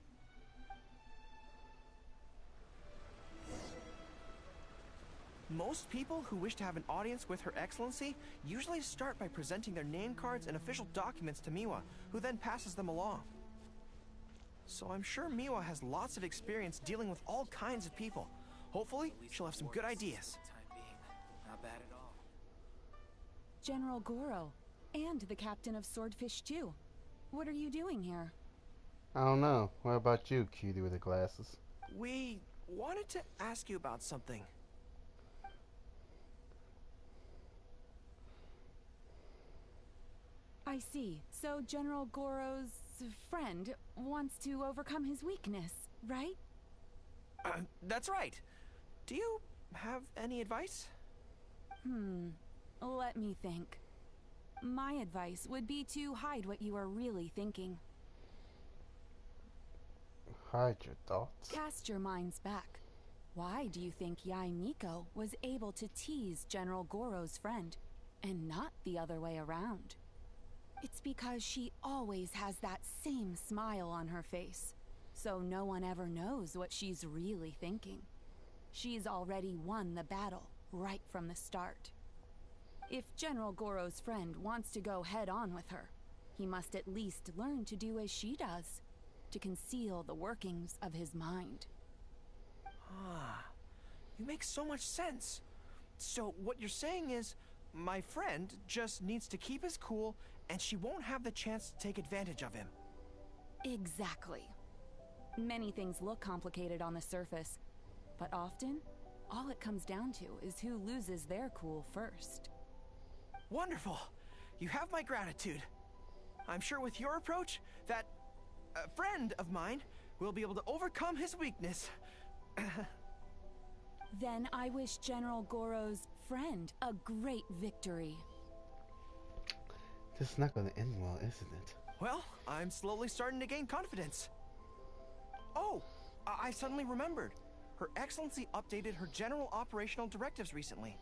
Most people who wish to have an audience with Her Excellency usually start by presenting their name cards and official documents to Miwa, who then passes them along. So I'm sure Miwa has lots of experience dealing with all kinds of people. Hopefully, she'll have some good ideas. Not bad at all. General Gorou, and the captain of Swordfish too. What are you doing here? I don't know. What about you, cutie with the glasses? We wanted to ask you about something. I see. So General Gorou's friend wants to overcome his weakness, right? That's right. Do you have any advice? Let me think. My advice would be to hide what you are really thinking. Hide your thoughts. Cast your minds back. Why do you think Yae Miko was able to tease General Gorou's friend, and not the other way around? It's because she always has that same smile on her face, so no one ever knows what she's really thinking. She's already won the battle right from the start. If General Gorou's friend wants to go head-on with her, he must at least learn to do as she does, to conceal the workings of his mind. Ah, you make so much sense. So what you're saying is, my friend just needs to keep his cool, and she won't have the chance to take advantage of him. Exactly. Many things look complicated on the surface, but often, all it comes down to is who loses their cool first. Wonderful! You have my gratitude. I'm sure with your approach, that friend of mine will be able to overcome his weakness. Then I wish General Gorou's friend a great victory. This is not going to end well, isn't it? Well, I'm slowly starting to gain confidence. Oh, I suddenly remembered. Her Excellency updated her general operational directives recently.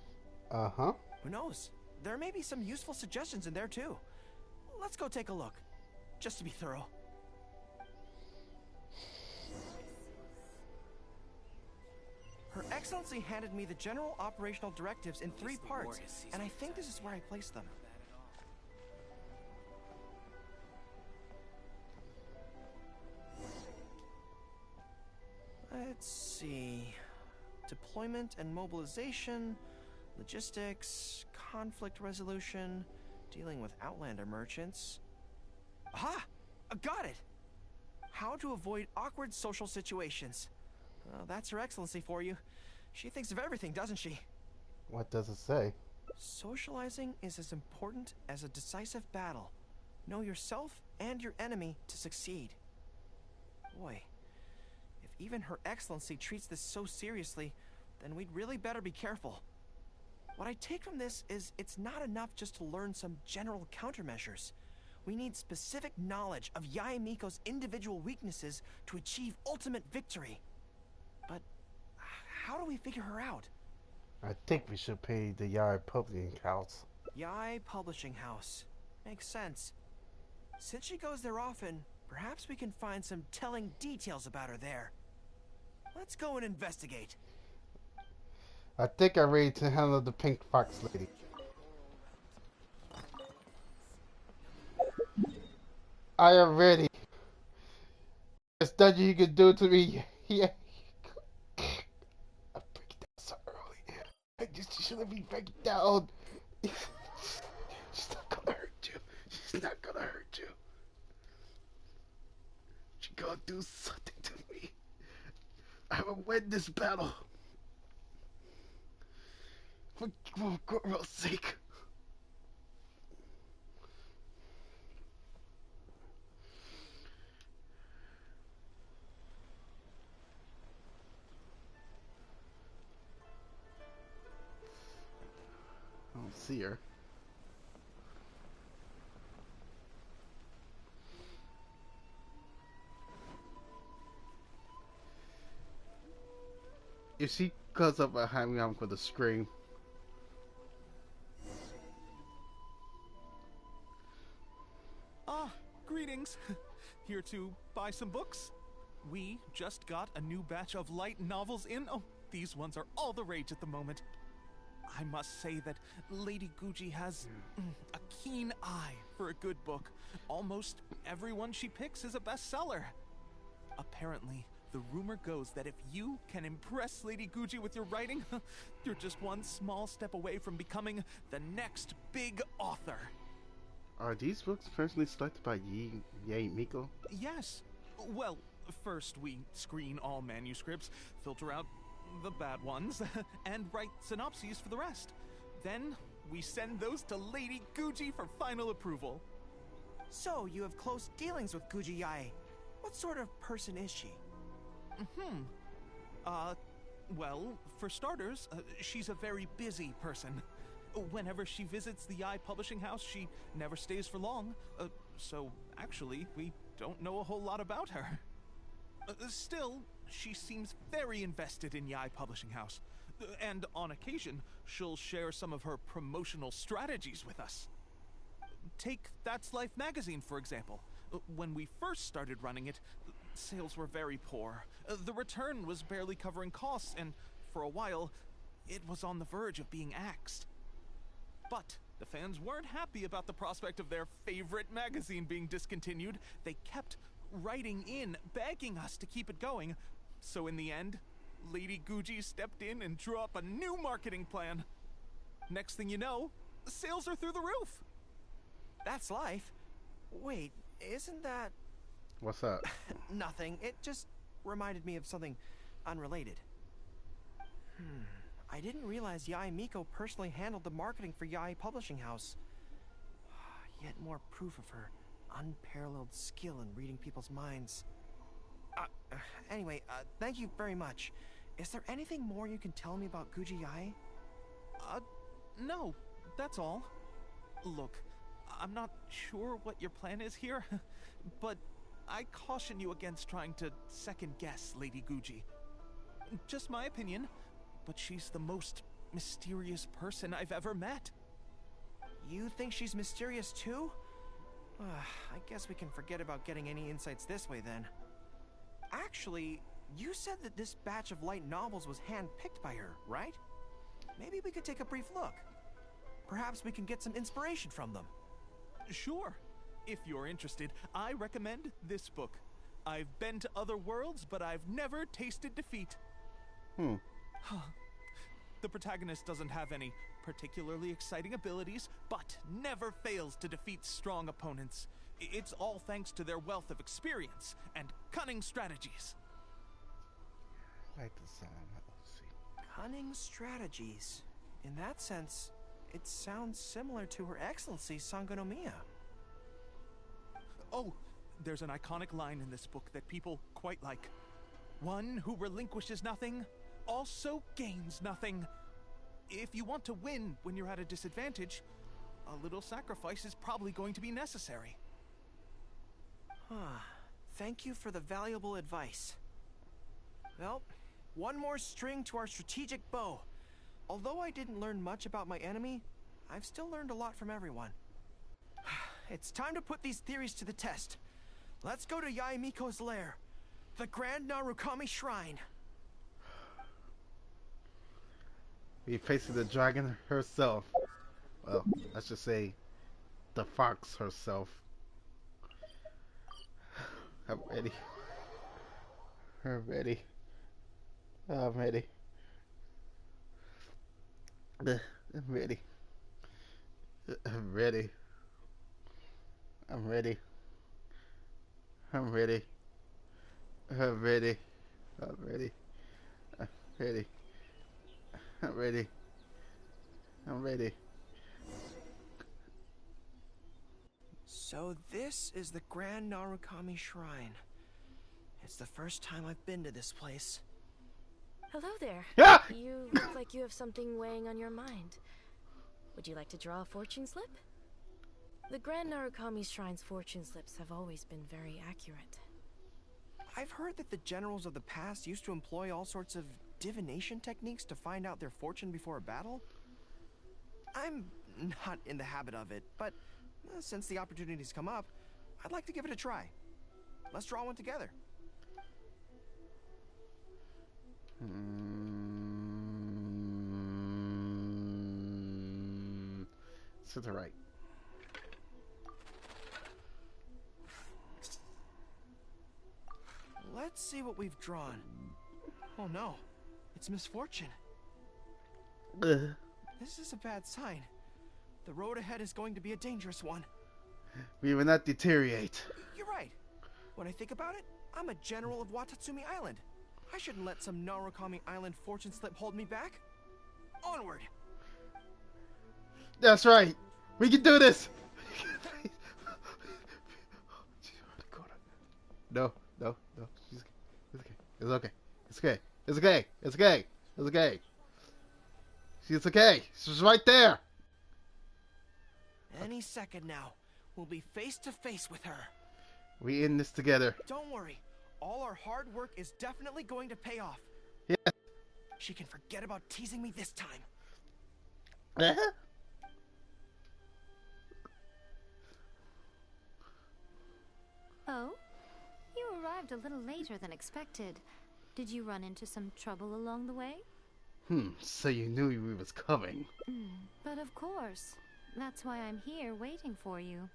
Uh-huh. Who knows? There may be some useful suggestions in there too. Let's go take a look, just to be thorough. Her Excellency handed me the general operational directives in 3 parts, and I think this is where I placed them. Let's see. Deployment and mobilization, logistics, conflict resolution, dealing with Outlander merchants. Aha! Got it! How to avoid awkward social situations. That's Her Excellency for you. She thinks of everything, doesn't she? What does it say? Socializing is as important as a decisive battle. Know yourself and your enemy to succeed. Boy, if even Her Excellency treats this so seriously, then we'd really better be careful. What I take from this is it's not enough just to learn some general countermeasures. We need specific knowledge of Yae Miko's individual weaknesses to achieve ultimate victory. But how do we figure her out? I think we should pay the Yae Publishing House. Yae Publishing House. Makes sense. Since she goes there often, perhaps we can find some telling details about her there. Let's go and investigate. I think I'm ready to handle the pink fox lady. I am ready. There's nothing you can do to me. Yeah. I break it down so early. I just shouldn't be breaking down. She's not gonna hurt you. She's not gonna hurt you. She's gonna do something to me. I will win this battle. For Gorou's sake. I don't see her. If she comes up behind me, I'm going to scream. Ah, greetings. Here to buy some books? We just got a new batch of light novels in. Oh, these ones are all the rage at the moment. I must say that Lady Guji has a keen eye for a good book. Almost everyone she picks is a bestseller. Apparently, the rumor goes that if you can impress Lady Guji with your writing, you're just one small step away from becoming the next big author. Are these books personally selected by Yae Miko? Yes. Well, first we screen all manuscripts, filter out the bad ones, and write synopses for the rest. Then we send those to Lady Guji for final approval. So, you have close dealings with Guji Yae. What sort of person is she? Well, for starters, she's a very busy person. Whenever she visits the Yai Publishing House, she never stays for long. So, actually, we don't know a whole lot about her. Still, she seems very invested in Yai Publishing House. And on occasion, she'll share some of her promotional strategies with us. Take That's Life magazine, for example. When we first started running it, sales were very poor. The return was barely covering costs, and for a while, it was on the verge of being axed. But the fans weren't happy about the prospect of their favorite magazine being discontinued. They kept writing in, begging us to keep it going. So in the end, Lady Guji stepped in and drew up a new marketing plan. Next thing you know, sales are through the roof. That's Life. Wait, isn't that... What's up? Nothing. It just reminded me of something unrelated. I didn't realize Yai Miko personally handled the marketing for Yai Publishing House. Yet more proof of her unparalleled skill in reading people's minds. Anyway, thank you very much. Is there anything more you can tell me about Guji Yai? No, that's all. Look, I'm not sure what your plan is here, but I caution you against trying to second-guess Lady Guji. Just my opinion, but she's the most mysterious person I've ever met. You think she's mysterious too? I guess we can forget about getting any insights this way then. Actually, you said that this batch of light novels was hand-picked by her, right? Maybe we could take a brief look. Perhaps we can get some inspiration from them. Sure. If you're interested, I recommend this book. I've been to other worlds, but I've never tasted defeat. The protagonist doesn't have any particularly exciting abilities, but never fails to defeat strong opponents. It's all thanks to their wealth of experience and cunning strategies. I like the sound. Let's see. Cunning strategies. In that sense, it sounds similar to Her Excellency Sangonomiya. Oh, there's an iconic line in this book that people quite like. One who relinquishes nothing also gains nothing. If you want to win when you're at a disadvantage, a little sacrifice is probably going to be necessary. Thank you for the valuable advice. Well, one more string to our strategic bow. Although I didn't learn much about my enemy, I've still learned a lot from everyone. It's time to put these theories to the test. Let's go to Yai Miko's lair, the Grand Narukami Shrine. We facing the dragon herself. Well, let's just say the fox herself. I'm ready. I'm ready. I'm ready. I'm ready. I'm ready. I'm ready. I'm ready. I'm ready. I'm ready. I'm ready. I'm ready. I'm ready. So this is the Grand Narukami Shrine. It's the first time I've been to this place. Hello there. Ah! You look like you have something weighing on your mind. Would you like to draw a fortune slip? The Grand Narukami Shrine's fortune slips have always been very accurate. I've heard that the generals of the past used to employ all sorts of divination techniques to find out their fortune before a battle. I'm not in the habit of it, but since the opportunity's come up, I'd like to give it a try. Let's draw one together. To the right. Let's see what we've drawn. Oh no, it's misfortune. This is a bad sign. The road ahead is going to be a dangerous one. We will not deteriorate. You're right. When I think about it, I'm a general of Watatsumi Island. I shouldn't let some Narukami Island fortune slip hold me back. Onward! That's right. We can do this. No. It's okay. It's okay. It's okay. It's okay. It's okay. She's okay. She's right there. Any second now, we'll be face to face with her. We in this together. Don't worry. All our hard work is definitely going to pay off. Yeah. She can forget about teasing me this time. Oh? You arrived a little later than expected. Did you run into some trouble along the way? So you knew we was coming. But of course. That's why I'm here waiting for you.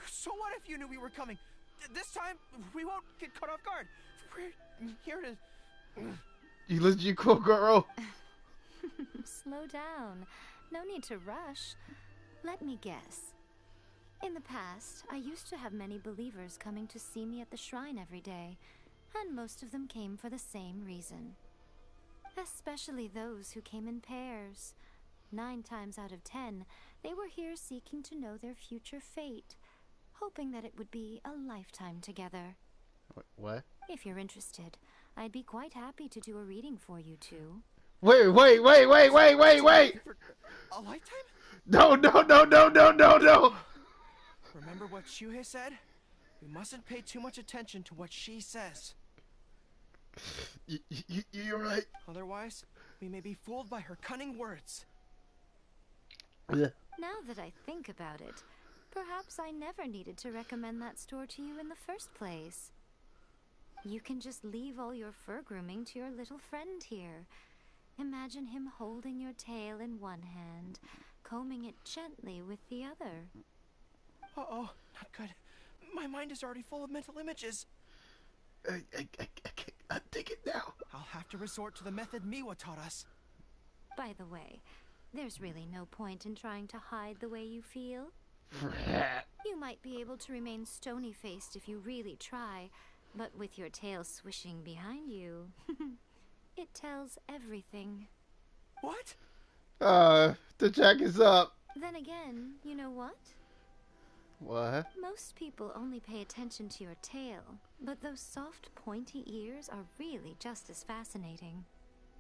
So what if you knew we were coming? This time, we won't get caught off guard. We're here to... You let you go, girl. Slow down. No need to rush. Let me guess. In the past, I used to have many believers coming to see me at the shrine every day, and most of them came for the same reason. Especially those who came in pairs. 9 times out of 10, they were here seeking to know their future fate, hoping that it would be a lifetime together. What? If you're interested, I'd be quite happy to do a reading for you two. Wait! A lifetime? No! Remember what Shuhei said? We mustn't pay too much attention to what she says. You're right. Otherwise, we may be fooled by her cunning words. Now that I think about it, perhaps I never needed to recommend that store to you in the first place. You can just leave all your fur grooming to your little friend here. Imagine him holding your tail in one hand, combing it gently with the other. Uh-oh, not good. My mind is already full of mental images. I dig it now. I'll have to resort to the method Miwa taught us. By the way, there's really no point in trying to hide the way you feel. You might be able to remain stony-faced if you really try, but with your tail swishing behind you, it tells everything. What? The jack is up. Then again, you know what? What? Most people only pay attention to your tail, but those soft, pointy ears are really just as fascinating.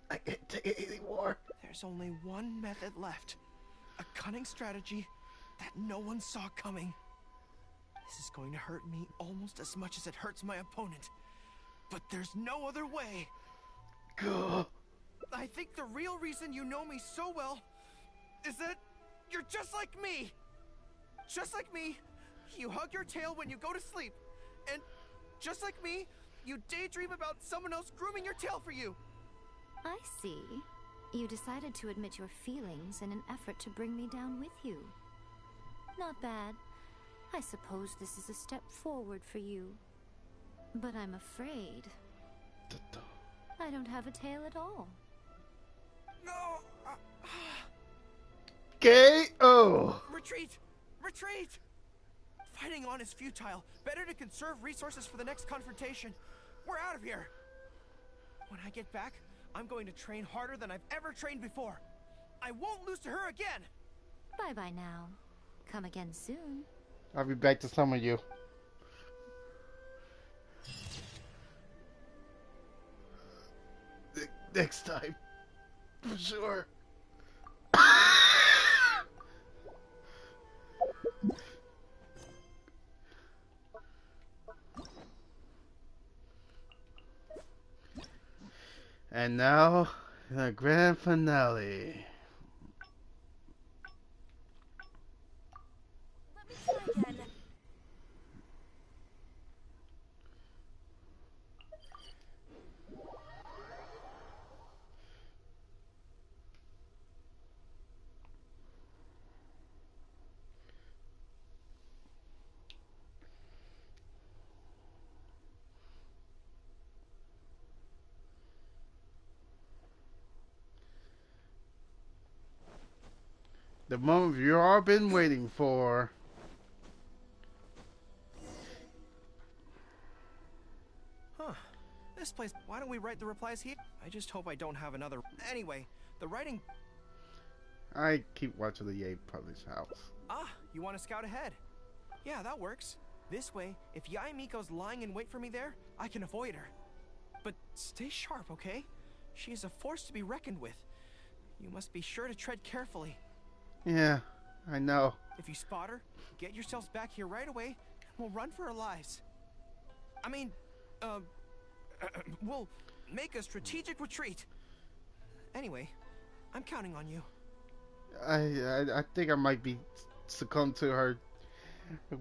I can't take it anymore. There's only one method left. A cunning strategy that no one saw coming. This is going to hurt me almost as much as it hurts my opponent. But there's no other way. Go. I think the real reason you know me so well is that you're just like me. Just like me, you hug your tail when you go to sleep. And just like me, you daydream about someone else grooming your tail for you. I see. You decided to admit your feelings in an effort to bring me down with you. Not bad. I suppose this is a step forward for you. But I'm afraid I don't have a tail at all. No! K.O. Retreat! Retreat! Fighting on is futile. Better to conserve resources for the next confrontation. We're out of here! When I get back, I'm going to train harder than I've ever trained before. I won't lose to her again! Bye-bye now. Come again soon. I'll be back to summon you. Next time. For sure. And now, the grand finale. Let me try again. The moment you've all been waiting for. Huh. This place... Why don't we write the replies here? I just hope I don't have another... Anyway, the writing... I keep watching the Yae published house. Ah, you want to scout ahead? Yeah, that works. This way, if Yae Miko's lying in wait for me there, I can avoid her. But stay sharp, okay? She is a force to be reckoned with. You must be sure to tread carefully. Yeah, I know. If you spot her, get yourselves back here right away, and we'll run for our lives. I mean, we'll make a strategic retreat. Anyway, I'm counting on you. I think I might be succumb to her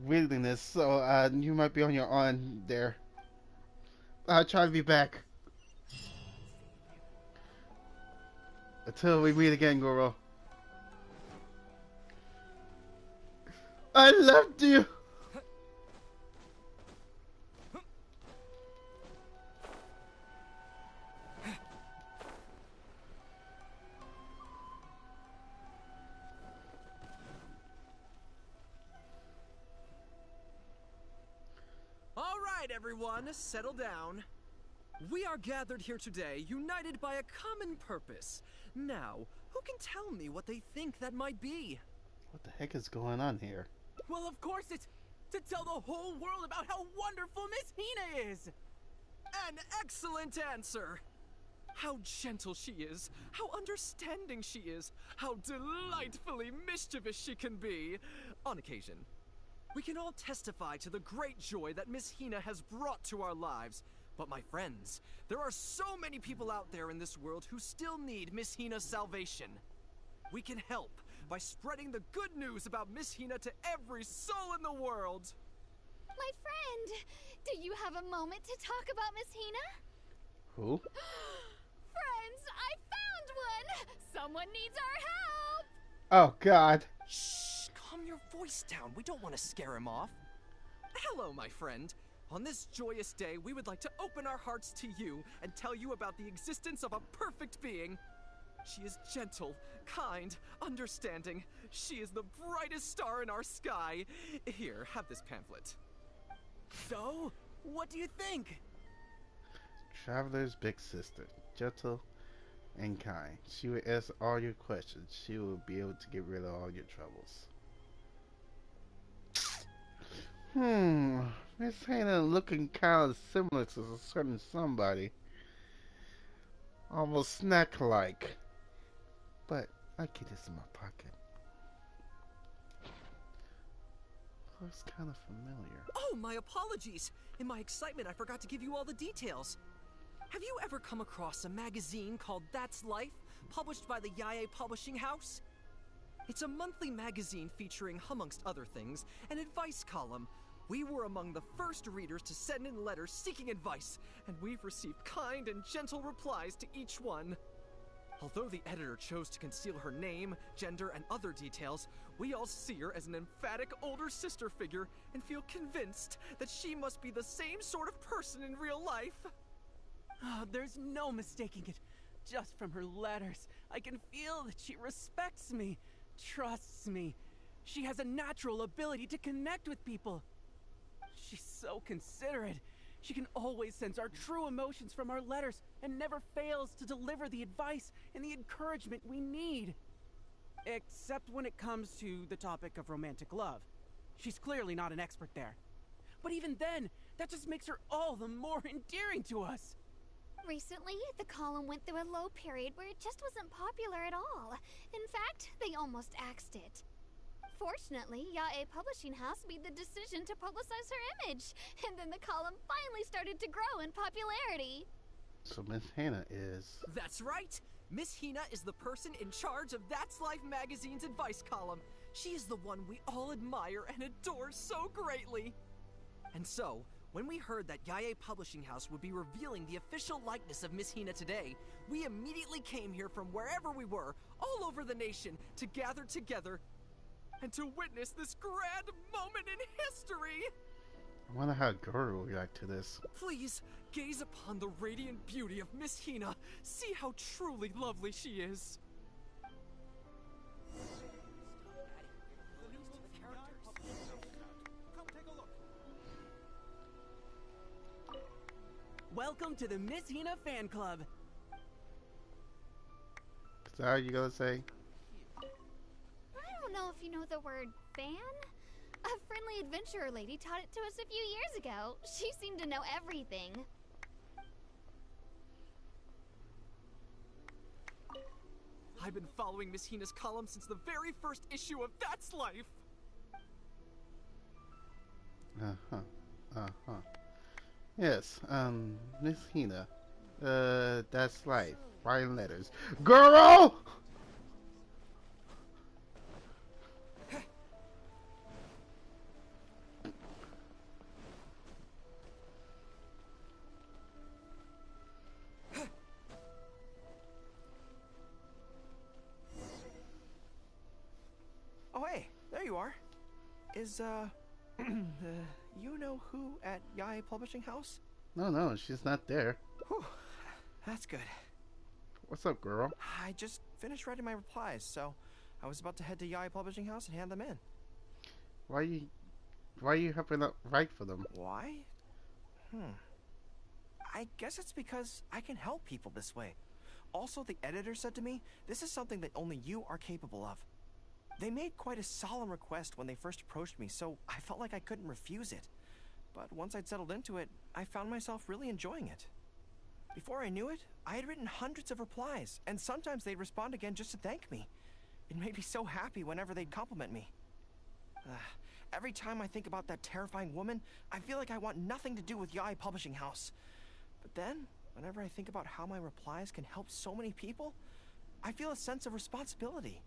willingness, so you might be on your own there. I'll try to be back. Until we meet again, Gorou. I left you! All right, everyone, settle down. We are gathered here today, united by a common purpose. Now, who can tell me what they think that might be? What the heck is going on here? Well, of course it's to tell the whole world about how wonderful Miss Hina is! An excellent answer! How gentle she is, how understanding she is, how delightfully mischievous she can be, on occasion. We can all testify to the great joy that Miss Hina has brought to our lives. But my friends, there are so many people out there in this world who still need Miss Hina's salvation. We can help by spreading the good news about Miss Hina to every soul in the world. My friend, do you have a moment to talk about Miss Hina? Who? Friends, I found one! Someone needs our help! Oh, God. Shh, calm your voice down. We don't want to scare him off. Hello, my friend. On this joyous day, we would like to open our hearts to you and tell you about the existence of a perfect being. She is gentle, kind, understanding. She is the brightest star in our sky. Here, have this pamphlet. So, what do you think? Traveler's big sister, gentle and kind. She will answer all your questions. She will be able to get rid of all your troubles. Miss Hannah looking kind of similar to a certain somebody. Almost snack-like. But I keep this in my pocket. Looks kind of familiar. Oh, my apologies. In my excitement, I forgot to give you all the details. Have you ever come across a magazine called That's Life, published by the Yae Publishing House? It's a monthly magazine featuring, amongst other things, an advice column. We were among the first readers to send in letters seeking advice, and we've received kind and gentle replies to each one. Although the editor chose to conceal her name, gender, and other details, we all see her as an emphatic older sister figure and feel convinced that she must be the same sort of person in real life. Oh, there's no mistaking it. Just from her letters, I can feel that she respects me, trusts me. She has a natural ability to connect with people. She's so considerate. She can always sense our true emotions from our letters and never fails to deliver the advice and the encouragement we need. Except when it comes to the topic of romantic love. She's clearly not an expert there. But even then, that just makes her all the more endearing to us. Recently, the column went through a low period where it just wasn't popular at all. In fact, they almost axed it. Fortunately, Yae Publishing House made the decision to publicize her image, and then the column finally started to grow in popularity. So Miss Hannah is... That's right! Miss Hina is the person in charge of That's Life magazine's advice column. She is the one we all admire and adore so greatly. And so, when we heard that Yae Publishing House would be revealing the official likeness of Miss Hina today, we immediately came here from wherever we were, all over the nation, to gather together and to witness this grand moment in history! I wonder how Gorou will react to this. Please, gaze upon the radiant beauty of Miss Hina. See how truly lovely she is. Welcome to the Miss Hina fan club. Is that how you gonna say? I don't know if you know the word fan. A friendly adventurer lady taught it to us a few years ago. She seemed to know everything. I've been following Miss Hina's column since the very first issue of That's Life. Yes, Miss Hina. That's Life. Writing letters. Gorou! Oh, hey, there you are. Is, you know who at Yae Publishing House? No, she's not there. Whew, that's good. What's up, girl? I just finished writing my replies, so I was about to head to Yae Publishing House and hand them in. Why you helping out write for them? Why? I guess it's because I can help people this way. Also, the editor said to me, this is something that only you are capable of. They made quite a solemn request when they first approached me, so I felt like I couldn't refuse it. But once I'd settled into it, I found myself really enjoying it. Before I knew it, I had written hundreds of replies, and sometimes they'd respond again just to thank me. It made me so happy whenever they'd compliment me. Every time I think about that terrifying woman, I feel like I want nothing to do with Yae Publishing House. But then, whenever I think about how my replies can help so many people, I feel a sense of responsibility.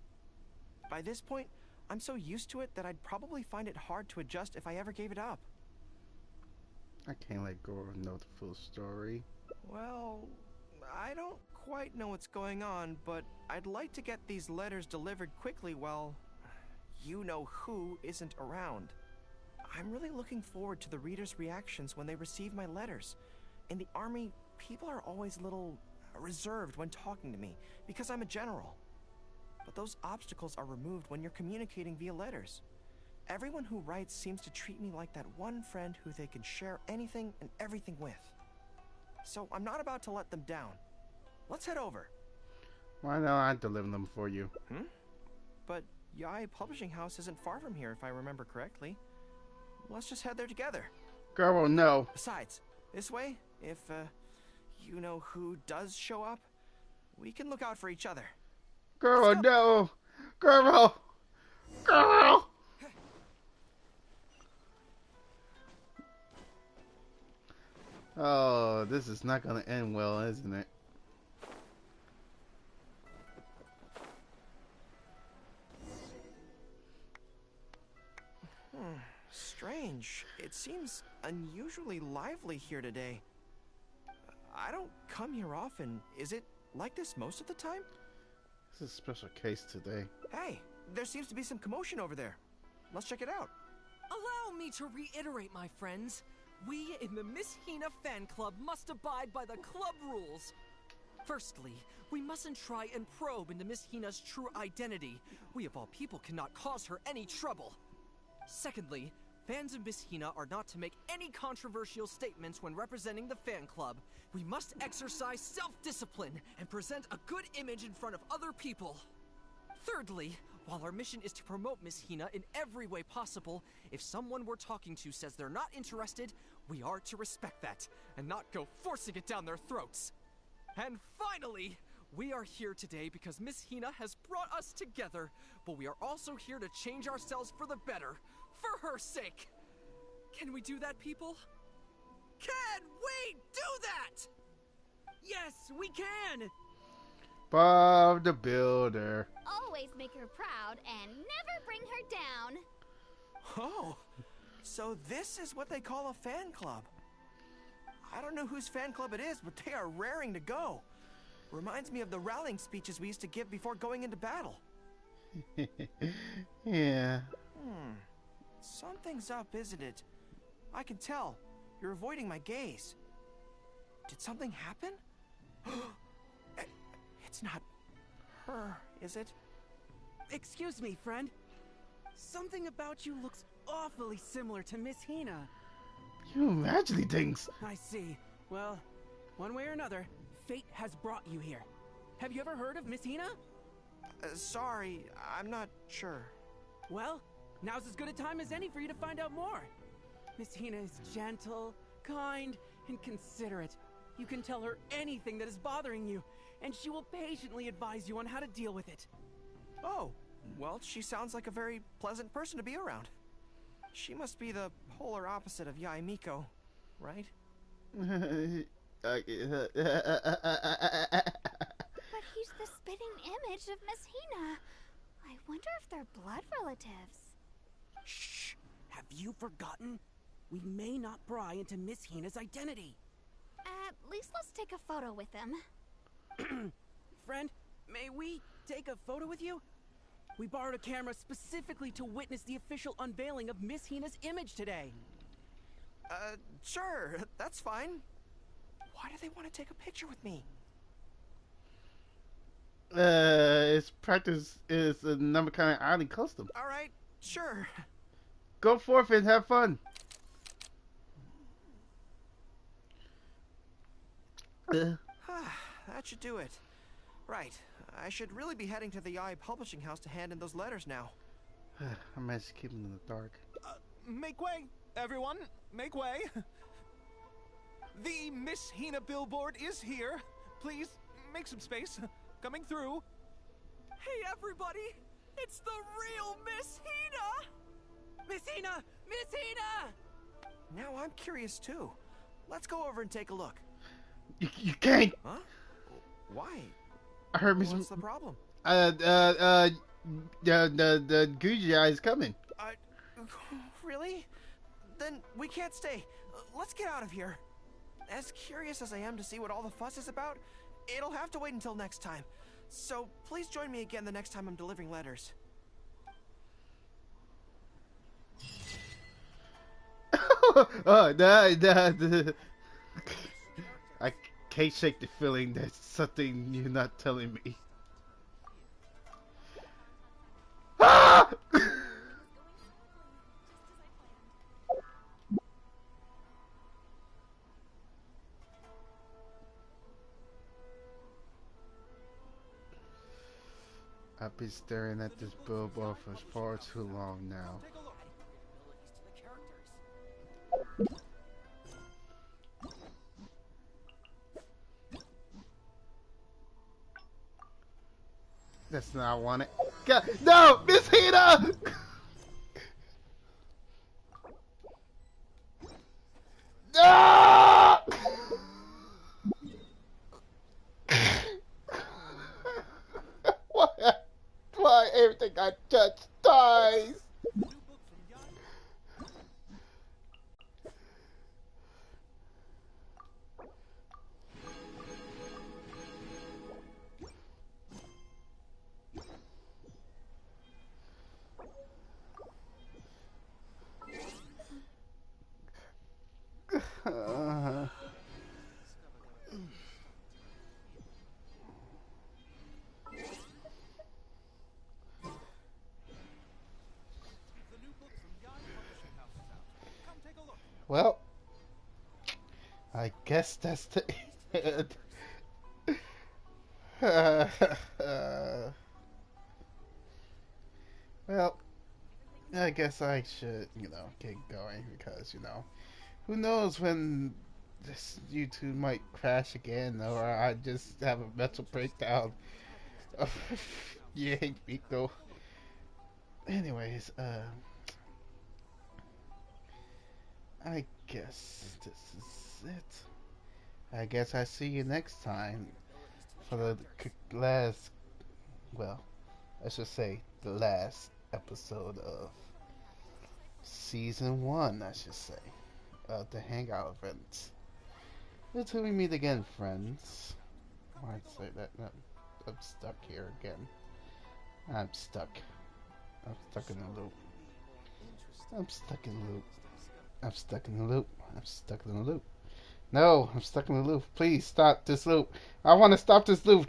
By this point, I'm so used to it that I'd probably find it hard to adjust if I ever gave it up. I can't let Gorou know the full story. Well, I don't quite know what's going on, but I'd like to get these letters delivered quickly while you-know-who isn't around. I'm really looking forward to the readers' reactions when they receive my letters. In the army, people are always a little reserved when talking to me because I'm a general. But those obstacles are removed when you're communicating via letters. Everyone who writes seems to treat me like that one friend who they can share anything and everything with. So I'm not about to let them down. Let's head over. Why don't I deliver them for you? But Yae Publishing House isn't far from here, if I remember correctly. Let's just head there together. Gorou, no. Besides, this way, if you-know-who does show up, we can look out for each other. Gorou, no! Gorou! Gorou! Oh, this is not gonna end well, isn't it? Strange. It seems unusually lively here today. I don't come here often. Is it like this most of the time? This is a special case today. Hey, there seems to be some commotion over there. Let's check it out. Allow me to reiterate, my friends. We in the Miss Hina fan club must abide by the club rules. Firstly, we mustn't try and probe into Miss Hina's true identity. We of all people cannot cause her any trouble. Secondly, fans of Miss Hina are not to make any controversial statements when representing the fan club. We must exercise self-discipline and present a good image in front of other people. Thirdly, while our mission is to promote Miss Hina in every way possible, if someone we're talking to says they're not interested, we are to respect that and not go forcing it down their throats. And finally, we are here today because Miss Hina has brought us together, but we are also here to change ourselves for the better, for her sake. Can we do that, people? Can we do that? Yes, we can! Bob the Builder. Always make her proud and never bring her down. Oh, so this is what they call a fan club. I don't know whose fan club it is, but they are raring to go. Reminds me of the rallying speeches we used to give before going into battle. Yeah. Something's up, isn't it? I can tell. You're avoiding my gaze. Did something happen? It's not her, is it? Excuse me, friend. Something about you looks awfully similar to Miss Hina. You imagining things. I see. Well, one way or another, fate has brought you here. Have you ever heard of Miss Hina? Sorry, I'm not sure. Well, now's as good a time as any for you to find out more. Miss Hina is gentle, kind, and considerate. You can tell her anything that is bothering you, and she will patiently advise you on how to deal with it. Oh, well, she sounds like a very pleasant person to be around. She must be the polar opposite of Yae Miko, right? But he's the spitting image of Miss Hina. I wonder if they're blood relatives. Shh! Have you forgotten? We may not pry into Miss Hina's identity. At least let's take a photo with him. Friend, may we take a photo with you? We borrowed a camera specifically to witness the official unveiling of Miss Hina's image today. Sure, that's fine. Why do they want to take a picture with me? It's practice is a number kind of island custom. Alright, sure. Go forth and have fun. That should do it. Right, I should really be heading to the Yae Publishing House to hand in those letters now. I managed to keep them in the dark. Make way, everyone. Make way. The Miss Hina billboard is here. Please, make some space. Coming through. Hey, everybody! It's the real Miss Hina! Miss Hina! Miss Hina! Now I'm curious too. Let's go over and take a look. You can't. Huh? Why? I heard Miss. What's the problem? The Gucci eye is coming. Really? Then we can't stay. Let's get out of here. As curious as I am to see what all the fuss is about, it'll have to wait until next time. So please join me again the next time I'm delivering letters. I can't shake the feeling that something you're not telling me. Ah! I've been staring at this billboard for far too long now. That's not what I wanted. God, no! Miss Hina! No! Why everything I touch dies? Well, I guess that's the end. Well, I guess I should, get going because, who knows when this YouTube might crash again or I just have a mental breakdown. You hate me though. Anyways, I guess this is it. I guess I see you next time for the last, well, I should say the last episode of Season 1, I should say, of the Hangout event. Until we meet again, friends. Why'd I say that? No, I'm stuck here again. I'm stuck. I'm stuck in the loop. I'm stuck in the loop. I'm stuck in the loop. I'm stuck in the loop. No, I'm stuck in the loop. Please stop this loop. I want to stop this loop.